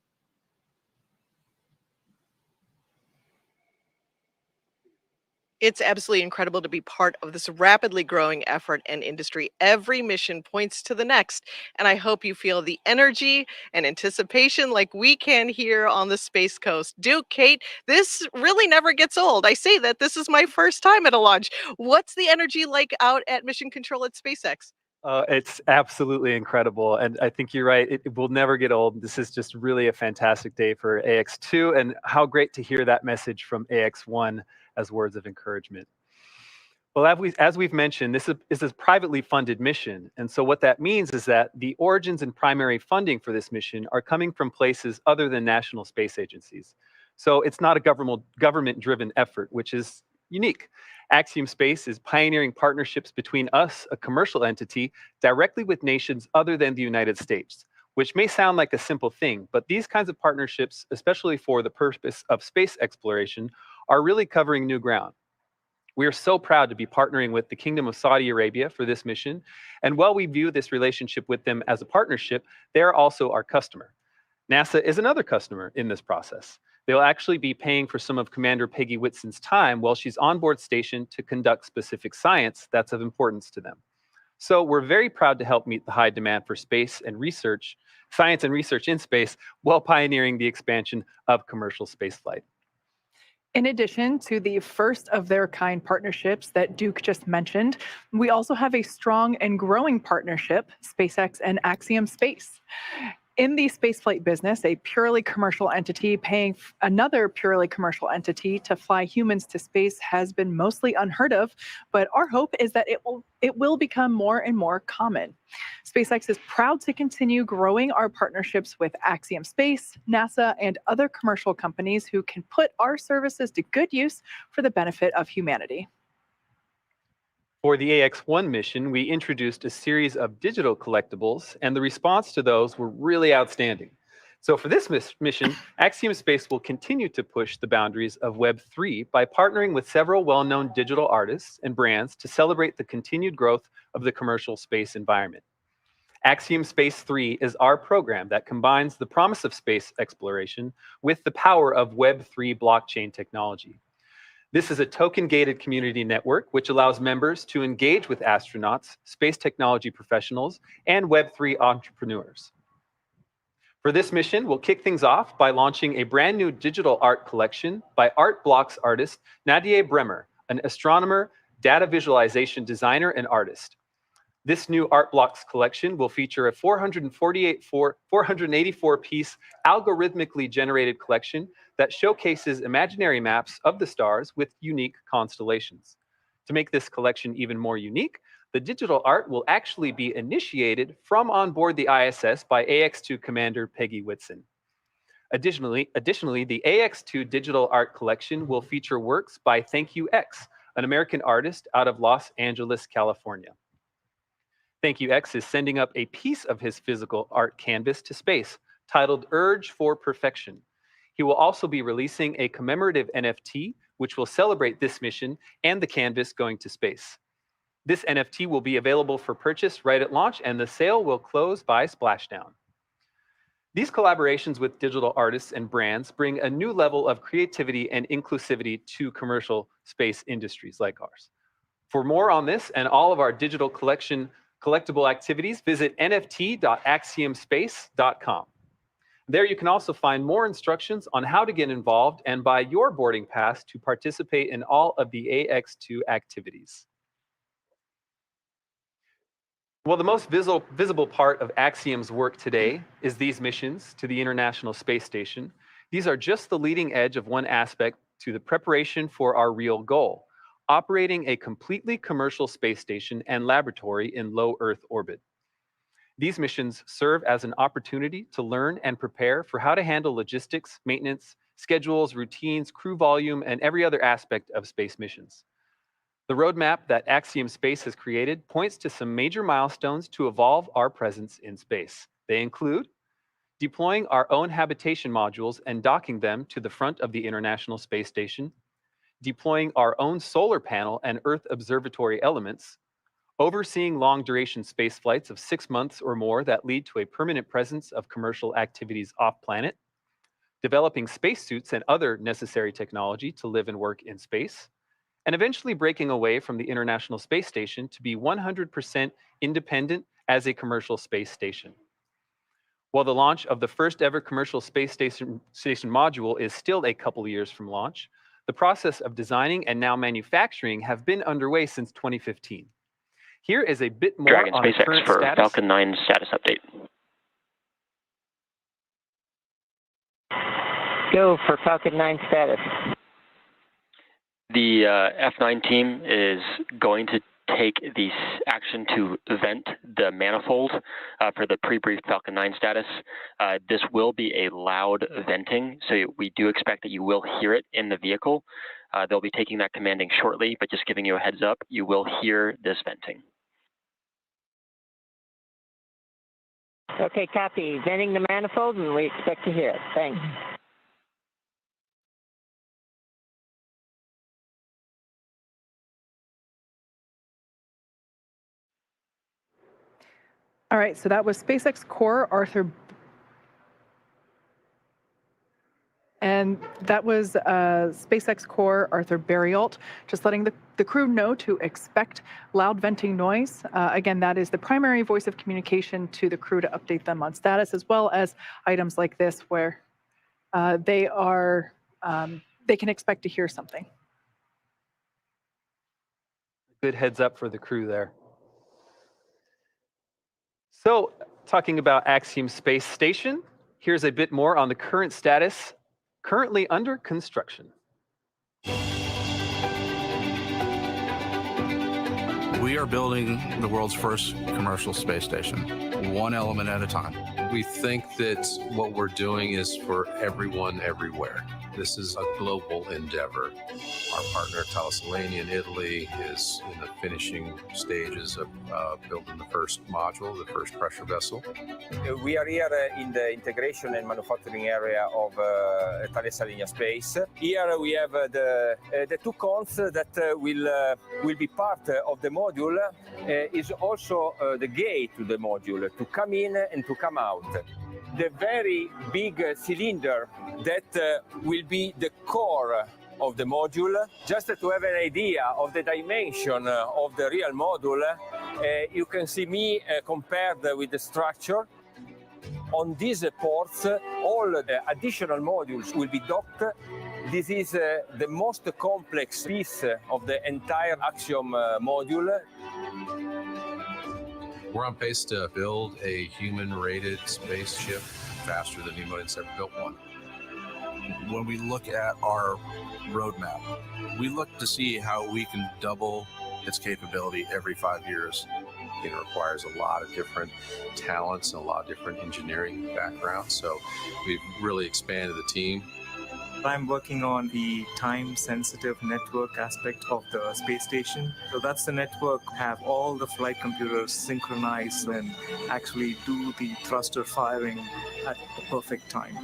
It's absolutely incredible to be part of this rapidly growing effort and industry. Every mission points to the next, and I hope you feel the energy and anticipation like we can here on the Space Coast. Duke, Kate, this really never gets old. I say that this is my first time at a launch. What's the energy like out at Mission Control at SpaceX? It's absolutely incredible. And I think you're right. It will never get old. This is just really a fantastic day for AX-2. And how great to hear that message from AX-1 as words of encouragement. Well, as we've mentioned, this is a privately funded mission. And so what that means is that the origins and primary funding for this mission are coming from places other than national space agencies. So it's not a government-driven effort, which is unique. Axiom Space is pioneering partnerships between us, a commercial entity, directly with nations other than the United States. which may sound like a simple thing, but these kinds of partnerships, especially for the purpose of space exploration, are really covering new ground. We are so proud to be partnering with the Kingdom of Saudi Arabia for this mission, and while we view this relationship with them as a partnership, they are also our customer. NASA is another customer in this process. They'll actually be paying for some of Commander Peggy Whitson's time while she's on board station to conduct specific science that's of importance to them. So we're very proud to help meet the high demand for science and research in space, while pioneering the expansion of commercial spaceflight. In addition to the first of their kind partnerships that Duke just mentioned, we also have a strong and growing partnership, SpaceX and Axiom Space. In the spaceflight business, a purely commercial entity paying another purely commercial entity to fly humans to space has been mostly unheard of, but our hope is that it will become more and more common. SpaceX is proud to continue growing our partnerships with Axiom Space, NASA, and other commercial companies who can put our services to good use for the benefit of humanity. For the AX-1 mission, we introduced a series of digital collectibles, and the response to those were really outstanding. So for this mission, Axiom Space will continue to push the boundaries of Web 3 by partnering with several well-known digital artists and brands to celebrate the continued growth of the commercial space environment. Axiom Space 3 is our program that combines the promise of space exploration with the power of Web 3 blockchain technology. This is a token-gated community network which allows members to engage with astronauts, space technology professionals, and Web3 entrepreneurs. For this mission, we'll kick things off by launching a brand new digital art collection by Art Blocks artist Nadia Bremer, an astronomer, data visualization designer, and artist. This new Art Blocks collection will feature a 484-piece algorithmically generated collection that showcases imaginary maps of the stars with unique constellations. To make this collection even more unique, the digital art will actually be initiated from on board the ISS by AX-2 Commander Peggy Whitson. Additionally, the AX-2 digital art collection will feature works by Thank You X, an American artist out of Los Angeles, California. Thank You X is sending up a piece of his physical art canvas to space, titled Urge for Perfection. He will also be releasing a commemorative NFT, which will celebrate this mission and the canvas going to space. This NFT will be available for purchase right at launch, and the sale will close by splashdown. These collaborations with digital artists and brands bring a new level of creativity and inclusivity to commercial space industries like ours. For more on this and all of our digital collectible activities, visit nft.axiomspace.com. There you can also find more instructions on how to get involved and buy your boarding pass to participate in all of the AX-2 activities. Well, the most visible part of Axiom's work today is these missions to the International Space Station. These are just the leading edge of one aspect to the preparation for our real goal, operating a completely commercial space station and laboratory in low Earth orbit. These missions serve as an opportunity to learn and prepare for how to handle logistics, maintenance, schedules, routines, crew volume, and every other aspect of space missions. The roadmap that Axiom Space has created points to some major milestones to evolve our presence in space. They include deploying our own habitation modules and docking them to the front of the International Space Station, deploying our own solar panel and Earth observatory elements, overseeing long-duration space flights of 6 months or more that lead to a permanent presence of commercial activities off-planet, developing spacesuits and other necessary technology to live and work in space, and eventually breaking away from the International Space Station to be 100% independent as a commercial space station. While the launch of the first ever commercial space station module is still a couple of years from launch, the process of designing and now manufacturing have been underway since 2015. Here is a bit more Dragon on the SpaceX current for status. Falcon 9 status update. Go for Falcon 9 status. The F9 team is going to take the action to vent the manifold for the pre-briefed Falcon 9 status. This will be a loud venting, so we do expect that you will hear it in the vehicle. They'll be taking that commanding shortly, but just giving you a heads up, you will hear this venting. Okay, copy. Venting the manifold, and we expect to hear it. Thanks. All right, so that was SpaceX core Arthur. And that was SpaceX core Arthur Barialt, just letting the crew know to expect loud venting noise. Again, that is the primary voice of communication to the crew to update them on status, as well as items like this where they can expect to hear something. Good heads up for the crew there. So, talking about Axiom Space Station, here's a bit more on the current status, currently under construction. We are building the world's first commercial space station, one element at a time. We think that what we're doing is for everyone, everywhere. This is a global endeavor. Our partner, Thales Alenia in Italy, is in the finishing stages of building the first module, the first pressure vessel. We are here in the integration and manufacturing area of Thales Alenia Space. Here we have the two cones that will be part of the module. Is also the gate to the module to come in and to come out. The very big cylinder that will be the core of the module. Just to have an idea of the dimension of the real module, you can see me compared with the structure. On these ports, all the additional modules will be docked. This is the most complex piece of the entire Axiom module. We're on pace to build a human-rated spaceship faster than anybody's ever built one. When we look at our roadmap, we look to see how we can double its capability every 5 years. It requires a lot of different talents and a lot of different engineering backgrounds. So we've really expanded the team. I'm working on the time-sensitive network aspect of the space station. So that's the network, have all the flight computers synchronized and actually do the thruster firing at the perfect time.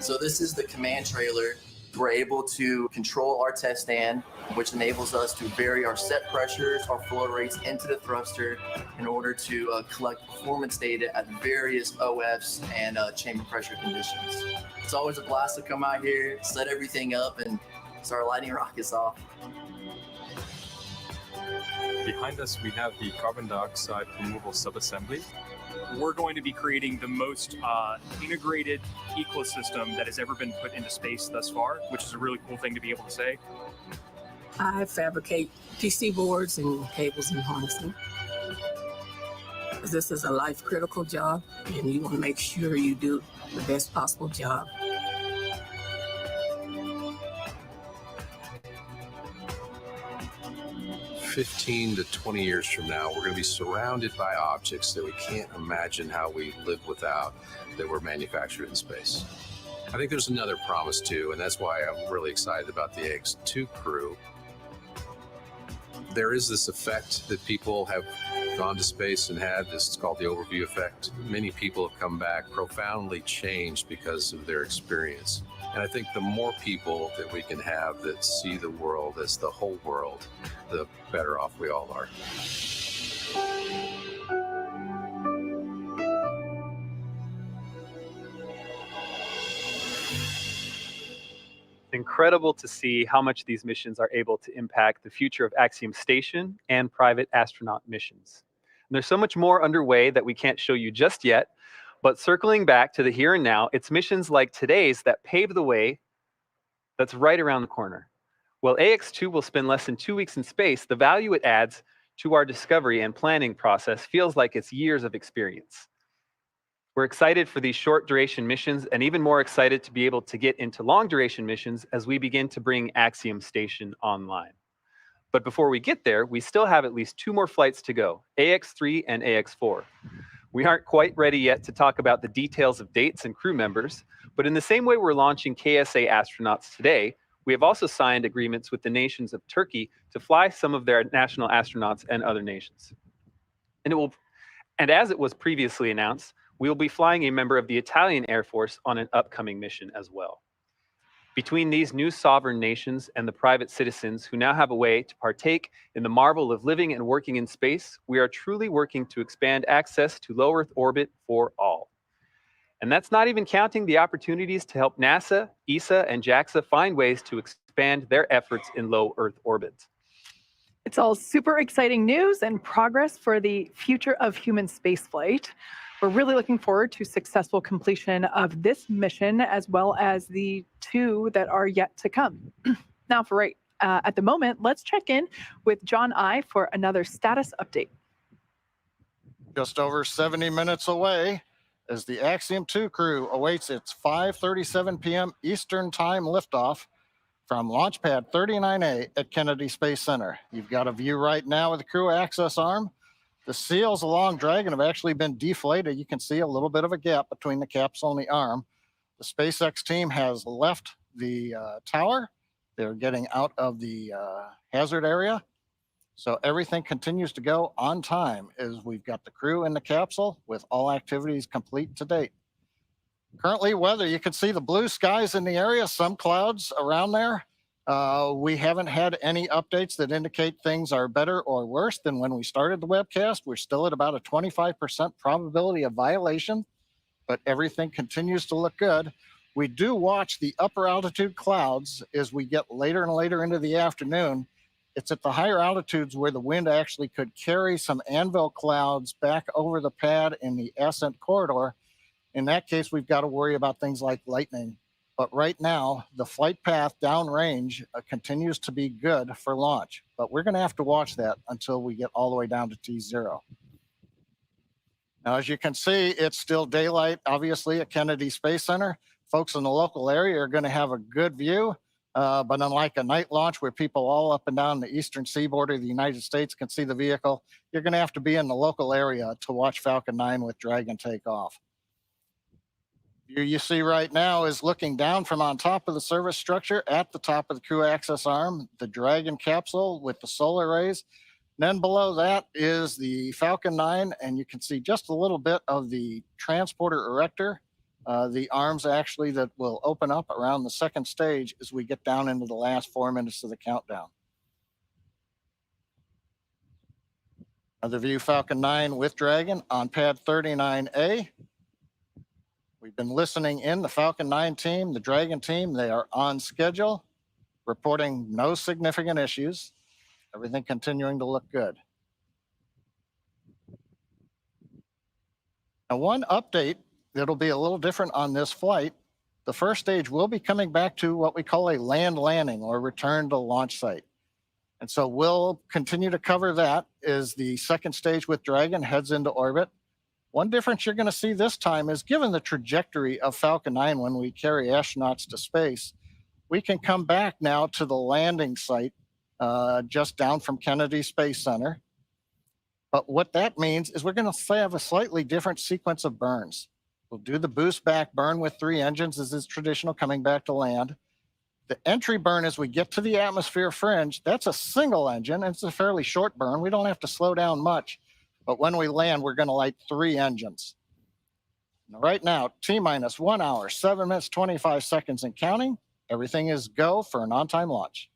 So this is the command trailer. We're able to control our test stand, which enables us to vary our set pressures, our flow rates into the thruster in order to collect performance data at various OFs and chamber pressure conditions. It's always a blast to come out here, set everything up, and start lighting rockets off. Behind us, we have the carbon dioxide removal subassembly. We're going to be creating the most integrated ecosystem that has ever been put into space thus far, which is a really cool thing to be able to say. I fabricate PC boards and cables and harnessing. This is a life-critical job, and you want to make sure you do the best possible job. 15 to 20 years from now, we're going to be surrounded by objects that we can't imagine how we live without, that were manufactured in space. I think there's another promise too, and that's why I'm really excited about the AX-2 crew. There is this effect that people have gone to space and had. This is called the overview effect. Many people have come back profoundly changed because of their experience. And I think the more people that we can have that see the world as the whole world, the better off we all are. Incredible to see how much these missions are able to impact the future of Axiom Station and private astronaut missions. And there's so much more underway that we can't show you just yet, but circling back to the here and now, it's missions like today's that pave the way that's right around the corner. While AX-2 will spend less than 2 weeks in space, the value it adds to our discovery and planning process feels like it's years of experience. We're excited for these short duration missions and even more excited to be able to get into long duration missions as we begin to bring Axiom Station online. But before we get there, we still have at least 2 more flights to go, AX-3 and AX-4. We aren't quite ready yet to talk about the details of dates and crew members, but in the same way we're launching KSA astronauts today, we have also signed agreements with the nations of Turkey to fly some of their national astronauts and other nations. And And as it was previously announced, we will be flying a member of the Italian Air Force on an upcoming mission as well. Between these new sovereign nations and the private citizens who now have a way to partake in the marvel of living and working in space, we are truly working to expand access to low Earth orbit for all. And that's not even counting the opportunities to help NASA, ESA, and JAXA find ways to expand their efforts in low Earth orbit. It's all super exciting news and progress for the future of human spaceflight. We're really looking forward to successful completion of this mission as well as the 2 that are yet to come. Now, at the moment, let's check in with John I for another status update. Just over 70 minutes away as the Axiom 2 crew awaits its 5:37 p.m. Eastern Time liftoff from Launch Pad 39A at Kennedy Space Center. You've got a view right now of the crew access arm. The seals along Dragon have actually been deflated. You can see a little bit of a gap between the capsule and the arm. The SpaceX team has left the tower. They're getting out of the hazard area. So everything continues to go on time as we've got the crew in the capsule with all activities complete to date. Currently, weather, you can see the blue skies in the area, some clouds around there. We haven't had any updates that indicate things are better or worse than when we started the webcast. We're still at about a 25% probability of violation, but everything continues to look good. We do watch the upper altitude clouds as we get later and later into the afternoon. It's at the higher altitudes where the wind actually could carry some anvil clouds back over the pad in the ascent corridor. In that case, we've got to worry about things like lightning. But right now, the flight path downrange continues to be good for launch. But we're going to have to watch that until we get all the way down to T0. Now, as you can see, it's still daylight, obviously, at Kennedy Space Center. Folks in the local area are going to have a good view. But unlike a night launch where people all up and down the eastern seaboard of the United States can see the vehicle, you're going to have to be in the local area to watch Falcon 9 with Dragon take off. View you see right now is looking down from on top of the service structure at the top of the crew access arm, the Dragon capsule with the solar arrays. And then below that is the Falcon 9, and you can see just a little bit of the transporter erector, the arms actually that will open up around the second stage as we get down into the last 4 minutes of the countdown. Another view, Falcon 9 with Dragon on pad 39A. We've been listening in the Falcon 9 team, the Dragon team. They are on schedule, reporting no significant issues. Everything continuing to look good. Now, one update that'll be a little different on this flight, the first stage will be coming back to what we call a land landing or return to launch site. And so we'll continue to cover that as the second stage with Dragon heads into orbit. One difference you're going to see this time is given the trajectory of Falcon 9 when we carry astronauts to space, we can come back now to the landing site just down from Kennedy Space Center. But what that means is we're going to have a slightly different sequence of burns. We'll do the boost back burn with 3 engines as is traditional coming back to land. The entry burn as we get to the atmosphere fringe, that's a single engine, and it's a fairly short burn. We don't have to slow down much. But when we land, we're going to light 3 engines. Now, right now, T-minus 1 hour, 7 minutes, 25 seconds and counting. Everything is go for an on-time launch.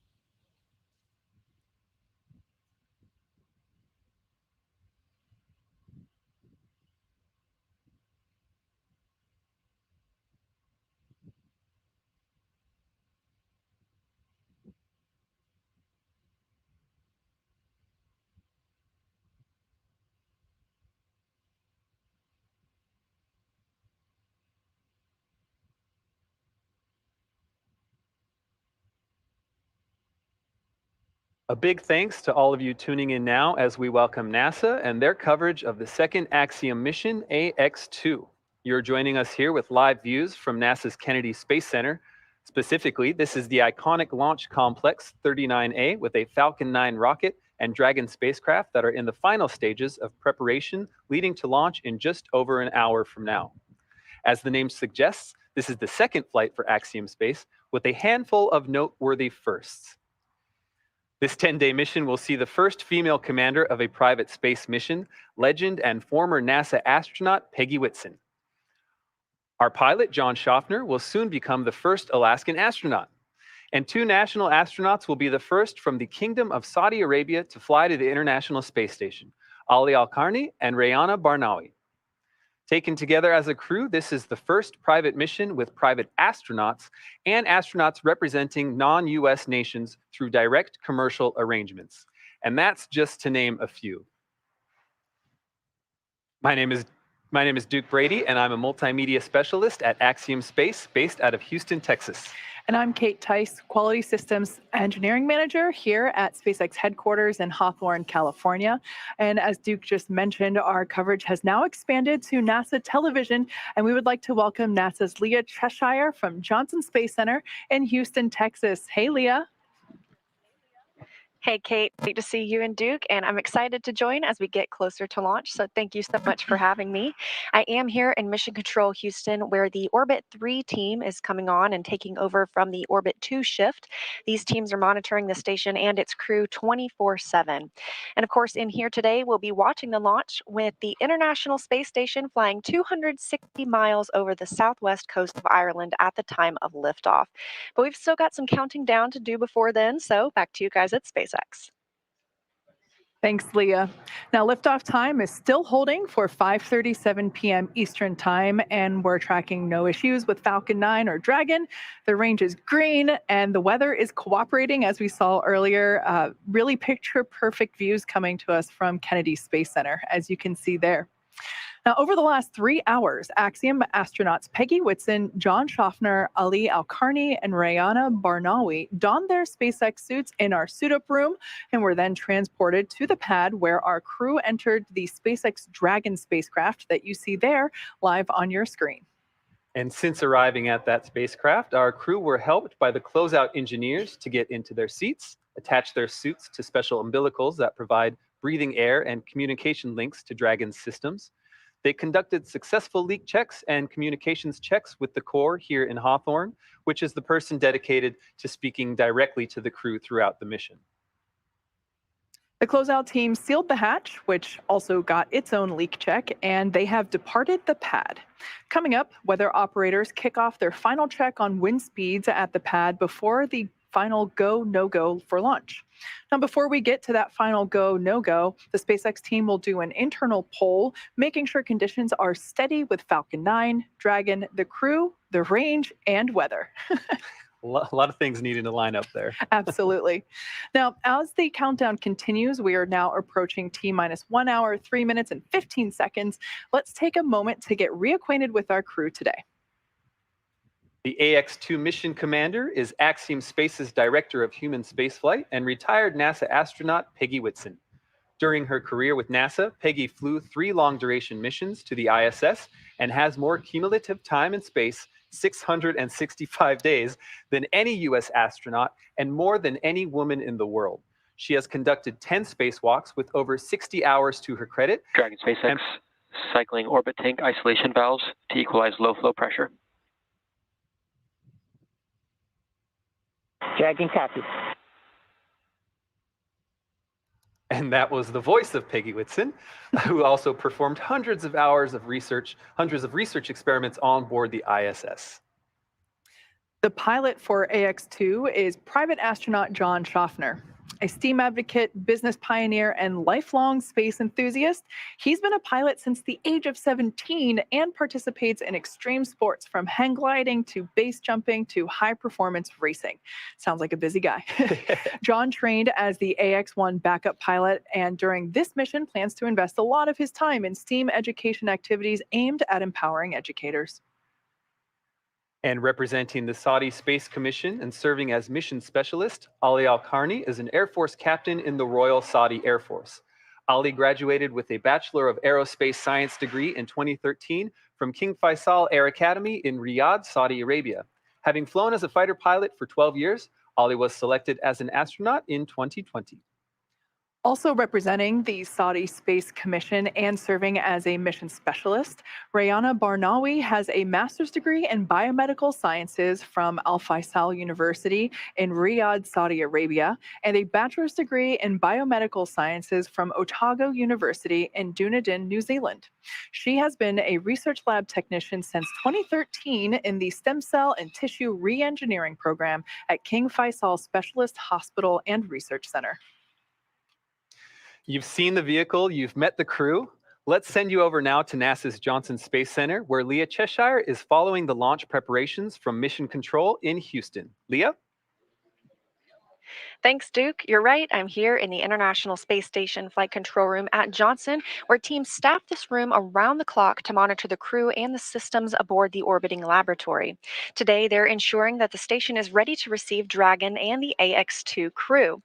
A big thanks to all of you tuning in now as we welcome NASA and their coverage of the second Axiom mission, AX-2. You're joining us here with live views from NASA's Kennedy Space Center. Specifically, this is the iconic Launch Complex 39A with a Falcon 9 rocket and Dragon spacecraft that are in the final stages of preparation, leading to launch in just over an hour from now. As the name suggests, this is the second flight for Axiom Space with a handful of noteworthy firsts. This 10-day mission will see the first female commander of a private space mission, legend and former NASA astronaut Peggy Whitson. Our pilot, John Shoffner, will soon become the first Alaskan astronaut. And 2 national astronauts will be the first from the Kingdom of Saudi Arabia to fly to the International Space Station, Ali AlQarni and Rayyanah Barnawi. Taken together as a crew, this is the first private mission with private astronauts and astronauts representing non-US nations through direct commercial arrangements. And that's just to name a few. My name is Duke Brady, and I'm a multimedia specialist at Axiom Space, based out of Houston, Texas. And I'm Kate Tice, Quality Systems Engineering Manager here at SpaceX headquarters in Hawthorne, California. And as Duke just mentioned, our coverage has now expanded to NASA television, and we would like to welcome NASA's Leah Cheshire from Johnson Space Center in Houston, Texas. Hey, Leah. Hey, Kate, great to see you and Duke, and I'm excited to join as we get closer to launch, so thank you so much for having me. I am here in Mission Control Houston, where the Orbit 3 team is coming on and taking over from the Orbit 2 shift. These teams are monitoring the station and its crew 24/7. And of course, in here today, we'll be watching the launch with the International Space Station flying 260 miles over the southwest coast of Ireland at the time of liftoff. But we've still got some counting down to do before then, so back to you guys at SpaceX. Thanks, Leah. Now, liftoff time is still holding for 5:37 p.m. Eastern Time, and we're tracking no issues with Falcon 9 or Dragon. The range is green, and the weather is cooperating, as we saw earlier. Really picture-perfect views coming to us from Kennedy Space Center, as you can see there. Now, over the last 3 hours, Axiom astronauts Peggy Whitson, John Shoffner, Ali AlQarni, and Rayyanah Barnawi donned their SpaceX suits in our suit-up room and were then transported to the pad where our crew entered the SpaceX Dragon spacecraft that you see there live on your screen. And since arriving at that spacecraft, our crew were helped by the closeout engineers to get into their seats, attach their suits to special umbilicals that provide breathing air and communication links to Dragon's systems. They conducted successful leak checks and communications checks with the core here in Hawthorne, which is the person dedicated to speaking directly to the crew throughout the mission. The closeout team sealed the hatch, which also got its own leak check, and they have departed the pad. Coming up, weather operators kick off their final check on wind speeds at the pad before the final go, no-go for launch. Now, before we get to that final go, no-go, the SpaceX team will do an internal poll, making sure conditions are steady with Falcon 9, Dragon, the crew, the range, and weather. A lot of things needing to line up there. Absolutely. Now, as the countdown continues, we are now approaching T-minus 1 hour, 3 minutes, and 15 seconds. Let's take a moment to get reacquainted with our crew today. The AX-2 mission commander is Axiom Space's Director of Human Spaceflight and retired NASA astronaut Peggy Whitson. During her career with NASA, Peggy flew 3 long-duration missions to the ISS and has more cumulative time in space, 665 days, than any U.S. astronaut and more than any woman in the world. She has conducted 10 spacewalks with over 60 hours to her credit. Dragon SpaceX cycling orbit tank isolation valves to equalize low flow pressure. Dragon copy. And that was the voice of Peggy Whitson, who also performed hundreds of research experiments on board the ISS. The pilot for AX-2 is private astronaut John Shoffner. A STEAM advocate, business pioneer, and lifelong space enthusiast, he's been a pilot since the age of 17 and participates in extreme sports from hang gliding to base jumping to high-performance racing. Sounds like a busy guy. John trained as the AX-1 backup pilot, and during this mission plans to invest a lot of his time in STEAM education activities aimed at empowering educators. And representing the Saudi Space Commission and serving as mission specialist, Ali AlQarni is an Air Force captain in the Royal Saudi Air Force. Ali graduated with a Bachelor of Aerospace Science degree in 2013 from King Faisal Air Academy in Riyadh, Saudi Arabia. Having flown as a fighter pilot for 12 years, Ali was selected as an astronaut in 2020. Also representing the Saudi Space Commission and serving as a mission specialist, Rayyanah Barnawi has a master's degree in biomedical sciences from Al Faisal University in Riyadh, Saudi Arabia, and a bachelor's degree in biomedical sciences from Otago University in Dunedin, New Zealand. She has been a research lab technician since 2013 in the Stem Cell and Tissue Reengineering Program at King Faisal Specialist Hospital and Research Center. You've seen the vehicle, you've met the crew. Let's send you over now to NASA's Johnson Space Center, where Leah Cheshire is following the launch preparations from Mission Control in Houston. Leah? Thanks, Duke. You're right. I'm here in the International Space Station Flight Control Room at Johnson, where teams staff this room around the clock to monitor the crew and the systems aboard the orbiting laboratory. Today, they're ensuring that the station is ready to receive Dragon and the AX-2 crew.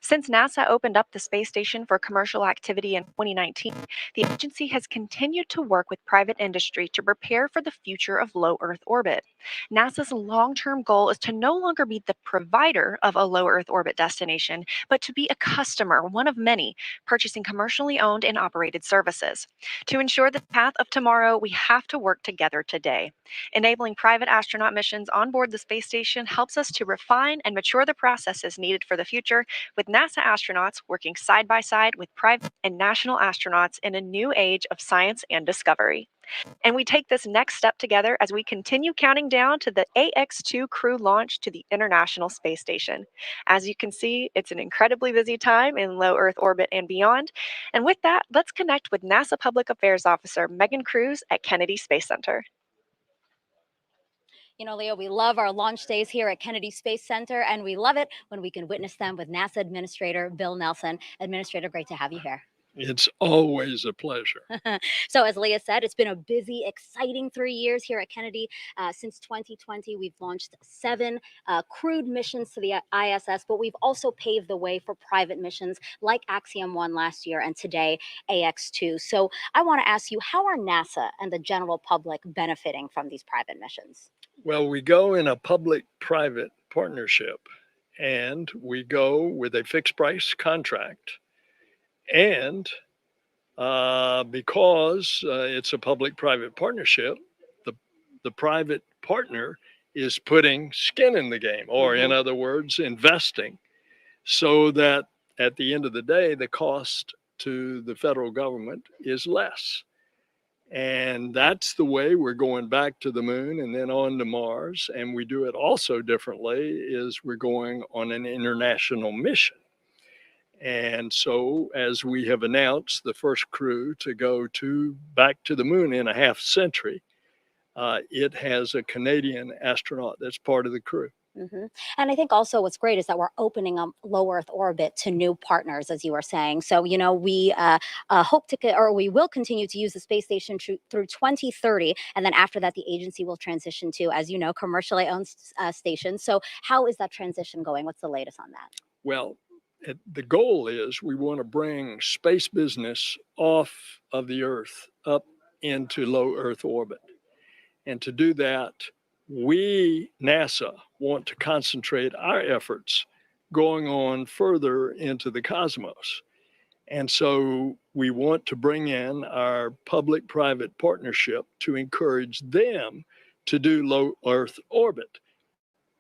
Since NASA opened up the space station for commercial activity in 2019, the agency has continued to work with private industry to prepare for the future of low Earth orbit. NASA's long-term goal is to no longer be the provider of a low Earth orbit destination, but to be a customer, one of many, purchasing commercially owned and operated services. To ensure the path of tomorrow, we have to work together today. Enabling private astronaut missions on board the space station helps us to refine and mature the processes needed for the future, with NASA astronauts working side by side with private and national astronauts in a new age of science and discovery. And we take this next step together as we continue counting down to the AX-2 crew launch to the International Space Station. As you can see, it's an incredibly busy time in low Earth orbit and beyond. And with that, let's connect with NASA Public Affairs Officer Megan Cruz at Kennedy Space Center. You know, Leo, we love our launch days here at Kennedy Space Center, and we love it when we can witness them with NASA Administrator Bill Nelson. Administrator, great to have you here. It's always a pleasure. So as Leah said, it's been a busy, exciting 3 years here at Kennedy. Since 2020, we've launched 7 crewed missions to the ISS, but we've also paved the way for private missions like Axiom 1 last year and today AX-2. So I want to ask you, how are NASA and the general public benefiting from these private missions? Well, we go in a public-private partnership, and we go with a fixed price contract. And because it's a public-private partnership, the private partner is putting skin in the game, or in other words, investing, so that at the end of the day, the cost to the federal government is less. And that's the way we're going back to the moon and then on to Mars. And we do it also differently, is we're going on an international mission. And so, as we have announced, the first crew to go back to the moon in a half century, it has a Canadian astronaut that's part of the crew. Mm-hmm. And I think also what's great is that we're opening up low Earth orbit to new partners, as you were saying. So, you know, we hope to, or we will continue to use the space station through 2030. And then after that, the agency will transition to, as you know, commercially owned stations. So how is that transition going? What's the latest on that? Well, the goal is we want to bring space business off of the Earth up into low Earth orbit. And to do that, we, NASA, want to concentrate our efforts going on further into the cosmos. And so we want to bring in our public-private partnership to encourage them to do low Earth orbit.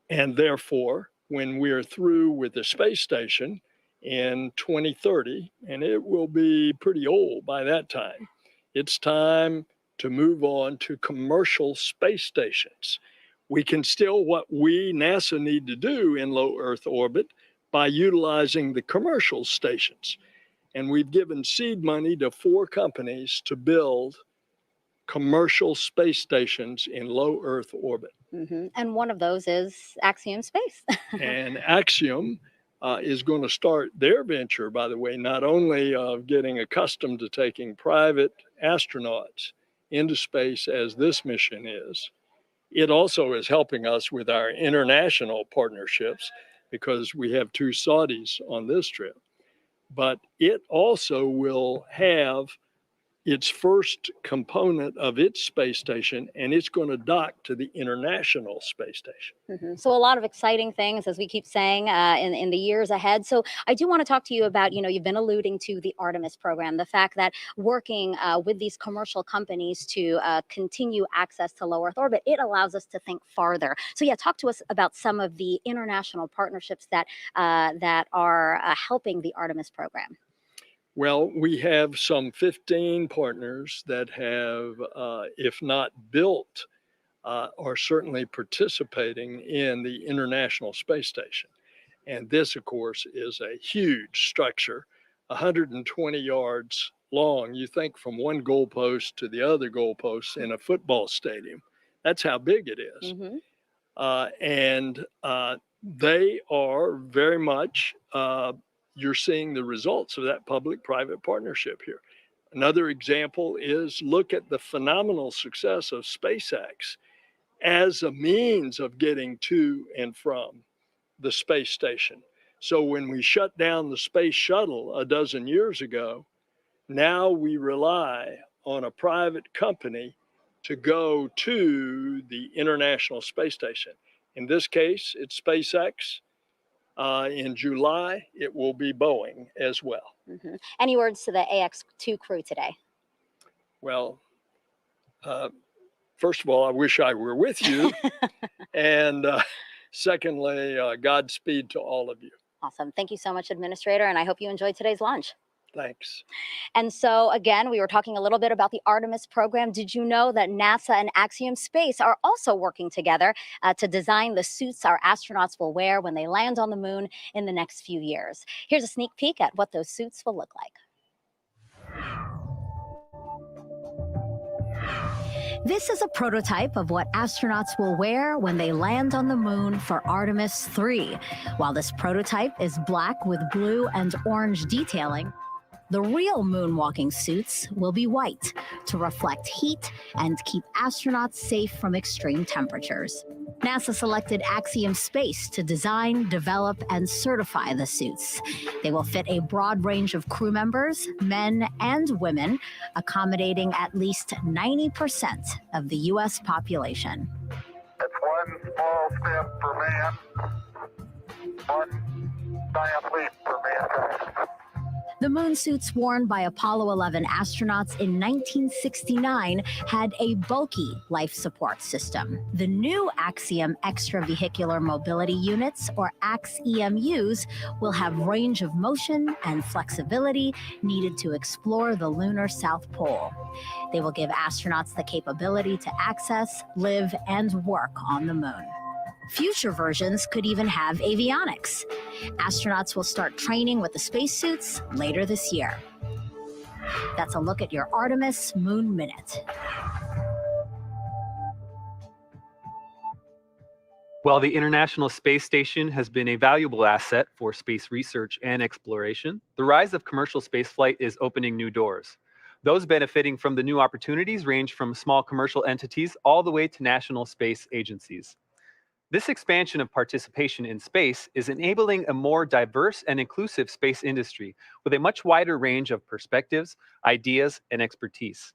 And therefore, when we're through with the space station in 2030, and it will be pretty old by that time, it's time to move on to commercial space stations. We can still what we, NASA, need to do in low Earth orbit by utilizing the commercial stations. And we've given seed money to 4 companies to build commercial space stations in low Earth orbit. Mm-hmm. And one of those is Axiom Space. And Axiom is going to start their venture, by the way, not only of getting accustomed to taking private astronauts into space as this mission is, it also is helping us with our international partnerships, because we have 2 Saudis on this trip. But it also will have its first component of its space station, and it's going to dock to the International Space Station. So a lot of exciting things, as we keep saying, in the years ahead. So I do want to talk to you about, you've been alluding to the Artemis program, the fact that working with these commercial companies to continue access to low Earth orbit, it allows us to think farther. So yeah, talk to us about some of the international partnerships that that are helping the Artemis program. Well, we have some 15 partners that have, if not built, are certainly participating in the International Space Station. And this, of course, is a huge structure, 120 yards long. You think from one goalpost to the other goalpost in a football stadium. That's how big it is. And they are very much, you're seeing the results of that public-private partnership here. Another example is look at the phenomenal success of SpaceX as a means of getting to and from the space station. So when we shut down the space shuttle a dozen years ago, now we rely on a private company to go to the International Space Station. In this case, it's SpaceX. In July, it will be Boeing as well. Any words to the AX-2 crew today? Well, first of all, I wish I were with you. And secondly, Godspeed to all of you. Awesome. Thank you so much, Administrator, and I hope you enjoyed today's launch. Thanks. And so, again, we were talking a little bit about the Artemis program. Did you know that NASA and Axiom Space are also working together to design the suits our astronauts will wear when they land on the moon in the next few years? Here's a sneak peek at what those suits will look like. This is a prototype of what astronauts will wear when they land on the moon for Artemis 3. While this prototype is black with blue and orange detailing, the real moonwalking suits will be white to reflect heat and keep astronauts safe from extreme temperatures. NASA selected Axiom Space to design, develop, and certify the suits. They will fit a broad range of crew members, men and women, accommodating at least 90% of the U.S. population. It's one small step for man, one giant leap for mankind. The moon suits worn by Apollo 11 astronauts in 1969 had a bulky life support system. The new Axiom Extravehicular Mobility Units, or AX-EMUs, will have range of motion and flexibility needed to explore the lunar South Pole. They will give astronauts the capability to access, live, and work on the moon. Future versions could even have avionics. Astronauts will start training with the spacesuits later this year. That's a look at your Artemis Moon Minute. While the International Space Station has been a valuable asset for space research and exploration, the rise of commercial spaceflight is opening new doors. Those benefiting from the new opportunities range from small commercial entities all the way to national space agencies. This expansion of participation in space is enabling a more diverse and inclusive space industry with a much wider range of perspectives, ideas, and expertise.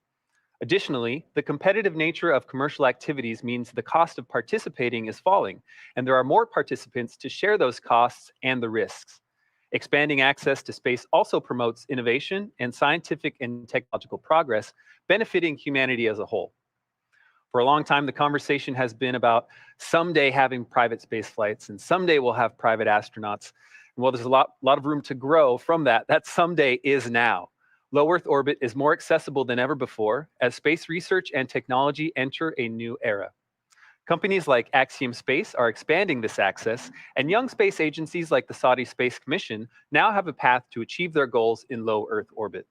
Additionally, the competitive nature of commercial activities means the cost of participating is falling, and there are more participants to share those costs and the risks. Expanding access to space also promotes innovation and scientific and technological progress, benefiting humanity as a whole. For a long time, the conversation has been about someday having private space flights, and someday we'll have private astronauts. Well, there's a lot of room to grow from that. That someday is now. Low Earth orbit is more accessible than ever before as space research and technology enter a new era. Companies like Axiom Space are expanding this access, and young space agencies like the Saudi Space Commission now have a path to achieve their goals in low Earth orbit.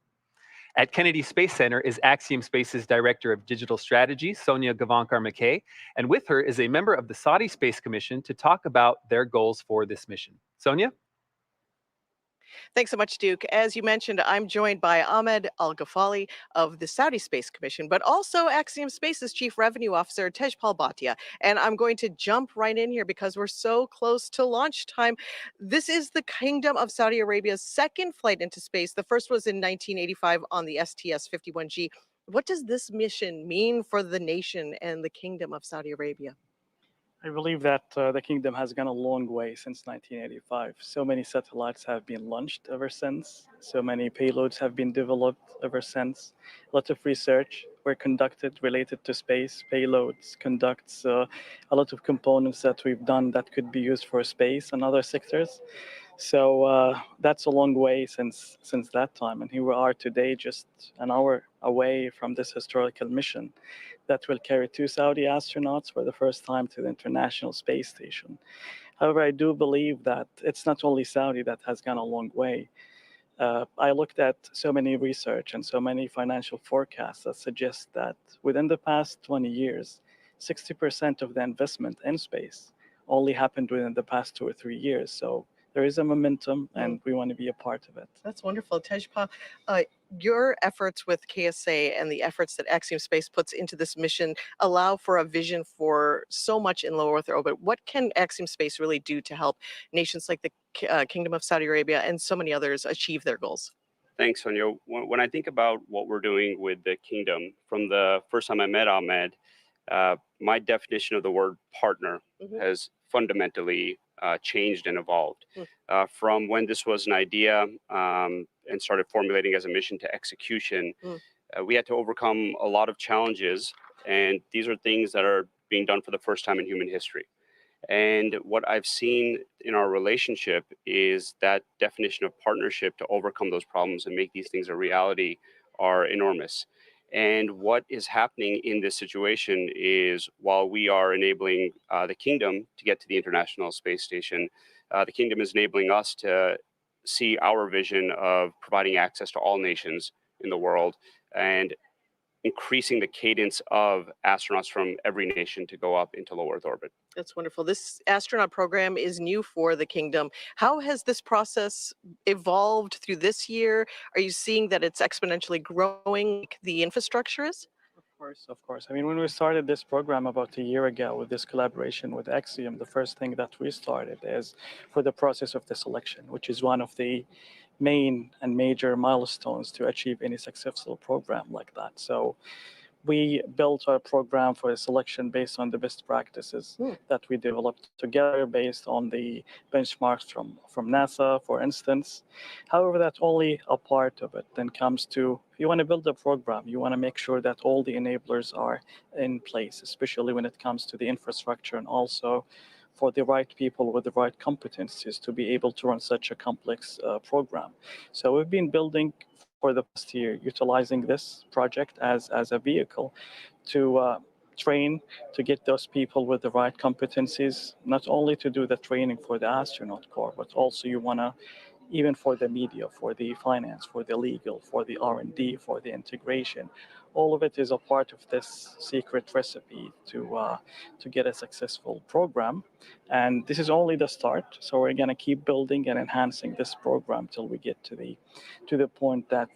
At Kennedy Space Center is Axiom Space's Director of Digital Strategy, Sonia Gavankar-McKay, and with her is a member of the Saudi Space Commission to talk about their goals for this mission. Sonia? Thanks so much, Duke. As you mentioned, I'm joined by Ahmed Al-Ghafali of the Saudi Space Commission, but also Axiom Space's Chief Revenue Officer, Tejpal Bhatia. And I'm going to jump right in here because we're so close to launch time. This is the Kingdom of Saudi Arabia's second flight into space. The first was in 1985 on the STS-51G. What does this mission mean for the nation and the Kingdom of Saudi Arabia? I believe that the kingdom has gone a long way since 1985. So many satellites have been launched ever since. So many payloads have been developed ever since. A lot of research were conducted related to space. Payloads conducts a lot of components that we've done that could be used for space and other sectors. So that's a long way since that time. And here we are today, just an hour away from this historical mission that will carry 2 Saudi astronauts for the first time to the International Space Station. However, I do believe that it's not only Saudi that has gone a long way. I looked at so many research and so many financial forecasts that suggest that within the past 20 years, 60% of the investment in space only happened within the past 2 or 3 years. So there is a momentum, and we want to be a part of it. That's wonderful. Tejpal, your efforts with KSA and the efforts that Axiom Space puts into this mission allow for a vision for so much in low Earth orbit. What can Axiom Space really do to help nations like the Kingdom of Saudi Arabia and so many others achieve their goals? Thanks, Sonia. When I think about what we're doing with the kingdom, from the first time I met Ahmed, my definition of the word partner has fundamentally changed and evolved. From when this was an idea and started formulating as a mission to execution, we had to overcome a lot of challenges, and these are things that are being done for the first time in human history. And what I've seen in our relationship is that definition of partnership to overcome those problems and make these things a reality are enormous. And what is happening in this situation is, while we are enabling the kingdom to get to the International Space Station, the kingdom is enabling us to see our vision of providing access to all nations in the world and increasing the cadence of astronauts from every nation to go up into low Earth orbit. That's wonderful. This astronaut program is new for the kingdom. How has this process evolved through this year? Are you seeing that it's exponentially growing like the infrastructure is? Of course. I mean, when we started this program about a year ago with this collaboration with Axiom, the first thing that we started is for the process of the selection, which is one of the main and major milestones to achieve any successful program like that. So we built our program for a selection based on the best practices that we developed together based on the benchmarks from NASA, for instance. However, that's only a part of it. Then comes to, if you want to build a program, you want to make sure that all the enablers are in place, especially when it comes to the infrastructure and also for the right people with the right competencies to be able to run such a complex program. So we've been building for the past year, utilizing this project as a vehicle to train, to get those people with the right competencies, not only to do the training for the astronaut corps, but also you want to, even for the media, for the finance, for the legal, for the R&D, for the integration. All of it is a part of this secret recipe to get a successful program. And this is only the start. So we're going to keep building and enhancing this program till we get to the point that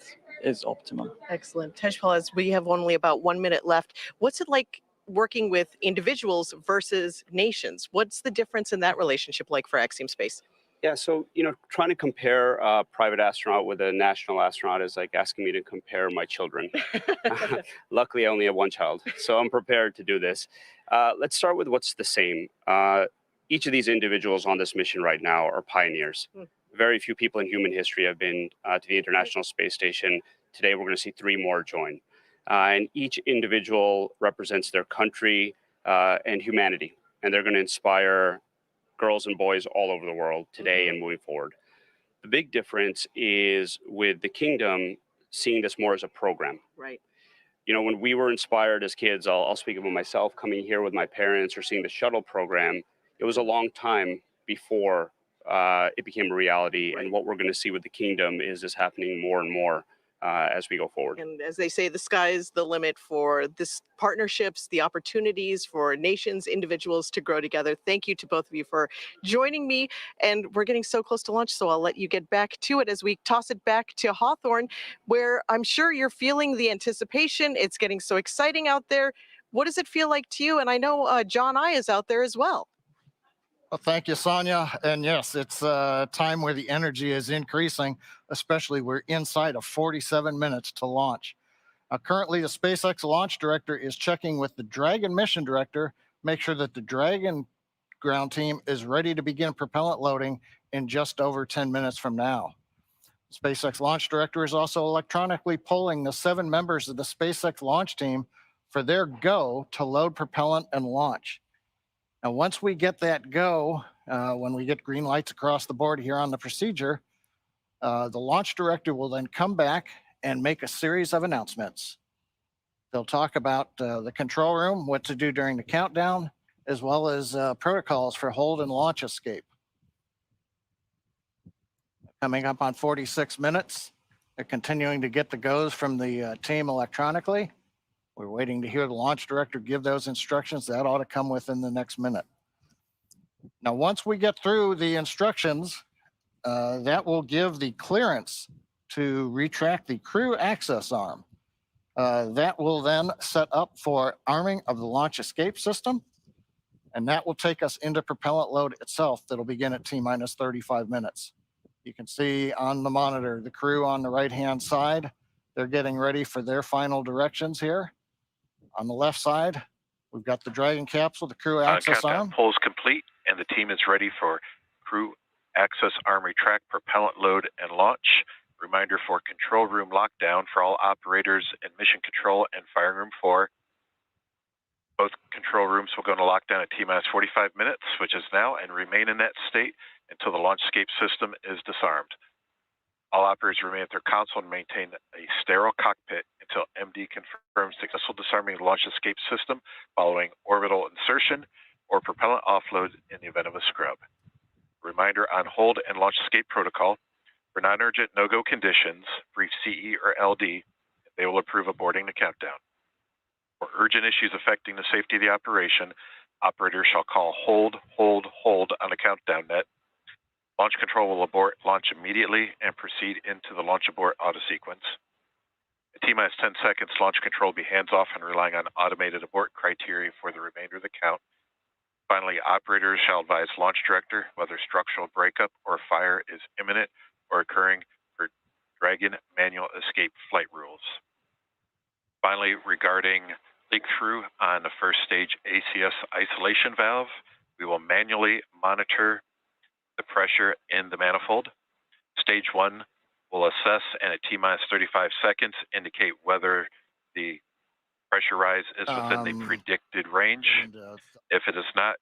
is optimum. Excellent. Tejpal, as we have only about 1 minute left, what's it like working with individuals versus nations? What's the difference in that relationship like for Axiom Space? Yeah, so, trying to compare a private astronaut with a national astronaut is like asking me to compare my children. Luckily, I only have one child, so I'm prepared to do this. Let's start with what's the same. Each of these individuals on this mission right now are pioneers. Very few people in human history have been to the International Space Station. Today, we're going to see 3 more join. And each individual represents their country and humanity, and they're going to inspire girls and boys all over the world today and moving forward. The big difference is with the kingdom seeing this more as a program. Right. When we were inspired as kids, I'll speak about myself coming here with my parents or seeing the shuttle program. It was a long time before it became a reality. Right. And what we're going to see with the kingdom is this happening more and more as we go forward. And as they say, the sky is the limit for this partnerships, the opportunities for nations, individuals to grow together. Thank you to both of you for joining me. And we're getting so close to launch, so I'll let you get back to it as we toss it back to Hawthorne, where I'm sure you're feeling the anticipation. It's getting so exciting out there. What does it feel like to you? And I know John I is out there as well. Well, thank you, Sonia. And yes, it's a time where the energy is increasing, especially we're inside of 47 minutes to launch. Currently, the SpaceX launch director is checking with the Dragon mission director, make sure that the Dragon ground team is ready to begin propellant loading in just over 10 minutes from now. SpaceX launch director is also electronically polling the 7 members of the SpaceX launch team for their go to load propellant and launch. Now, once we get that go, when we get green lights across the board here on the procedure, the launch director will then come back and make a series of announcements. They'll talk about the control room, what to do during the countdown, as well as protocols for hold and launch escape. Coming up on 46 minutes, they're continuing to get the goes from the team electronically. We're waiting to hear the launch director give those instructions. That ought to come within the next minute. Now, once we get through the instructions, that will give the clearance to retract the crew access arm. That will then set up for arming of the launch escape system, and that will take us into propellant load itself. That'll begin at T-minus 35 minutes. You can see on the monitor, the crew on the right-hand side, they're getting ready for their final directions here. On the left side, we've got the Dragon capsule, the crew access arm. Poll is complete, and the team is ready for crew access arm retract, propellant load, and launch. Reminder for control room lockdown for all operators in mission control and firing room 4. Both control rooms will go into lockdown at T-minus 45 minutes, which is now, and remain in that state until the launch escape system is disarmed. All operators remain at their console and maintain a sterile cockpit until MD confirms successful disarming of the launch escape system following orbital insertion or propellant offload in the event of a scrub. Reminder on hold and launch escape protocol. For non-urgent no-go conditions, brief CE or LD, they will approve aborting the countdown. For urgent issues affecting the safety of the operation, operators shall call hold on the countdown net. Launch control will abort launch immediately and proceed into the launch abort auto sequence. At T-minus 10 seconds, launch control will be hands-off and relying on automated abort criteria for the remainder of the count. Finally, operators shall advise launch director whether structural breakup or fire is imminent or occurring for Dragon manual escape flight rules. Finally, regarding leak-through on the first stage ACS isolation valve, we will manually monitor the pressure in the manifold. Stage 1 will assess and at T-minus 35 seconds indicate whether the pressure rise is within the predicted range. If it is not,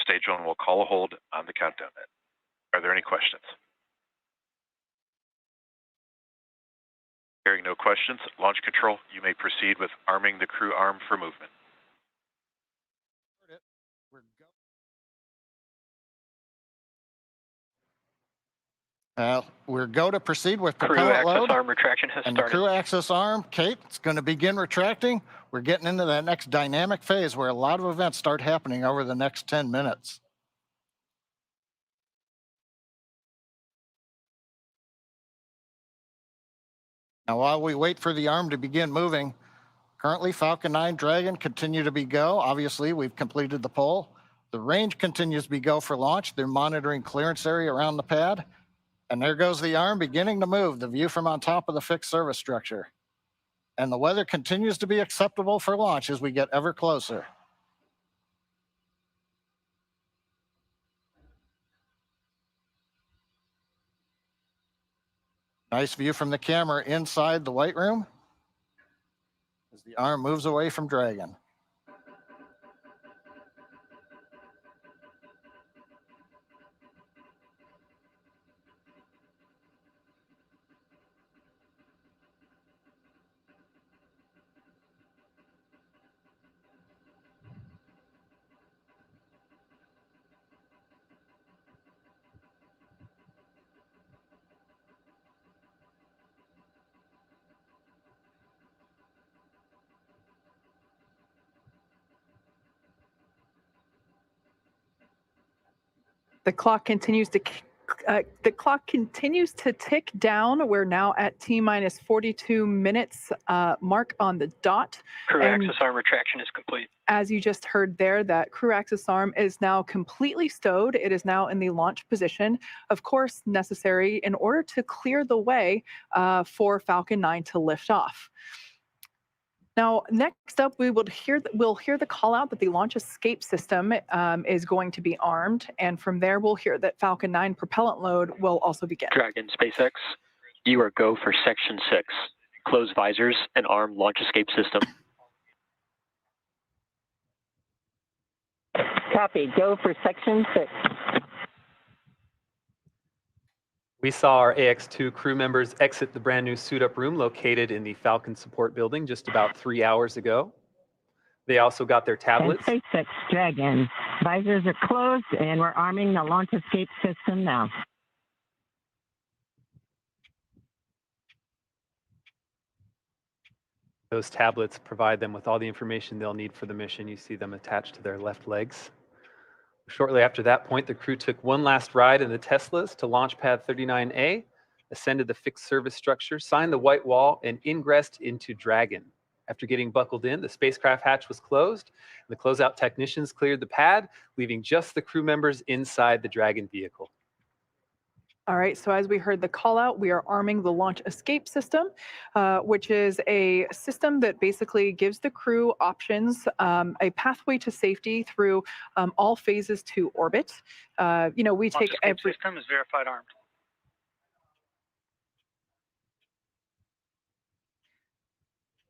stage 1 will call a hold on the countdown net. Are there any questions? Hearing no questions, launch control, you may proceed with arming the crew arm for movement. We're go to proceed with Crew propellant access load. arm retraction has And started. the crew access arm, Kate, it's going to begin retracting. We're getting into that next dynamic phase where a lot of events start happening over the next 10 minutes. Now, while we wait for the arm to begin moving, currently Falcon 9 Dragon continue to be go. Obviously, we've completed the poll. The range continues to be go for launch. They're monitoring clearance area around the pad. And there goes the arm beginning to move, the view from on top of the fixed service structure. And the weather continues to be acceptable for launch as we get ever closer. Nice view from the camera inside the white room as the arm moves away from Dragon. The clock continues to tick down. We're now at T-minus 42 minutes mark on the dot. Crew And axis arm retraction is complete. as you just heard there, that crew axis arm is now completely stowed. It is now in the launch position, of course, necessary in order to clear the way for Falcon 9 to lift off. Now, next up, we'll hear the call out that the launch escape system is going to be armed, and from there, we'll hear that Falcon 9 propellant load will also begin. Dragon, SpaceX, you are go for Section 6. Close visors and arm launch escape system. Copy. Go for Section 6. We saw our AX2 crew members exit the brand new suit-up room located in the Falcon support building just about 3 hours ago. They also got their tablets. And SpaceX Dragon. Visors are closed, and we're arming the launch escape system now. Those tablets provide them with all the information they'll need for the mission. You see them attached to their left legs. Shortly after that point, the crew took one last ride in the Teslas to launch pad 39A, ascended the fixed service structure, signed the white wall, and ingressed into Dragon. After getting buckled in, the spacecraft hatch was closed, and the closeout technicians cleared the pad, leaving just the crew members inside the Dragon vehicle. All right, so as we heard the call out, we are arming the launch escape system, which is a system that basically gives the crew options, a pathway to safety through all phases to orbit. We take every system is verified armed.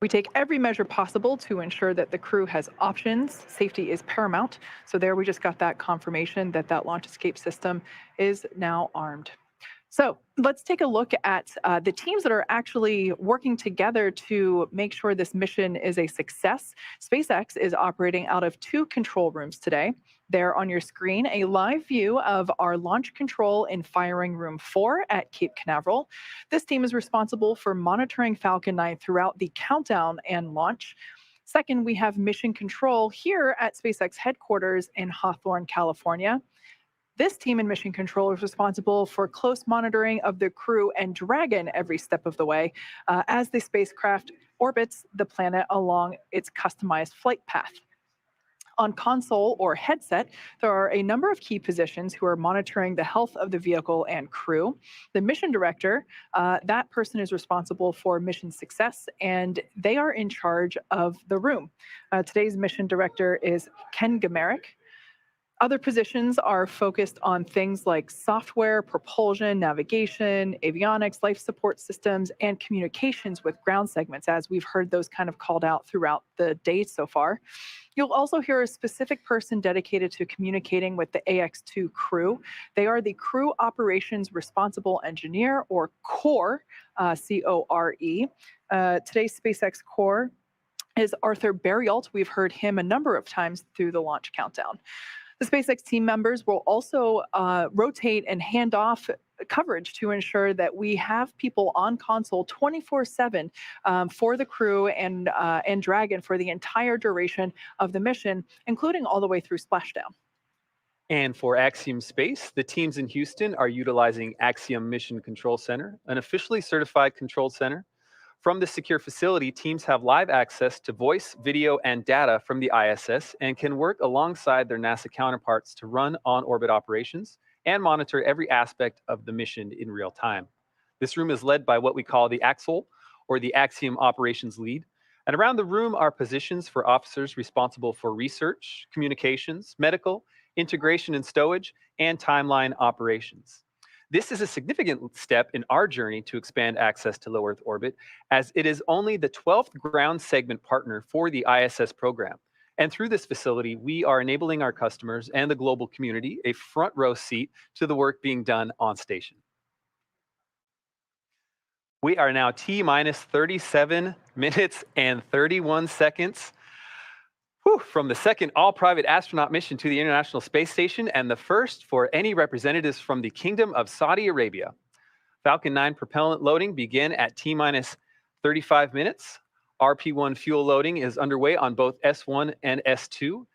We take every measure possible to ensure that the crew has options. Safety is paramount. So there we just got that confirmation that that launch escape system is now armed. So let's take a look at the teams that are actually working together to make sure this mission is a success. SpaceX is operating out of 2 control rooms today. There on your screen, a live view of our launch control in firing room 4 at Cape Canaveral. This team is responsible for monitoring Falcon 9 throughout the countdown and launch. Second, we have mission control here at SpaceX headquarters in Hawthorne, California. This team in mission control is responsible for close monitoring of the crew and Dragon every step of the way as the spacecraft orbits the planet along its customized flight path. On console or headset, there are a number of key positions who are monitoring the health of the vehicle and crew. The mission director, that person is responsible for mission success, and they are in charge of the room. Today's mission director is Ken Gamerick. Other positions are focused on things like software, propulsion, navigation, avionics, life support systems, and communications with ground segments, as we've heard those kind of called out throughout the day so far. You'll also hear a specific person dedicated to communicating with the AX2 crew. They are the Crew Operations Responsible Engineer, or CORE, C-O-R-E. Today's SpaceX CORE is Arthur Berrialt. We've heard him a number of times through the launch countdown. The SpaceX team members will also rotate and hand off coverage to ensure that we have people on console 24/7 for the crew and Dragon for the entire duration of the mission, including all the way through splashdown. And for Axiom Space, the teams in Houston are utilizing Axiom Mission Control Center, an officially certified control center. From this secure facility, teams have live access to voice, video, and data from the ISS and can work alongside their NASA counterparts to run on-orbit operations and monitor every aspect of the mission in real time. This room is led by what we call the Axle, or the Axiom Operations Lead. And around the room are positions for officers responsible for research, communications, medical, integration and stowage, and timeline operations. This is a significant step in our journey to expand access to low Earth orbit, as it is only the 12th ground segment partner for the ISS program. And through this facility, we are enabling our customers and the global community a front row seat to the work being done on station. We are now T-minus 37 minutes and 31 seconds from the second all-private astronaut mission to the International Space Station, and the first for any representatives from the Kingdom of Saudi Arabia. Falcon 9 propellant loading began at T-minus 35 minutes. RP-1 fuel loading is underway on both S1 and S2.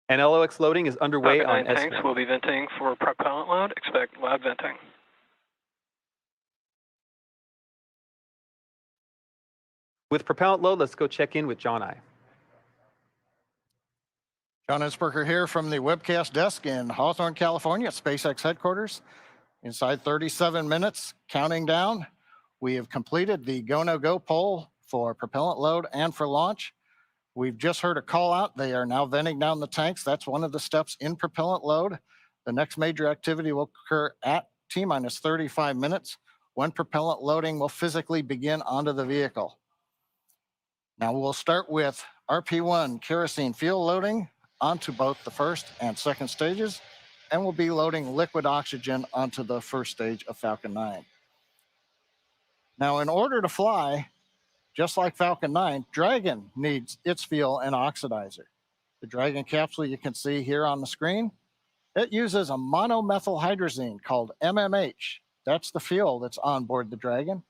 And LOX loading is underway Falcon on 9 tanks S1. will be venting for propellant load. Expect lab venting. With propellant load, let's go check in with John I. John Innsbrucker here from the webcast desk in Hawthorne, California at SpaceX headquarters. Inside 37 minutes, counting down, we have completed the go, no go poll for propellant load and for launch. We've just heard a call out. They are now venting down the tanks. That's one of the steps in propellant load. The next major activity will occur at T-minus 35 minutes when propellant loading will physically begin onto the vehicle. Now we'll start with RP1 kerosene fuel loading onto both the first and second stages, and we'll be loading liquid oxygen onto the first stage of Falcon 9. Now, in order to fly, just like Falcon 9, Dragon needs its fuel and oxidizer. The Dragon capsule you can see here on the screen, it uses a monomethyl hydrazine called MMH. That's the fuel that's on board the Dragon.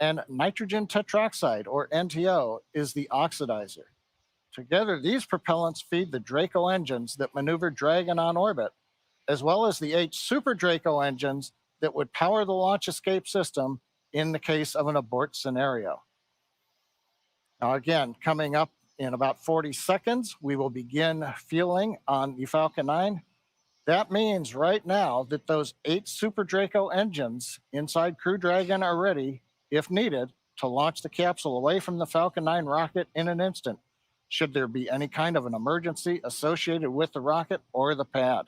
And nitrogen tetroxide, or NTO, is the oxidizer. Together, these propellants feed the Draco engines that maneuver Dragon on orbit, as well as the 8 Super Draco engines that would power the launch escape system in the case of an abort scenario. Now again, coming up in about 40 seconds, we will begin fueling on the Falcon 9. That means right now that those 8 Super Draco engines inside Crew Dragon are ready, if needed, to launch the capsule away from the Falcon 9 rocket in an instant, should there be any kind of an emergency associated with the rocket or the pad.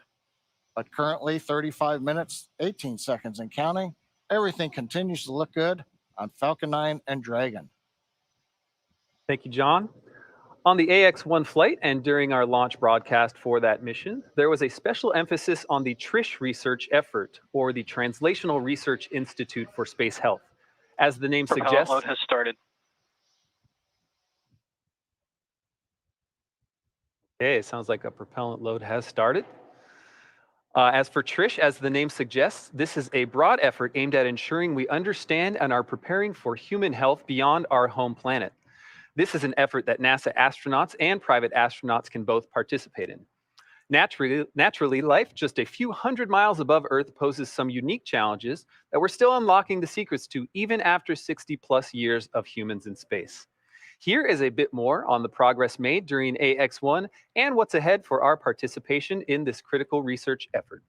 But currently 35 minutes, 18 seconds and counting, everything continues to look good on Falcon 9 and Dragon. Thank you, John. On the AX-1 flight and during our launch broadcast for that mission, there was a special emphasis on the Trish research effort, or the Translational Research Institute for Space Health. As the name Propellant suggests, load has started. okay, it sounds like a propellant load has started. As for Trish, as the name suggests, this is a broad effort aimed at ensuring we understand and are preparing for human health beyond our home planet. This is an effort that NASA astronauts and private astronauts can both participate in. Naturally, life just a few hundred miles above Earth poses some unique challenges that we're still unlocking the secrets to even after 60+ years of humans in space. Here is a bit more on the progress made during AX-1 and what's ahead for our participation in this critical research effort.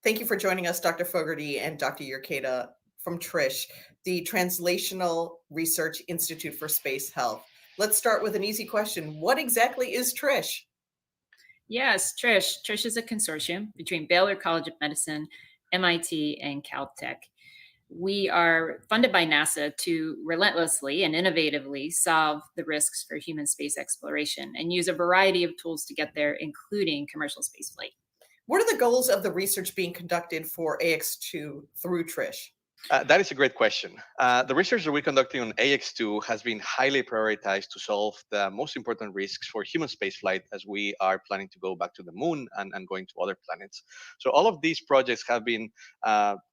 Thank you for joining us, Dr. Fogarty and Dr. Urqueta from Trish, the Translational Research Institute for Space Health. Let's start with an easy question. What exactly is Trish? Yes, Trish. Trish is a consortium between Baylor College of Medicine, MIT, and Caltech. We are funded by NASA to relentlessly and innovatively solve the risks for human space exploration and use a variety of tools to get there, including commercial spaceflight. What are the goals of the research being conducted for AX-2 through Trish? That is a great question. The research that we're conducting on AX-2 has been highly prioritized to solve the most important risks for human spaceflight as we are planning to go back to the moon and going to other planets. So all of these projects have been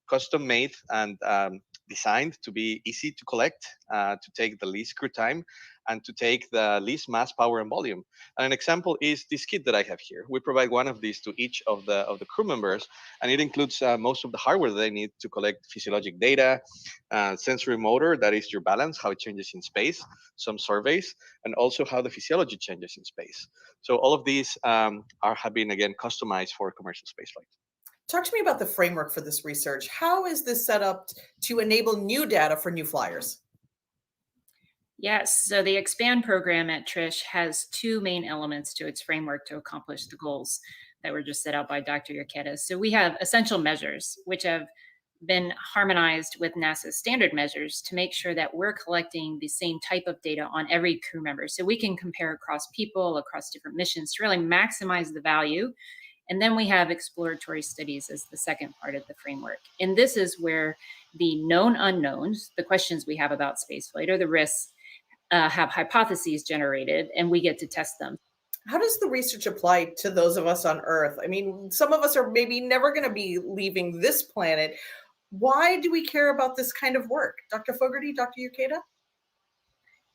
custom made and designed to be easy to collect, to take the least crew time, and to take the least mass, power, and volume. And an example is this kit that I have here. We provide one of these to each of the crew members, and it includes most of the hardware that they need to collect physiologic data, sensory motor, that is your balance, how it changes in space, some surveys, and also how the physiology changes in space. So all of these have been, again, customized for commercial spaceflight. Talk to me about the framework for this research. How is this set up to enable new data for new flyers? Yes, so the EXPAND program at Trish has 2 main elements to its framework to accomplish the goals that were just set out by Dr. Urqueta. So we have essential measures, which have been harmonized with NASA's standard measures to make sure that we're collecting the same type of data on every crew member. So we can compare across people, across different missions to really maximize the value. And then we have exploratory studies as the second part of the framework. And this is where the known unknowns, the questions we have about spaceflight or the risks, have hypotheses generated, and we get to test them. How does the research apply to those of us on Earth? I mean, some of us are maybe never going to be leaving this planet. Why do we care about this kind of work? Dr. Fogarty, Dr. Urqueta?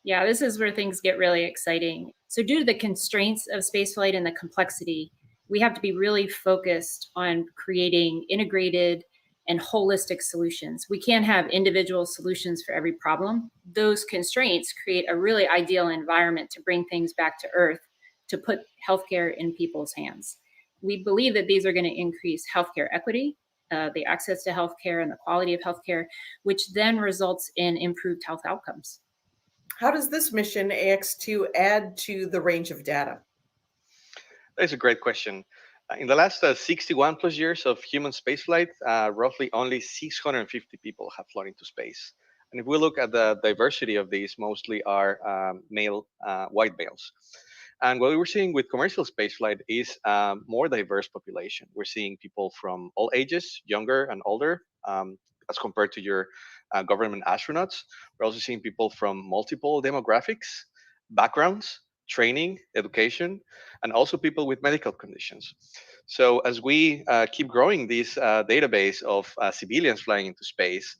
Yeah, this is where things get really exciting. So due to the constraints of spaceflight and the complexity, we have to be really focused on creating integrated and holistic solutions. We can't have individual solutions for every problem. Those constraints create a really ideal environment to bring things back to Earth, to put healthcare in people's hands. We believe that these are going to increase healthcare equity, the access to healthcare and the quality of healthcare, which then results in improved health outcomes. How does this mission, AX-2, add to the range of data? That's a great question. In the last 61 plus years of human spaceflight, roughly only 650 people have flown into space. And if we look at the diversity of these, mostly are male, white males. And what we're seeing with commercial spaceflight is a more diverse population. We're seeing people from all ages, younger and older, as compared to your government astronauts. We're also seeing people from multiple demographics, backgrounds, training, education, and also people with medical conditions. So as we keep growing this database of civilians flying into space,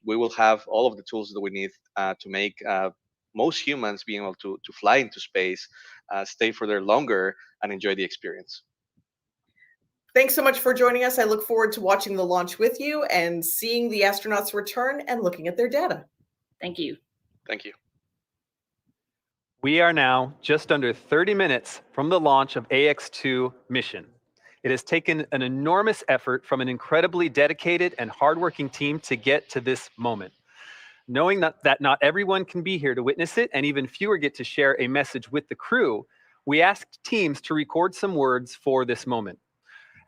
we will have all of the tools that we need to make most humans being able to fly into space, stay for there longer, and enjoy the experience. Thanks so much for joining us. I look forward to watching the launch with you and seeing the astronauts return and looking at their data. Thank you. Thank you. We are now just under 30 minutes from the launch of AX-2 mission. It has taken an enormous effort from an incredibly dedicated and hardworking team to get to this moment. Knowing that not everyone can be here to witness it, and even fewer get to share a message with the crew, we asked teams to record some words for this moment.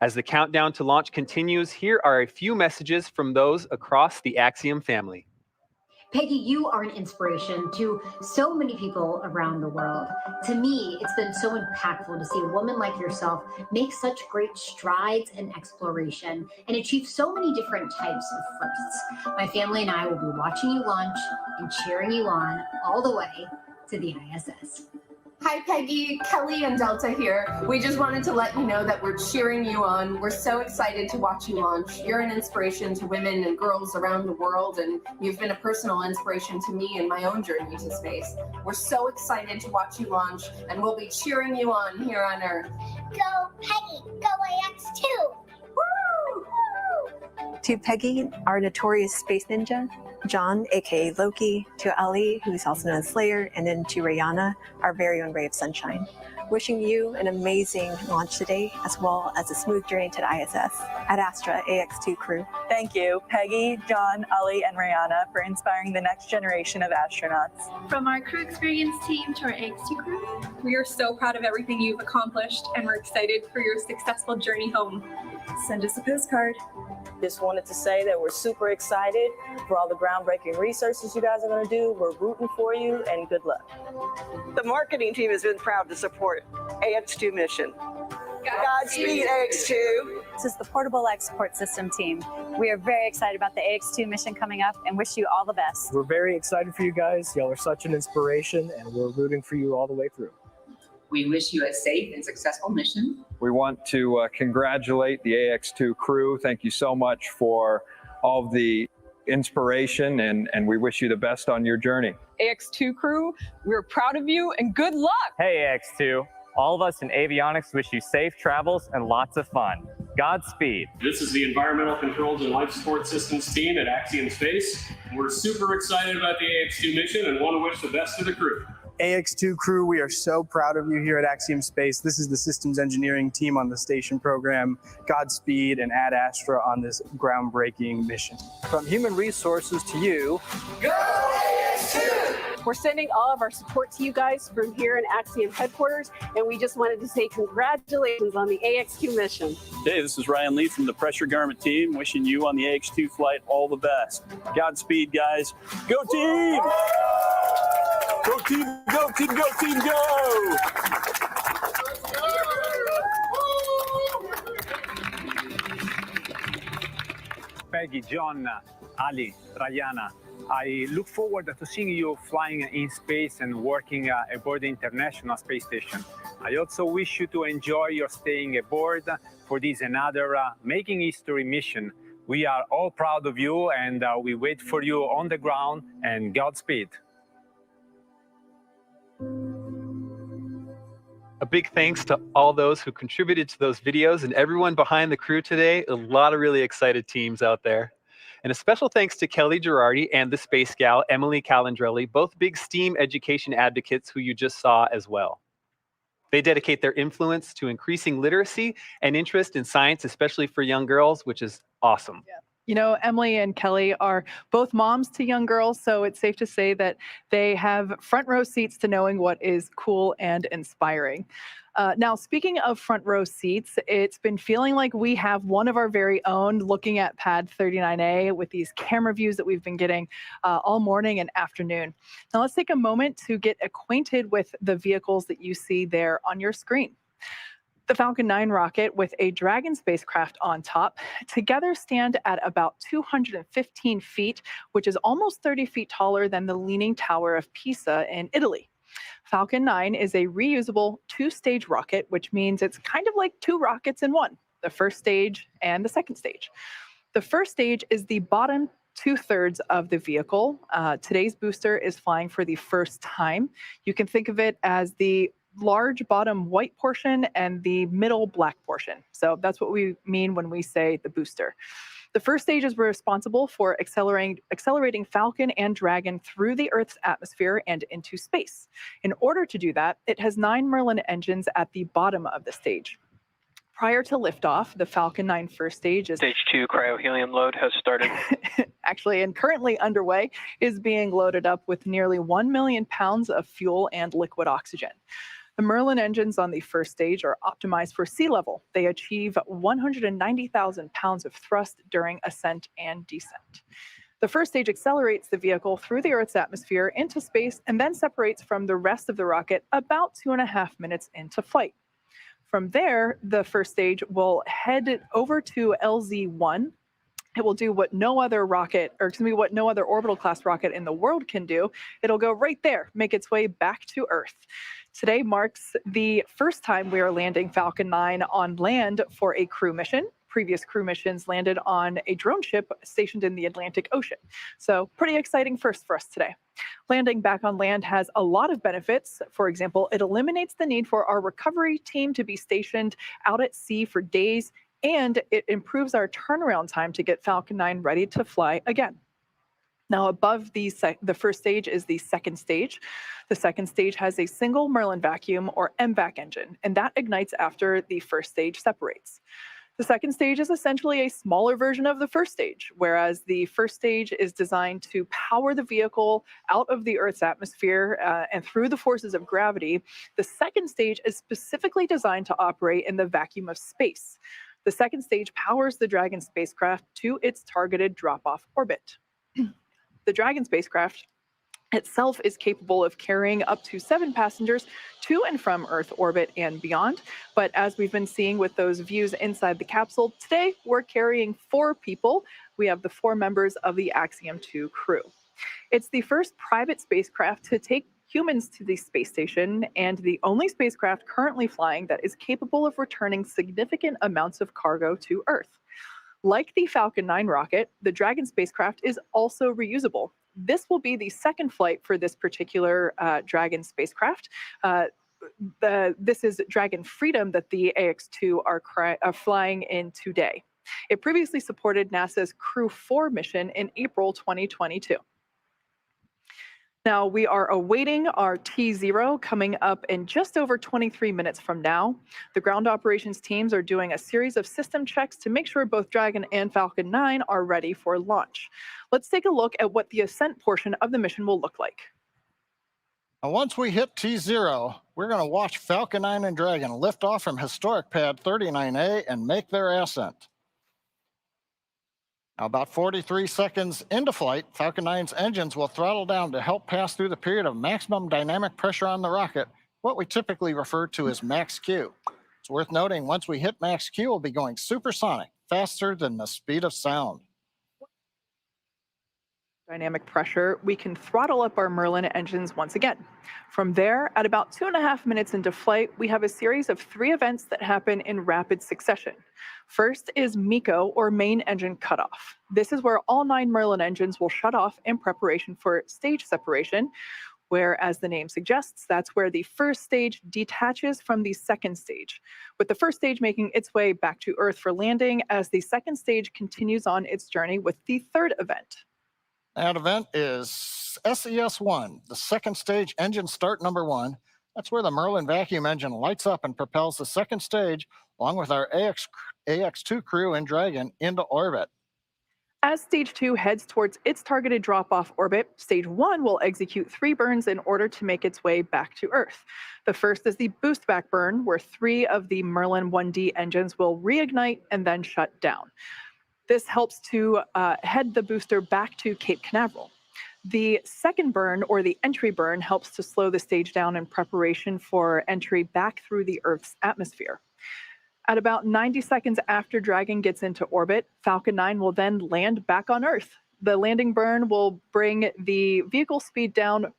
As the countdown to launch continues, here are a few messages from those across the Axiom family. Peggy, you are an inspiration to so many people around the world. To me, it's been so impactful to see a woman like yourself make such great strides in exploration and achieve so many different types of firsts. My family and I will be watching you launch and cheering you on all the way to the ISS. Hi, Peggy, Kelly, and Delta here. We just wanted to let you know that we're cheering you on. We're so excited to watch you launch. You're an inspiration to women and girls around the world, and you've been a personal inspiration to me in my own journey to space. We're so excited to watch you launch, and we'll be cheering you on here on Earth. Go, Peggy! Go AX-2! Woo! To Peggy, our notorious space ninja, John, aka Loki, to Ali, who's also known as Slayer, and then to Rayyanah, our very own ray of sunshine. Wishing you an amazing launch today, as well as a smooth journey to the ISS. Ad Astra AX-2 crew. Thank you, Peggy, John, Ali, and Rayyanah, for inspiring the next generation of astronauts. From our crew experience team to our AX-2 crew, we are so proud of everything you've accomplished, and we're excited for your successful journey home. Send us a postcard. Just wanted to say that we're super excited for all the groundbreaking researches you guys are going to do. We're rooting for you, and good luck. The marketing team has been proud to support AX-2 mission. Godspeed, AX-2. This is the Portable Life Support System team. We are very excited about the AX-2 mission coming up and wish you all the best. We're very excited for you guys. Y'all are such an inspiration, and we're rooting for you all the way through. We wish you a safe and successful mission. We want to congratulate the AX-2 crew. Thank you so much for all of the inspiration, and we wish you the best on your journey. AX-2 crew, we're proud of you and good luck. Hey AX-2, all of us in avionics wish you safe travels and lots of fun. Godspeed. This is the Environmental Controls and Life Support Systems team at Axiom Space. We're super excited about the AX-2 mission and want to wish the best to the crew. AX-2 crew, we are so proud of you here at Axiom Space. This is the systems engineering team on the station program. Godspeed and Ad Astra on this groundbreaking mission. From human resources to you, go AX-2! We're sending all of our support to you guys from here in Axiom headquarters, and we just wanted to say congratulations on the AX-2 mission. Hey, this is Ryan Lee from the Pressure Garment team, wishing you on the AX-2 flight all the best. Godspeed, guys. Go team! Go team, go team, go team, go! Peggy, John, Ali, Rayyanah, I look forward to seeing you flying in space and working aboard the International Space Station. I also wish you to enjoy your staying aboard for this another Making History mission. We are all proud of you, and we wait for you on the ground, and Godspeed. A big thanks to all those who contributed to those videos and everyone behind the crew today. A lot of really excited teams out there. And a special thanks to Kelly Girardi and the Space Gal, Emily Calandrelli, both big STEAM education advocates who you just saw as well. They dedicate their influence to increasing literacy and interest in science, especially for young girls, which is awesome. Yeah. You know, Emily and Kelly are both moms to young girls, so it's safe to say that they have front row seats to knowing what is cool and inspiring. Now, speaking of front row seats, it's been feeling like we have one of our very own looking at pad 39A with these camera views that we've been getting all morning and afternoon. Now, let's take a moment to get acquainted with the vehicles that you see there on your screen. The Falcon 9 rocket with a Dragon spacecraft on top together stand at about 215 feet, which is almost 30 feet taller than the Leaning Tower of Pisa in Italy. Falcon 9 is a reusable two-stage rocket, which means it's kind of like two rockets in one, the first stage and the second stage. The first stage is the bottom two-thirds of the vehicle. Today's booster is flying for the first time. You can think of it as the large bottom white portion and the middle black portion. So that's what we mean when we say the booster. The first stage is responsible for accelerating Falcon and Dragon through the Earth's atmosphere and into space. In order to do that, it has 9 Merlin engines at the bottom of the stage. Prior to liftoff, the Falcon 9 first stage is... Stage 2 cryohelium load has started. Actually, and currently underway, is being loaded up with nearly 1 million pounds of fuel and liquid oxygen. The Merlin engines on the first stage are optimized for sea level. They achieve 190,000 pounds of thrust during ascent and descent. The first stage accelerates the vehicle through the Earth's atmosphere into space and then separates from the rest of the rocket about 2.5 minutes into flight. From there, the first stage will head over to LZ-1. It will do what no other orbital class rocket in the world can do. It'll go right there, make its way back to Earth. Today marks the first time we are landing Falcon 9 on land for a crew mission. Previous crew missions landed on a drone ship stationed in the Atlantic Ocean. So pretty exciting first for us today. Landing back on land has a lot of benefits. For example, it eliminates the need for our recovery team to be stationed out at sea for days, and it improves our turnaround time to get Falcon 9 ready to fly again. Now, above the first stage is the second stage. The second stage has a single Merlin vacuum or MVAC engine, and that ignites after the first stage separates. The second stage is essentially a smaller version of the first stage, whereas the first stage is designed to power the vehicle out of the Earth's atmosphere and through the forces of gravity. The second stage is specifically designed to operate in the vacuum of space. The second stage powers the Dragon spacecraft to its targeted drop-off orbit. The Dragon spacecraft itself is capable of carrying up to 7 passengers to and from Earth orbit and beyond. But as we've been seeing with those views inside the capsule, today we're carrying 4 people. We have the 4 members of the Axiom 2 crew. It's the first private spacecraft to take humans to the space station and the only spacecraft currently flying that is capable of returning significant amounts of cargo to Earth. Like the Falcon 9 rocket, the Dragon spacecraft is also reusable. This will be the second flight for this particular Dragon spacecraft. This is Dragon Freedom that the AX-2 are flying in today. It previously supported NASA's Crew 4 mission in April 2022. Now, we are awaiting our T0 coming up in just over 23 minutes from now. The ground operations teams are doing a series of system checks to make sure both Dragon and Falcon 9 are ready for launch. Let's take a look at what the ascent portion of the mission will look like. Now, once we hit T0, we're going to watch Falcon 9 and Dragon lift off from historic pad 39A and make their ascent. Now, about 43 seconds into flight, Falcon 9's engines will throttle down to help pass through the period of maximum dynamic pressure on the rocket, what we typically refer to as max Q. It's worth noting, once we hit max Q, we'll be going supersonic, faster than the speed of sound. Dynamic pressure, we can throttle up our Merlin engines once again. From there, at about 2.5 minutes into flight, we have a series of 3 events that happen in rapid succession. First is MECO, or main engine cutoff. This is where all 9 Merlin engines will shut off in preparation for stage separation. where, as the name suggests, that's where the first stage detaches from the second stage, with the first stage making its way back to Earth for landing as the second stage continues on its journey with the third event. That event is SES-1, the second stage engine start number 1. That's where the Merlin vacuum engine lights up and propels the second stage, along with our AX-2 crew and Dragon, into orbit. As Stage 2 heads towards its targeted drop-off orbit, Stage 1 will execute 3 burns in order to make its way back to Earth. The first is the boost back burn, where 3 of the Merlin 1D engines will reignite and then shut down. This helps to head the booster back to Cape Canaveral. The second burn, or the entry burn, helps to slow the stage down in preparation for entry back through the Earth's atmosphere. At about 90 seconds after Dragon gets into orbit, Falcon 9 will then land back on Earth. The landing burn will bring the vehicle speed down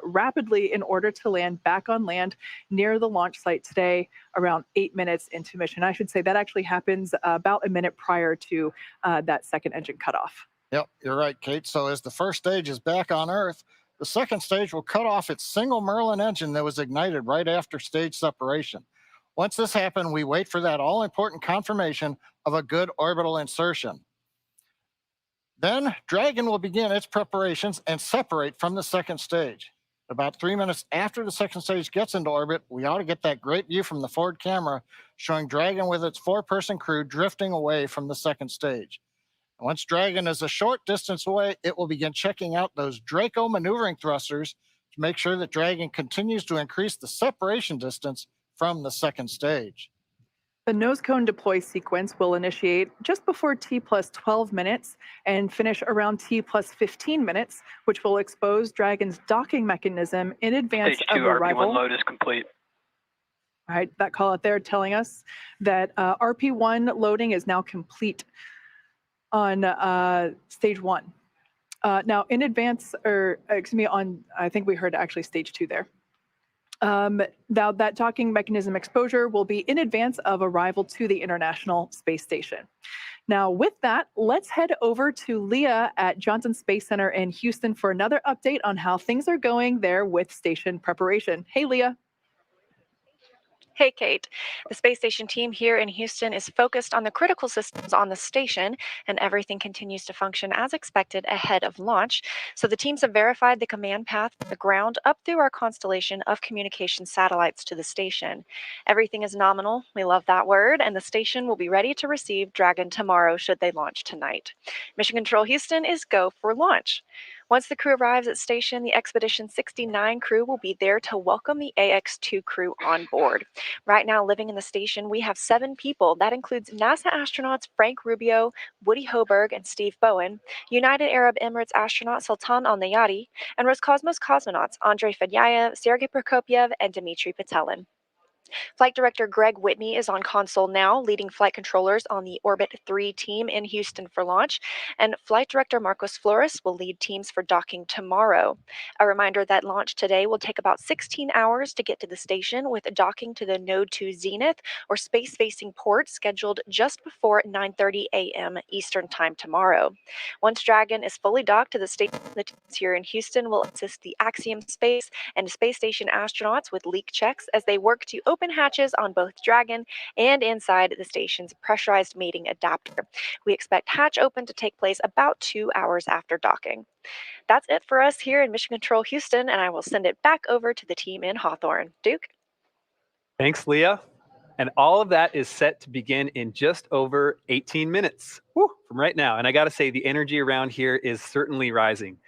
rapidly in order to land back on land near the launch site today, around 8 minutes into mission. I should say that actually happens about a minute prior to that second engine cutoff. Yep, you're right, Kate. So as the first stage is back on Earth, the second stage will cut off its single Merlin engine that was ignited right after stage separation. Once this happens, we wait for that all-important confirmation of a good orbital insertion. Then Dragon will begin its preparations and separate from the second stage. About 3 minutes after the second stage gets into orbit, we ought to get that great view from the forward camera showing Dragon with its 4-person crew drifting away from the second stage. Once Dragon is a short distance away, it will begin checking out those Draco maneuvering thrusters to make sure that Dragon continues to increase the separation distance from the second stage. The nose cone deploy sequence will initiate just before T plus 12 minutes and finish around T plus 15 minutes, which will expose Dragon's docking mechanism in advance Stage of 2 arrival. RP1 load is complete. All right, that call out there telling us that RP1 loading is now complete on Stage 1. Now, in advance, or excuse me, I think we heard actually Stage 2 there. Now, that docking mechanism exposure will be in advance of arrival to the International Space Station. Now, with that, let's head over to Leah at Johnson Space Center in Houston for another update on how things are going there with station preparation. Hey, Leah. Hey, Kate. The space station team here in Houston is focused on the critical systems on the station, and everything continues to function as expected ahead of launch. So the teams have verified the command path from the ground up through our constellation of communication satellites to the station. Everything is nominal. We love that word, and the station will be ready to receive Dragon tomorrow should they launch tonight. Mission Control Houston is go for launch. Once the crew arrives at station, the Expedition 69 crew will be there to welcome the AX-2 crew on board. Right now, living in the station, we have 7 people. That includes NASA astronauts Frank Rubio, Woody Hoberg, and Steve Bowen, United Arab Emirates astronaut Sultan Al-Nayati, and Roscosmos cosmonauts Andrei Fedyayev, Sergei Prokopyev, and Dmitry Petelin. Flight Director Greg Whitney is on console now, leading flight controllers on the Orbit 3 team in Houston for launch, and Flight Director Marcos Flores will lead teams for docking tomorrow. A reminder that launch today will take about 16 hours to get to the station, with docking to the Node 2 Zenith or space-facing port scheduled just before 9:30 a.m. Eastern Time tomorrow. Once Dragon is fully docked to the station, the teams here in Houston will assist the Axiom Space and Space Station astronauts with leak checks as they work to open hatches on both Dragon and inside the station's pressurized mating adapter. We expect hatch open to take place about 2 hours after docking. That's it for us here in Mission Control Houston, and I will send it back over to the team in Hawthorne. Duke? Thanks, Leah. And all of that is set to begin in just over 18 minutes from right now. And I got to say, the energy around here is certainly rising.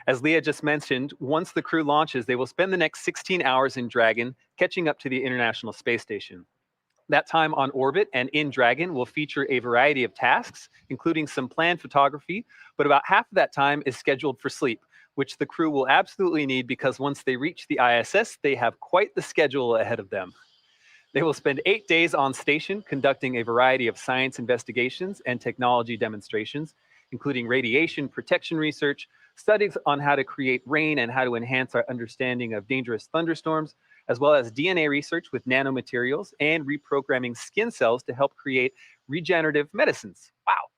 As Leah just mentioned, once the crew launches, they will spend the next 16 hours in Dragon, catching up to the International Space Station. That time on orbit and in Dragon will feature a variety of tasks, including some planned photography, but about half of that time is scheduled for sleep, which the crew will absolutely need because once they reach the ISS, they have quite the schedule ahead of them. They will spend 8 days on station conducting a variety of science investigations and technology demonstrations, including radiation protection research, studies on how to create rain and how to enhance our understanding of dangerous thunderstorms, as well as DNA research with nanomaterials and reprogramming skin cells to help create regenerative medicines. Wow.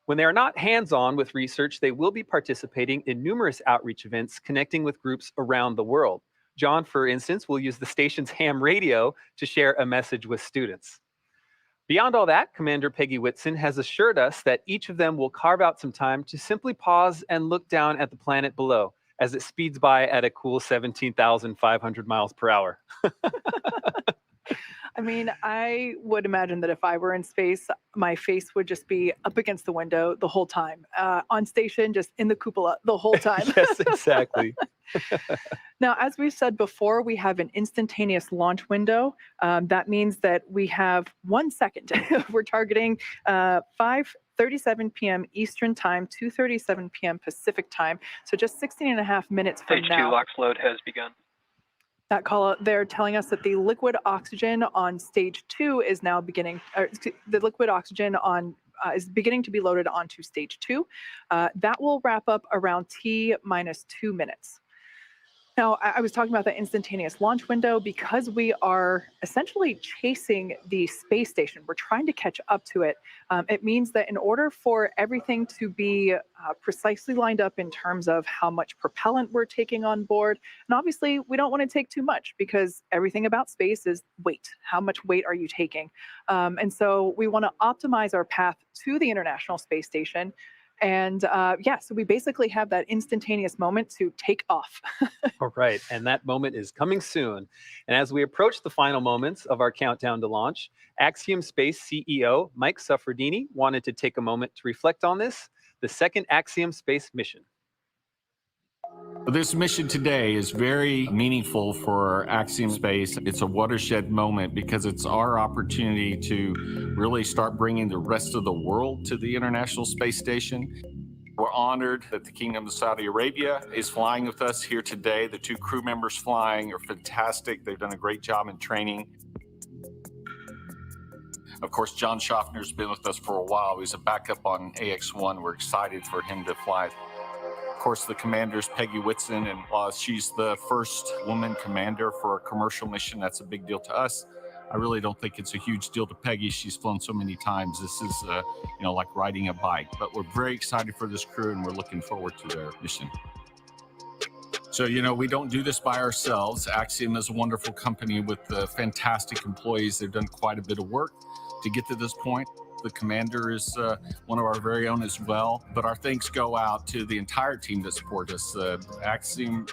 When they are not hands-on with research, they will be participating in numerous outreach events connecting with groups around the world. John, for instance, will use the station's ham radio to share a message with students. Beyond all that, Commander Peggy Whitson has assured us that each of them will carve out some time to simply pause and look down at the planet below as it speeds by at a cool 17,500 miles per hour. I mean, I would imagine that if I were in space, my face would just be up against the window the whole time. On station, just in the cupola the whole time. Yes, exactly. Now, as we've said before, we have an instantaneous launch window. That means that we have 1 second. We're targeting 5:37 p.m. Eastern Time, 2:37 p.m. Pacific Time. So just 16.5 minutes from Stage now. 2 LOX load has begun. That call out, they're telling us that the liquid oxygen on stage 2 is now beginning, the liquid oxygen on is beginning to be loaded onto stage 2. That will wrap up around T-2 minutes. Now, I was talking about the instantaneous launch window because we are essentially chasing the space station. We're trying to catch up to it. It means that in order for everything to be precisely lined up in terms of how much propellant we're taking on board, and obviously we don't want to take too much because everything about space is weight. How much weight are you taking? And so we want to optimize our path to the International Space Station. And yeah, so we basically have that instantaneous moment to take off. All right, and that moment is coming soon. And as we approach the final moments of our countdown to launch, Axiom Space CEO Mike Suffredini wanted to take a moment to reflect on this, the second Axiom Space mission. This mission today is very meaningful for Axiom Space. It's a watershed moment because it's our opportunity to really start bringing the rest of the world to the International Space Station. We're honored that the Kingdom of Saudi Arabia is flying with us here today. The 2 crew members flying are fantastic. They've done a great job in training. Of course, John Shoffner's been with us for a while. He's a backup on AX-1. We're excited for him to fly. Of course, the commander's Peggy Whitson, and she's the first woman commander for a commercial mission. That's a big deal to us. I really don't think it's a huge deal to Peggy. She's flown so many times. This is, like riding a bike. But we're very excited for this crew, and we're looking forward to their mission. So, we don't do this by ourselves. Axiom is a wonderful company with fantastic employees. They've done quite a bit of work to get to this point. The commander is one of our very own as well, but our thanks go out to the entire team that support us. Axiom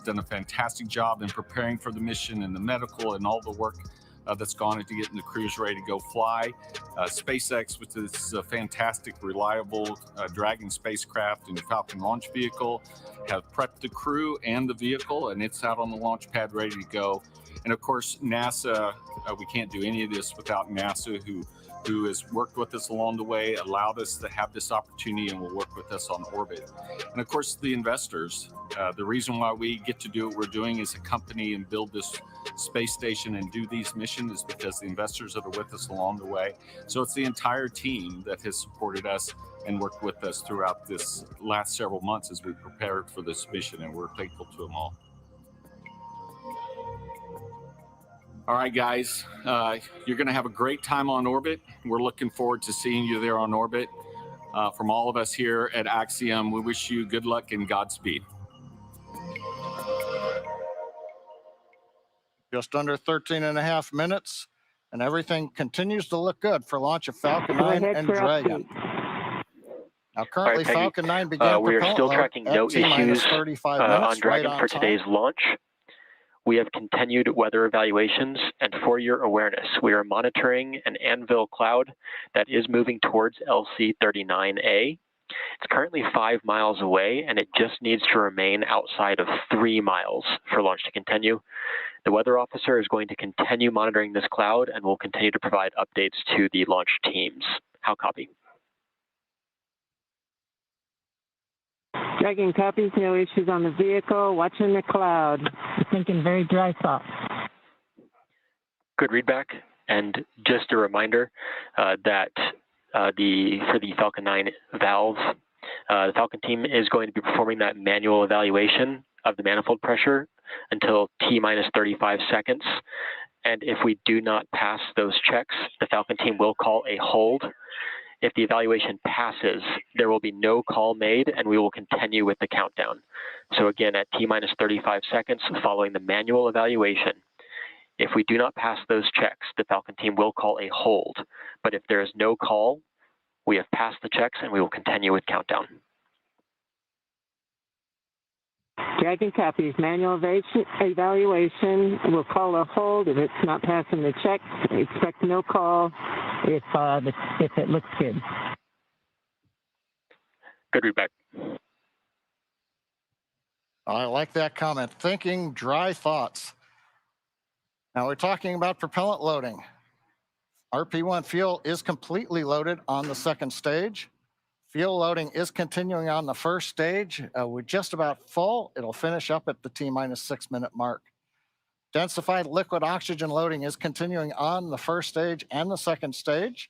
done a fantastic job in preparing for the mission and the medical and all the work that's gone into getting the crews ready to go fly. SpaceX, which is a fantastic, reliable Dragon spacecraft and Falcon launch vehicle, have prepped the crew and the vehicle, and it's out on the launch pad ready to go. And of course, NASA, we can't do any of this without NASA, who has worked with us along the way, allowed us to have this opportunity, and will work with us on orbit. And of course, the investors. The reason why we get to do what we're doing as a company and build this space station and do these missions is because the investors that are with us along the way. So it's the entire team that has supported us and worked with us throughout this last several months as we prepared for this mission, and we're thankful to them all. All right, guys, you're going to have a great time on orbit. We're looking forward to seeing you there on orbit. From all of us here at Axiom, we wish you good luck and Godspeed. Just under 13.5 minutes, and everything continues to look good for launch of Falcon 9 and Dragon. Now, currently, Peggy, Falcon 9 began we are propellant still load tracking at no T-minus issues 35 minutes, on Dragon right for on today's time. launch. We have continued weather evaluations, and for your awareness, we are monitoring an anvil cloud that is moving towards LC-39A. It's currently 5 miles away, and it just needs to remain outside of 3 miles for launch to continue. The weather officer is going to continue monitoring this cloud and will continue to provide updates to the launch teams. How copy? Dragon copies, no issues on the vehicle, watching the cloud. Thinking very dry spot. Good readback, and just a reminder that for the Falcon 9 valve, the Falcon team is going to be performing that manual evaluation of the manifold pressure until T-minus 35 seconds. And if we do not pass those checks, the Falcon team will call a hold. If the evaluation passes, there will be no call made and we will continue with the countdown. So again, at T-minus 35 seconds following the manual evaluation, if we do not pass those checks, the Falcon team will call a hold. But if there is no call, we have passed the checks and we will continue with countdown. Dragon copies. Manual evaluation. We'll call a hold if it's not passing the check. Expect no call if it looks good. Good readback. I like that comment. Thinking dry thoughts. Now we're talking about propellant loading. RP1 fuel is completely loaded on the second stage. Fuel loading is continuing on the first stage. We're just about full. It'll finish up at the T-minus 6 minute mark. Densified liquid oxygen loading is continuing on the first stage and the second stage.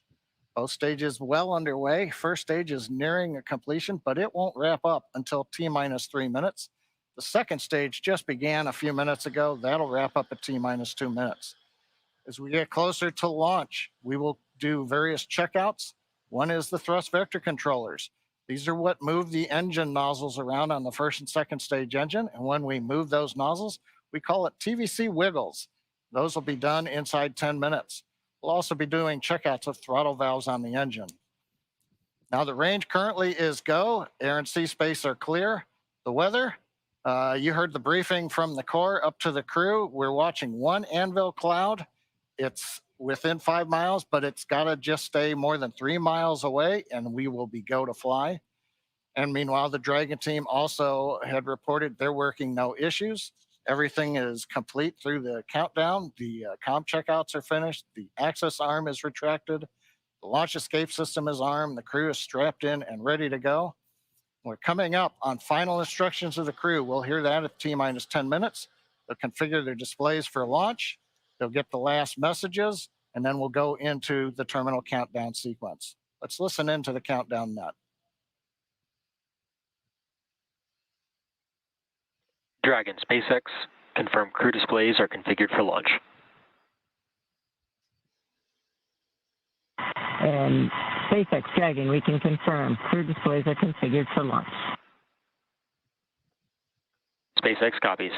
Both stages well underway. First stage is nearing a completion, but it won't wrap up until T-minus 3 minutes. The second stage just began a few minutes ago. That'll wrap up at T-minus 2 minutes. As we get closer to launch, we will do various checkouts. One is the thrust vector controllers. These are what move the engine nozzles around on the first and second stage engine. And when we move those nozzles, we call it TVC wiggles. Those will be done inside 10 minutes. We'll also be doing checkouts of throttle valves on the engine. Now the range currently is go. Air and sea space are clear. The weather, you heard the briefing from the Corps up to the crew. We're watching one anvil cloud. It's within 5 miles, but it's got to just stay more than 3 miles away, and we will be go to fly. And meanwhile, the Dragon team also had reported they're working no issues. Everything is complete through the countdown. The comm checkouts are finished. The access arm is retracted. The launch escape system is armed. The crew is strapped in and ready to go. We're coming up on final instructions of the crew. We'll hear that at T-minus 10 minutes. They'll configure their displays for launch. They'll get the last messages, and then we'll go into the terminal countdown sequence. Let's listen into the countdown net. Dragon SpaceX, confirm crew displays are configured for launch. And SpaceX Dragon, we can confirm crew displays are configured for launch. SpaceX copies.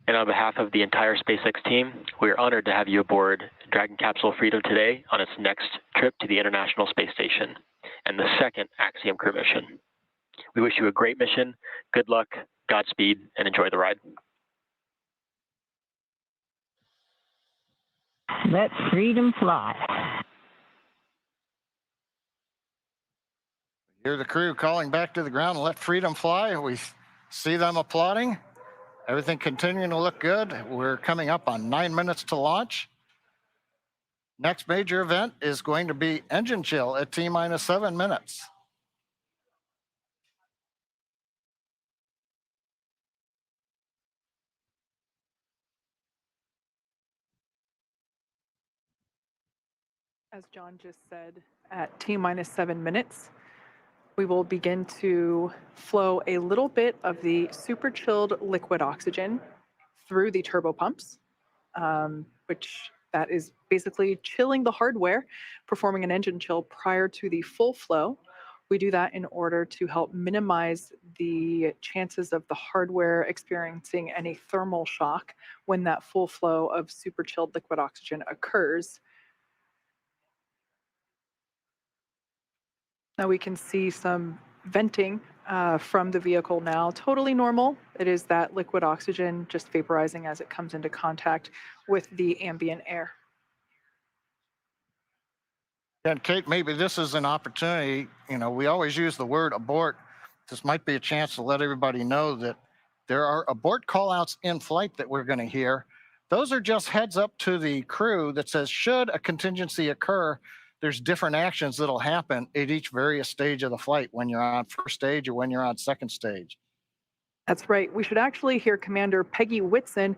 And on behalf of the entire SpaceX team, we are honored to have you aboard Dragon Capsule Freedom today on its next trip to the International Space Station and the second Axiom crew mission. We wish you a great mission, good luck, Godspeed, and enjoy the ride. Let freedom fly. Hear the crew calling back to the ground, let freedom fly. We see them applauding. Everything continuing to look good. We're coming up on 9 minutes to launch. Next major event is going to be engine chill at T-minus 7 minutes. As John just said, at T-minus 7 minutes, we will begin to flow a little bit of the super chilled liquid oxygen through the turbo pumps, which that is basically chilling the hardware, performing an engine chill prior to the full flow. We do that in order to help minimize the chances of the hardware experiencing any thermal shock when that full flow of super chilled liquid oxygen occurs. Now we can see some venting from the vehicle now, totally normal. It is that liquid oxygen just vaporizing as it comes into contact with the ambient air. And Kate, maybe this is an opportunity. You know, we always use the word abort. This might be a chance to let everybody know that there are abort callouts in flight that we're going to hear. Those are just heads up to the crew that says, should a contingency occur, there's different actions that'll happen at each various stage of the flight when you're on first stage or when you're on second stage. That's right. We should actually hear Commander Peggy Whitson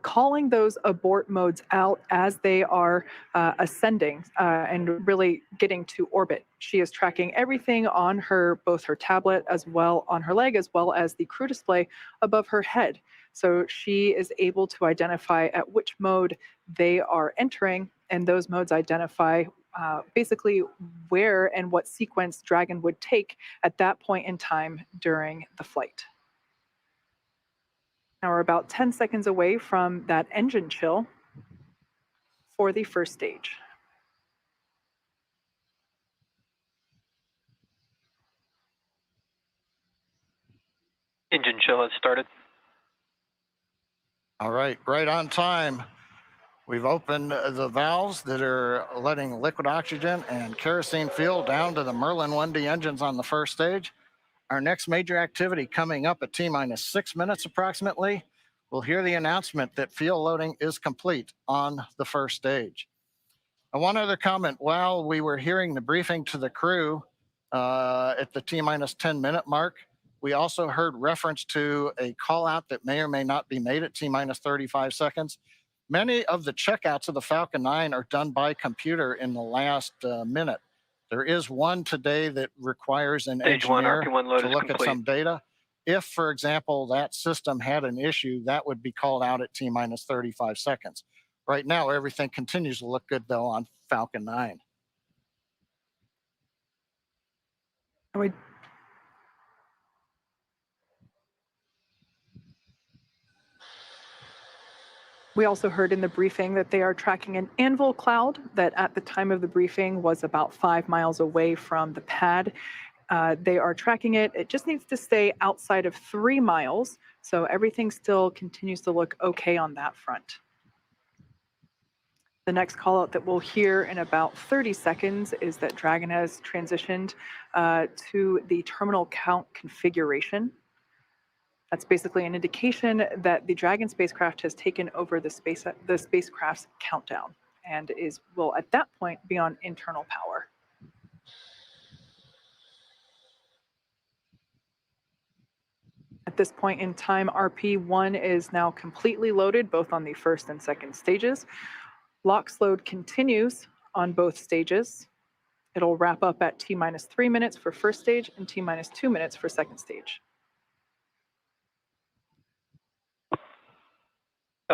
calling those abort modes out as they are ascending and really getting to orbit. She is tracking everything on her, both her tablet as well on her leg, as well as the crew display above her head. So she is able to identify at which mode they are entering, and those modes identify basically where and what sequence Dragon would take at that point in time during the flight. Now we're about 10 seconds away from that engine chill for the first stage. Engine chill has started. All right, right on time. We've opened the valves that are letting liquid oxygen and kerosene fuel down to the Merlin 1D engines on the first stage. Our next major activity coming up at T-minus 6 minutes approximately. We'll hear the announcement that fuel loading is complete on the first stage. And one other comment, while we were hearing the briefing to the crew at the T-minus 10 minute mark, we also heard reference to a call out that may or may not be made at T-minus 35 seconds. Many of the checkouts of the Falcon 9 are done by computer in the last minute. There is one today that requires an engineer to look at some data. If, for example, that system had an issue, that would be called out at T-minus 35 seconds. Right now, everything continues to look good, though, on Falcon 9. We also heard in the briefing that they are tracking an anvil cloud that at the time of the briefing was about 5 miles away from the pad. They are tracking it. It just needs to stay outside of 3 miles. So everything still continues to look okay on that front. The next call out that we'll hear in about 30 seconds is that Dragon has transitioned to the terminal count configuration. That's basically an indication that the Dragon spacecraft has taken over the spacecraft's countdown and will at that point be on internal power. At this point in time, RP1 is now completely loaded, both on the first and second stages. LOX load continues on both stages. It'll wrap up at T-minus 3 minutes for first stage and T-minus 2 minutes for second stage.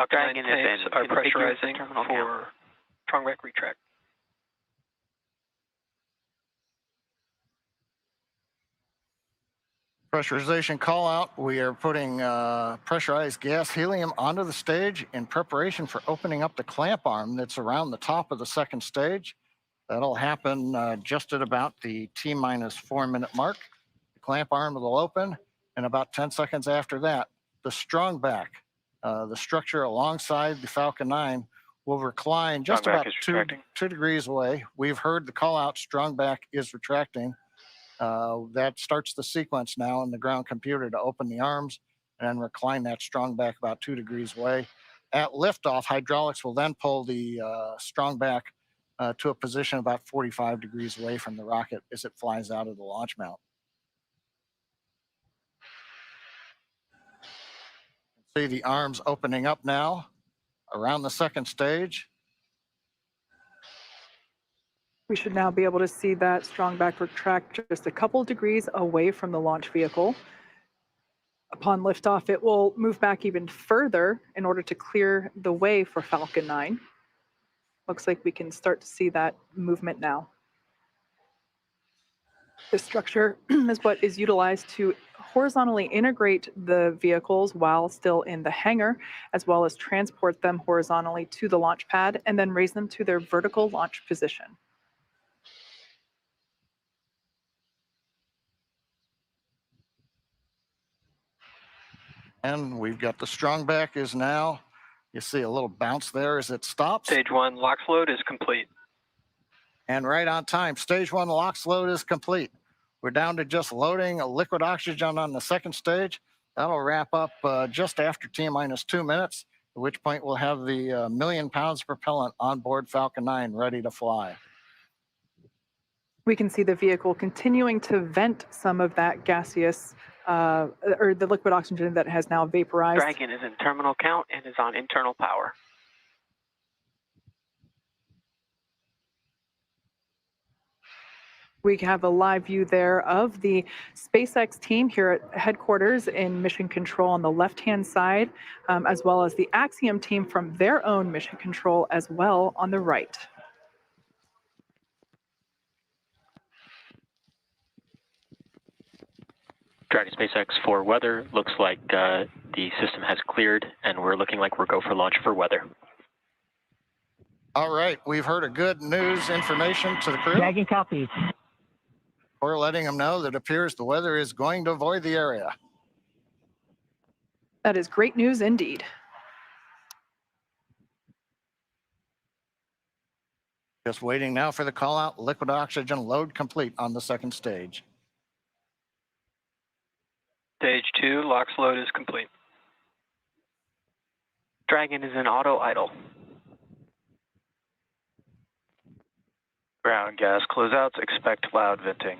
Dragon tanks are pressurizing for strong-back retract. Pressurization call out. We are putting pressurized gas helium onto the stage in preparation for opening up the clamp arm that's around the top of the second stage. That'll happen just at about the T-minus 4 minute mark. The clamp arm will open, and about 10 seconds after that, the strong back, the structure alongside the Falcon 9, will recline just about two degrees away. We've heard the call out, strong back is retracting. That starts the sequence now in the ground computer to open the arms and recline that strong back about 2 degrees away. At liftoff, hydraulics will then pull the strong back to a position about 45 degrees away from the rocket as it flies out of the launch mount. See the arms opening up now around the second stage. We should now be able to see that strong back retract just a couple degrees away from the launch vehicle. Upon liftoff, it will move back even further in order to clear the way for Falcon 9. Looks like we can start to see that movement now. This structure is what is utilized to horizontally integrate the vehicles while still in the hangar, as well as transport them horizontally to the launch pad and then raise them to their vertical launch position. And we've got the strong back is now, you see a little bounce there as it stops. Stage 1 LOX load is complete. And right on time, stage 1 LOX load is complete. We're down to just loading a liquid oxygen on the second stage. That'll wrap up just after T-minus 2 minutes, at which point we'll have the million pounds of propellant on board Falcon 9 ready to fly. We can see the vehicle continuing to vent some of that gaseous or the liquid oxygen that has now vaporized. Dragon is in terminal count and is on internal power. We have a live view there of the SpaceX team here at headquarters in mission control on the left-hand side, as well as the Axiom team from their own mission control as well on the right. Dragon SpaceX for weather. Looks like the system has cleared, and we're looking like we're go for launch for weather. All right, we've heard a good news information to the crew. Dragon copies. We're letting them know that it appears the weather is going to avoid the area. That is great news indeed. Just waiting now for the call out. Liquid oxygen load complete on the second stage. Stage 2, LOX load is complete. Dragon is in auto idle. Ground gas closeouts, expect loud venting.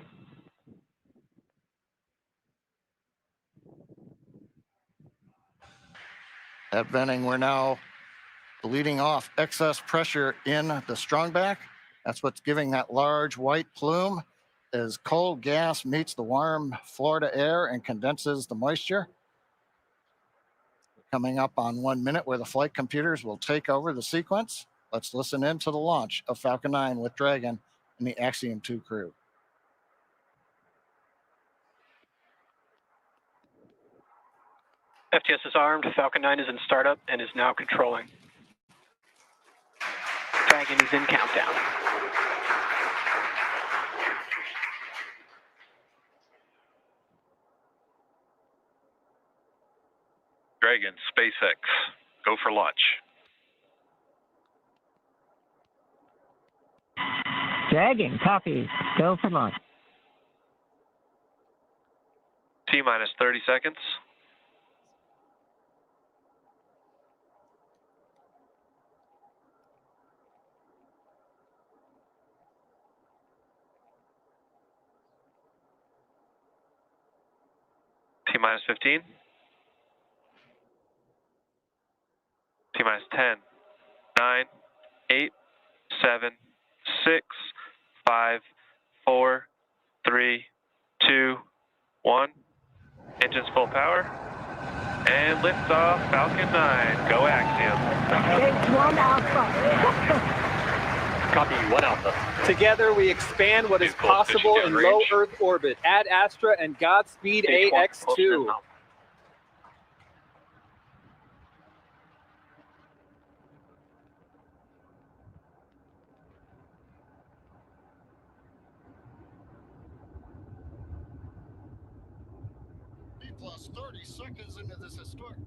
At venting, we're now bleeding off excess pressure in the strongback. That's what's giving that large white plume as cold gas meets the warm Florida air and condenses the moisture. Coming up on 1 minute where the flight computers will take over the sequence. Let's listen in to the launch of Falcon 9 with Dragon and the Axiom 2 crew. FTS is armed, Falcon 9 is in startup and is now controlling. Dragon is in countdown. Dragon, SpaceX, go for launch. Dragon copies. Go for launch. T-minus 30 seconds. T-minus 15. T-minus 10, 9, 8, 7, 6, 5, 4, 3, 2, 1. Engines full power. And liftoff, Falcon 9. Go Axiom. Stage 1 Alpha. Copy 1 Alpha. Together we expand what is possible in low Earth orbit. Ad Astra and Godspeed AX-2. Plus 30 seconds into this historic.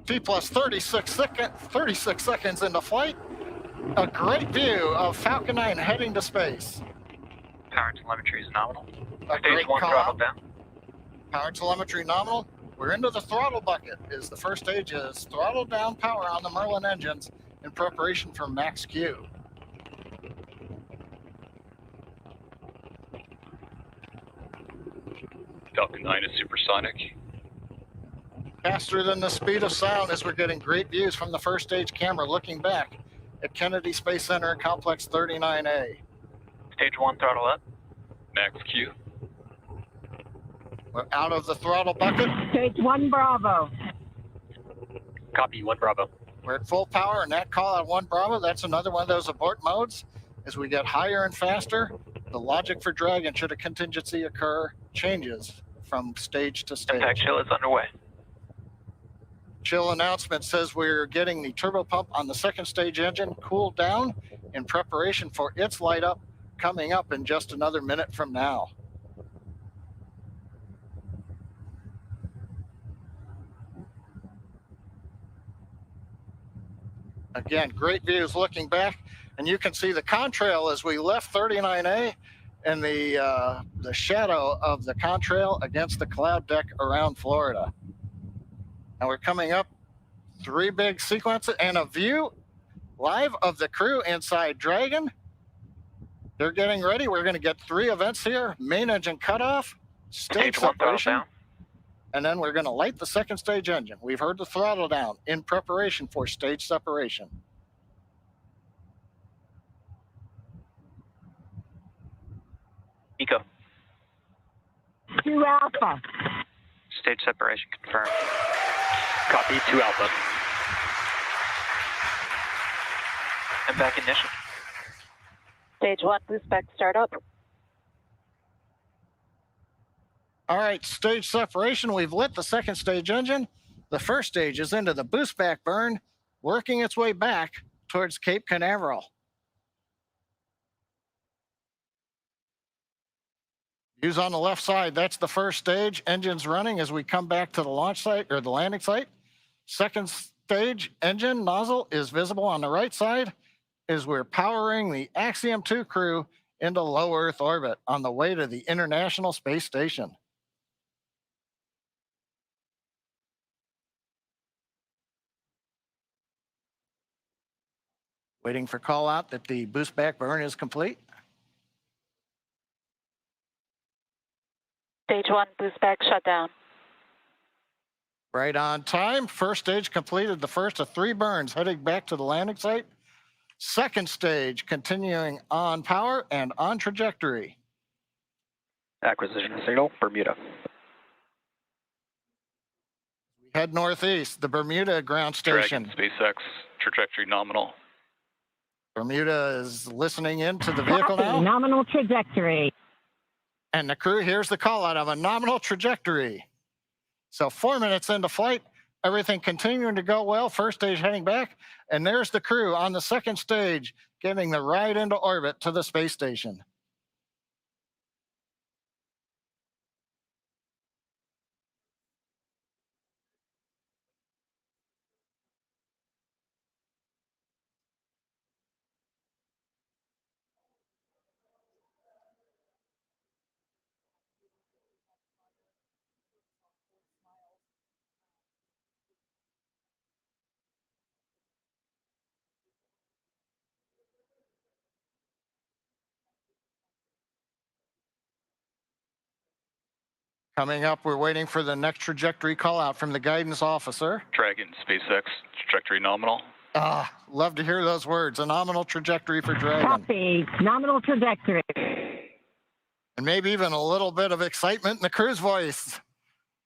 T plus 36 seconds into flight. A great view of Falcon 9 heading to space. Power telemetry is nominal. Stage 1 throttle down. Power telemetry nominal. We're into the throttle bucket. The first stage is throttle down power on the Merlin engines in preparation for max Q. Falcon 9 is supersonic. Faster than the speed of sound as we're getting great views from the first stage camera looking back at Kennedy Space Center Complex 39A. Stage 1 throttle up. Max Q. We're out of the throttle bucket. Stage 1 Bravo. Copy 1 Bravo. We're at full power and that call on 1 Bravo, that's another one of those abort modes. As we get higher and faster, the logic for Dragon, should a contingency occur, changes from stage to stage. Impact chill is underway. Chill announcement says we're getting the turbo pump on the second stage engine cooled down in preparation for its light up coming up in just another minute from now. Again, great views looking back, and you can see the contrail as we left 39A and the shadow of the contrail against the cloud deck around Florida. And we're coming up 3 big sequences and a view live of the crew inside Dragon. They're getting ready. We're going to get 3 events here. Main engine cutoff, stage separation, and then we're going to light the second stage engine. We've heard the throttle down in preparation for stage separation. Eco. 2 Alpha. Stage separation confirmed. Copy 2 Alpha. And back ignition. Stage 1 boost back startup. All right, stage separation. We've lit the second stage engine. The first stage is into the boost back burn, working its way back towards Cape Canaveral. Views on the left side, that's the first stage. Engines running as we come back to the launch site or the landing site. Second stage engine nozzle is visible on the right side as we're powering the Axiom 2 crew into low Earth orbit on the way to the International Space Station. Waiting for call out that the boost back burn is complete. Stage 1 boost back shutdown. Right on time. First stage completed the first of 3 burns heading back to the landing site. Second stage continuing on power and on trajectory. Acquisition signal, Bermuda. We head northeast, the Bermuda ground station. Dragon, SpaceX, trajectory nominal. Bermuda is listening into the vehicle Copy, now. nominal trajectory. And the crew hears the call out of a nominal trajectory. So 4 minutes into flight, everything continuing to go well. First stage heading back. And there's the crew on the second stage getting the ride into orbit to the space station. Coming up, we're waiting for the next trajectory call out from the guidance officer. Dragon, SpaceX, trajectory nominal. Love to hear those words. A nominal trajectory for Dragon. Copy, nominal trajectory. And maybe even a little bit of excitement in the crew's voice.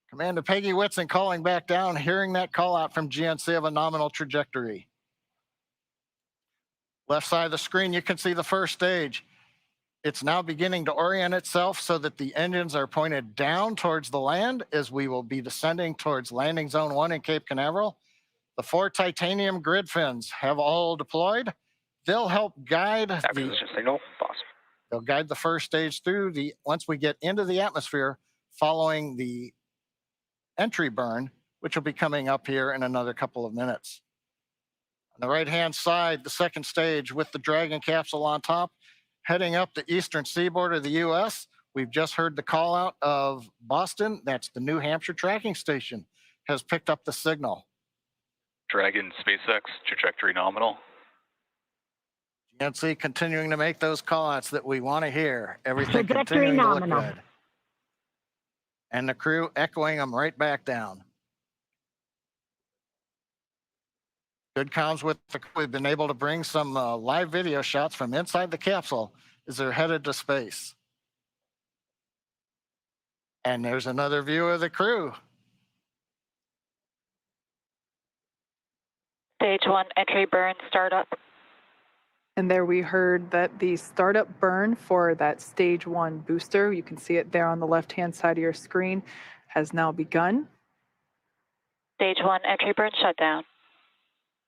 Commander Peggy Whitson calling back down, hearing that call out from GNC of a nominal trajectory. Left side of the screen, you can see the first stage. It's now beginning to orient itself so that the engines are pointed down towards the land as we will be descending towards landing zone 1 in Cape Canaveral. The 4 titanium grid fins have all deployed. They'll help guide Acquisition signal, boss. They'll guide the first stage through once we get into the atmosphere following the entry burn, which will be coming up here in another couple of minutes. On the right-hand side, the second stage with the Dragon capsule on top, heading up the eastern seaboard of the U.S. We've just heard the call out of Boston. That's the New Hampshire tracking station, has picked up the signal. Dragon, SpaceX, trajectory nominal. GNC continuing to make those call outs that we want to hear. Everything Trajectory continuing to nominal. look good. And the crew echoing them right back down. Good comms with the crew. We've been able to bring some live video shots from inside the capsule as they're headed to space. And there's another view of the crew. Stage 1 entry burn startup. And there we heard that the startup burn for that stage 1 booster, you can see it there on the left-hand side of your screen, has now begun. Stage 1 entry burn shutdown.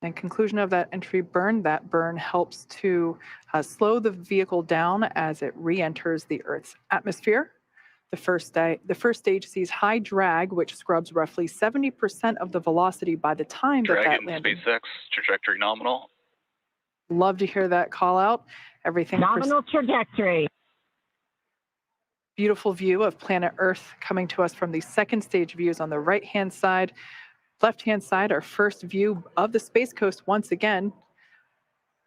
And conclusion of that entry burn, that burn helps to slow the vehicle down as it re-enters the Earth's atmosphere. The first stage sees high drag, which scrubs roughly 70% of the velocity by the time Dragon, that landing. SpaceX, trajectory nominal. Love to hear that call out. Everything. Nominal trajectory. Beautiful view of planet Earth coming to us from the second stage views on the right-hand side. Left-hand side, our first view of the Space Coast once again.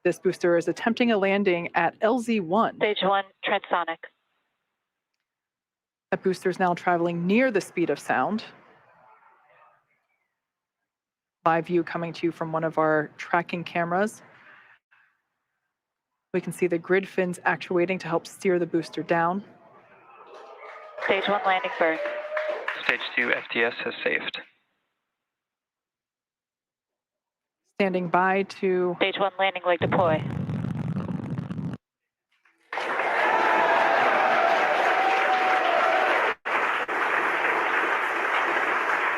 This booster is attempting a landing at LZ1. Stage 1 transonic. That booster is now traveling near the speed of sound. Live view coming to you from one of our tracking cameras. We can see the grid fins actuating to help steer the booster down. Stage 1 landing burn. Stage 2 FTS has saved. Standing by to... Stage 1 landing leg deploy.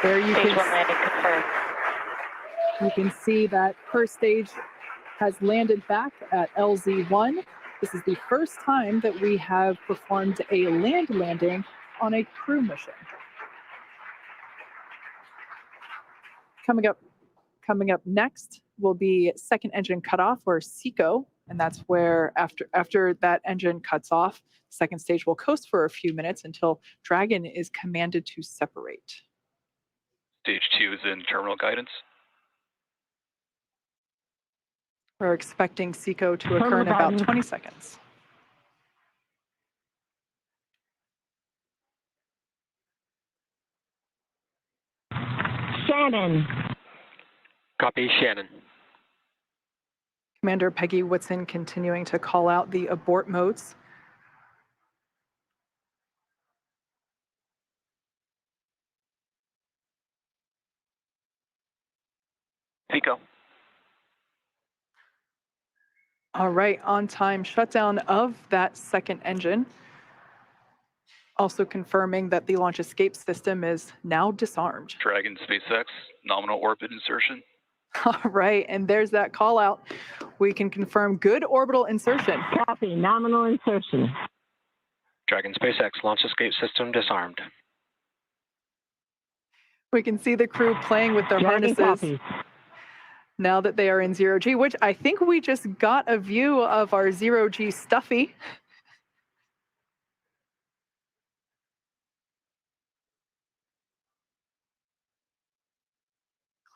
There you Stage 1 can, landing confirmed. you can see that first stage has landed back at LZ1. This is the first time that we have performed a land landing on a crew mission. Coming up next will be second engine cutoff, or SECO, and that's where after that engine cuts off, second stage will coast for a few minutes until Dragon is commanded to separate. Stage 2 is in terminal guidance. We're expecting SECO to occur in about 20 seconds. Shannon. Copy, Shannon. Commander Peggy Whitson continuing to call out the abort modes. SECO. All right, on time shutdown of that second engine. Also confirming that the launch escape system is now disarmed. Dragon SpaceX, nominal orbit insertion. All right, and there's that call out. We can confirm good orbital insertion. Copy, nominal insertion. Dragon SpaceX, launch escape system disarmed. We can see the crew playing with their Dragon harnesses copy. now that they are in zero-G, which I think we just got a view of our zero-G Stuffy.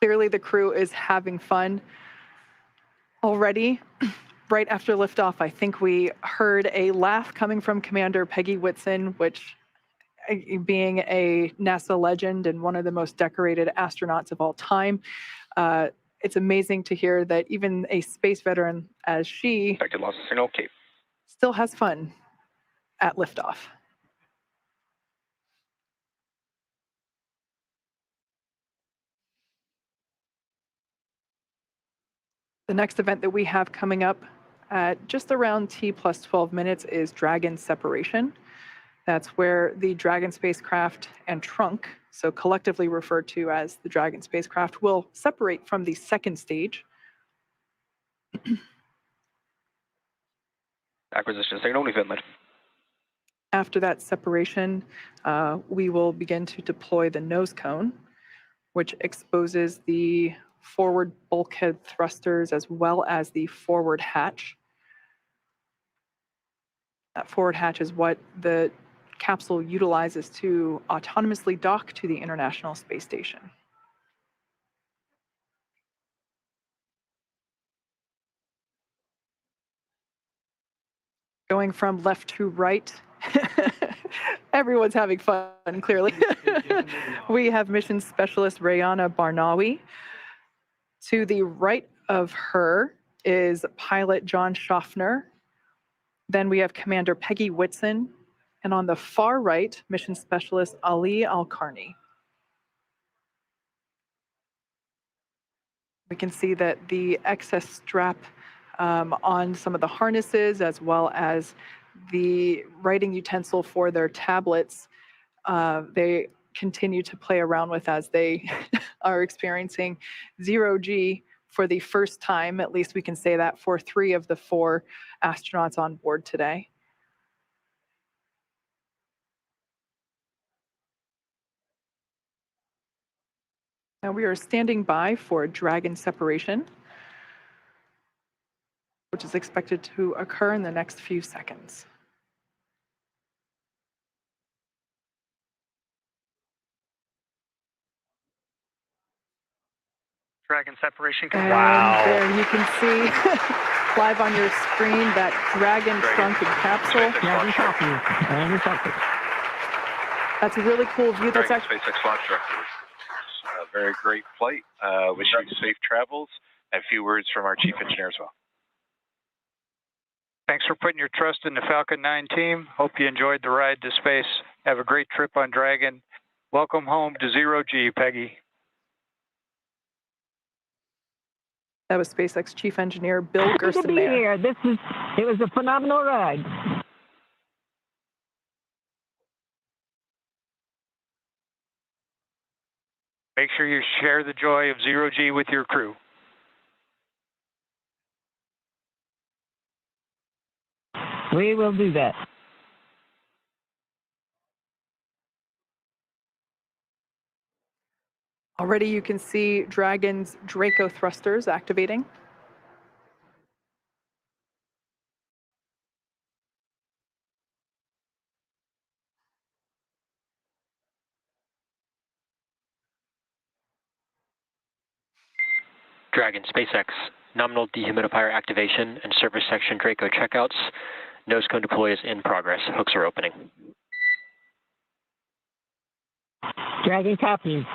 Clearly the crew is having fun already. Right after liftoff, I think we heard a laugh coming from Commander Peggy Whitson, which, being a NASA legend and one of the most decorated astronauts of all time, it's amazing to hear that even a space veteran as she Expected loss of signal, Cape. still has fun at liftoff. The next event that we have coming up at just around T plus 12 minutes is Dragon separation. That's where the Dragon spacecraft and trunk, so collectively referred to as the Dragon spacecraft, will separate from the second stage. Acquisition signal, Newfoundland. After that separation, we will begin to deploy the nose cone, which exposes the forward bulkhead thrusters as well as the forward hatch. That forward hatch is what the capsule utilizes to autonomously dock to the International Space Station. Going from left to right, everyone's having fun, clearly. We have mission specialist Rayyanah Barnawi. To the right of her is pilot John Shoffner. Then we have Commander Peggy Whitson. And on the far right, mission specialist AlQarni. We can see that the excess strap on some of the harnesses, as well as the writing utensil for their tablets, they continue to play around with as they are experiencing zero-G for the first time. At least we can say that for 3 of the 4 astronauts on board today. Now we are standing by for Dragon separation, which is expected to occur in the next few seconds. Dragon separation. And there you can see live on your screen that Dragon trunk and capsule. That's a really cool view. That's actually SpaceX launch director. A very great flight. Wish you safe travels. And a few words from our chief engineer as well. Thanks for putting your trust in the Falcon 9 team. Hope you enjoyed the ride to space. Have a great trip on Dragon. Welcome home to zero-G, Peggy. That was SpaceX Chief Engineer Bill Gerstenmaier. Good to be here. It was a phenomenal ride. Make sure you share the joy of zero G with your crew. We will do that. Already you can see Dragon's Draco thrusters activating. Dragon SpaceX, nominal dehumidifier activation and surface section Draco checkouts. Nose cone deploy is in progress. Hooks are opening. Dragon copy.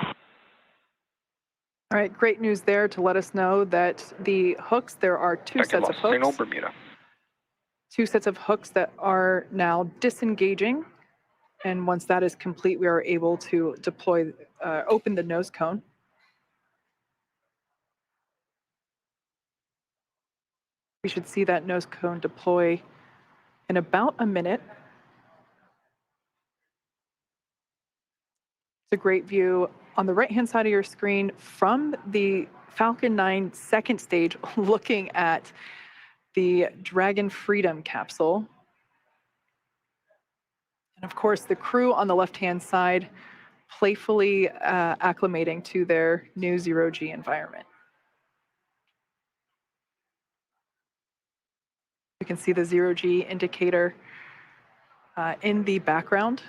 All right, great news there to let us know that the hooks, there are two sets of hooks. Signal Bermuda. Two sets of hooks that are now disengaging. And once that is complete, we are able to deploy, open the nose cone. We should see that nose cone deploy in about a minute. It's a great view on the right-hand side of your screen from the Falcon 9 second stage, looking at the Dragon Freedom capsule. And of course, the crew on the left-hand side playfully acclimating to their new zero-G environment. You can see the zero-G indicator in the background.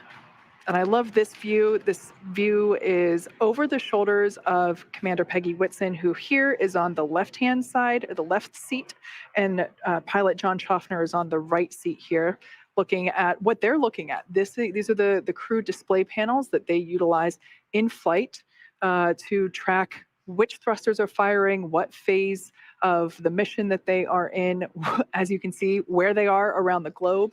And I love this view. This view is over the shoulders of Commander Peggy Whitson, who here is on the left-hand side, or the left seat, and pilot John Shoffner is on the right seat here, looking at what they're looking at. These are the crew display panels that they utilize in flight to track which thrusters are firing, what phase of the mission that they are in, as you can see, where they are around the globe.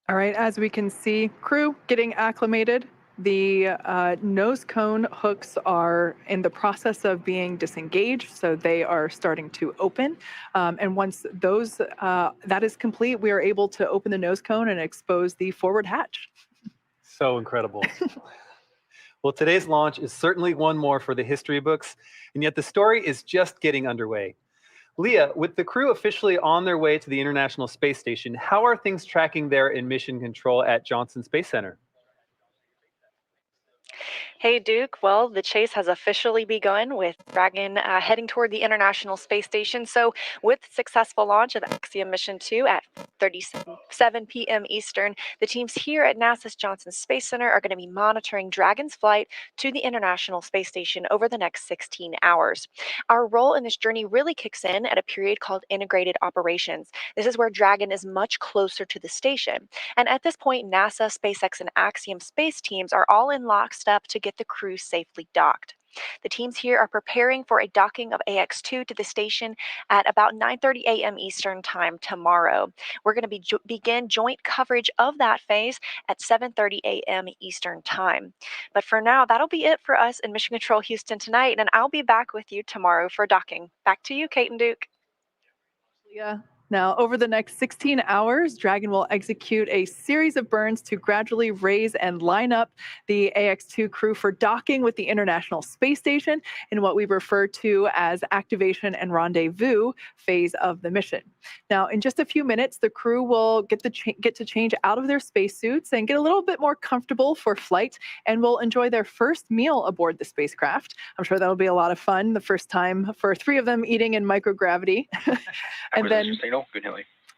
All right, as we can see, crew getting acclimated. The nose cone hooks are in the process of being disengaged, so they are starting to open. And once those that is complete, we are able to open the nose cone and expose the forward hatch. So incredible. Well, today's launch is certainly one more for the history books, and yet the story is just getting underway. Leah, with the crew officially on their way to the International Space Station, how are things tracking there in mission control at Johnson Space Center? Hey, Duke. Well, the chase has officially begun with Dragon heading toward the International Space Station. So with successful launch of Axiom Mission 2 at 7 p.m. Eastern, the teams here at NASA's Johnson Space Center are going to be monitoring Dragon's flight to the International Space Station over the next 16 hours. Our role in this journey really kicks in at a period called Integrated Operations. This is where Dragon is much closer to the station. And at this point, NASA, SpaceX, and Axiom Space teams are all in lockstep to get the crew safely docked. The teams here are preparing for a docking of AX-2 to the station at about 9:30 a.m. Eastern Time tomorrow. We're going to begin joint coverage of that phase at 7:30 a.m. Eastern Time. But for now, that'll be it for us in Mission Control Houston tonight, and I'll be back with you tomorrow for docking. Back to you, Kate and Duke. Yeah. Now, over the next 16 hours, Dragon will execute a series of burns to gradually raise and line up the AX-2 crew for docking with the International Space Station in what we refer to as activation and rendezvous phase of the mission. Now, in just a few minutes, the crew will get to change out of their spacesuits and get a little bit more comfortable for flight, and will enjoy their first meal aboard the spacecraft. I'm sure that'll be a lot of fun, the first time for 3 of them eating in microgravity. And then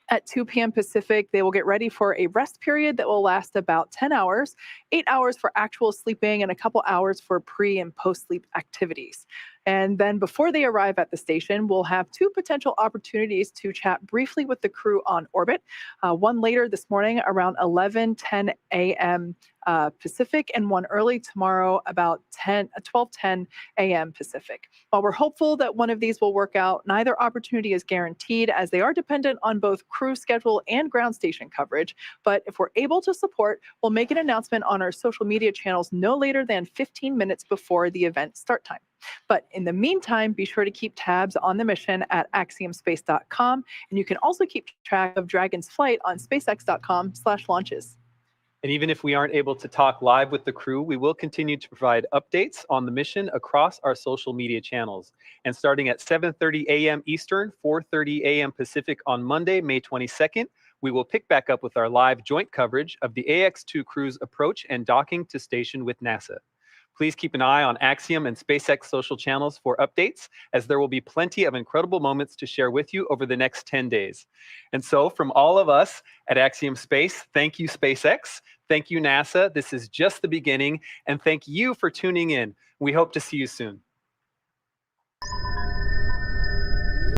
at 2 p.m. Pacific, they will get ready for a rest period that will last about 10 hours, 8 hours for actual sleeping, and a couple hours for pre- and post-sleep activities. And then before they arrive at the station, we'll have 2 potential opportunities to chat briefly with the crew on orbit. One later this morning around 11:10 a.m. Pacific, and one early tomorrow about 12:10 a.m. Pacific. While we're hopeful that one of these will work out, neither opportunity is guaranteed as they are dependent on both crew schedule and ground station coverage. But if we're able to support, we'll make an announcement on our social media channels no later than 15 minutes before the event start time. But in the meantime, be sure to keep tabs on the mission at axiomspace.com, and you can also keep track of Dragon's flight on spacex.com/launches. And even if we aren't able to talk live with the crew, we will continue to provide updates on the mission across our social media channels. And starting at 7:30 a.m. Eastern, 4:30 a.m. Pacific on Monday, May 22nd, we will pick back up with our live joint coverage of the AX-2 crew's approach and docking to station with NASA. Please keep an eye on Axiom and SpaceX social channels for updates, as there will be plenty of incredible moments to share with you over the next 10 days. And so from all of us at Axiom Space, thank you, SpaceX. Thank you, NASA. This is just the beginning. And thank you for tuning in. We hope to see you soon.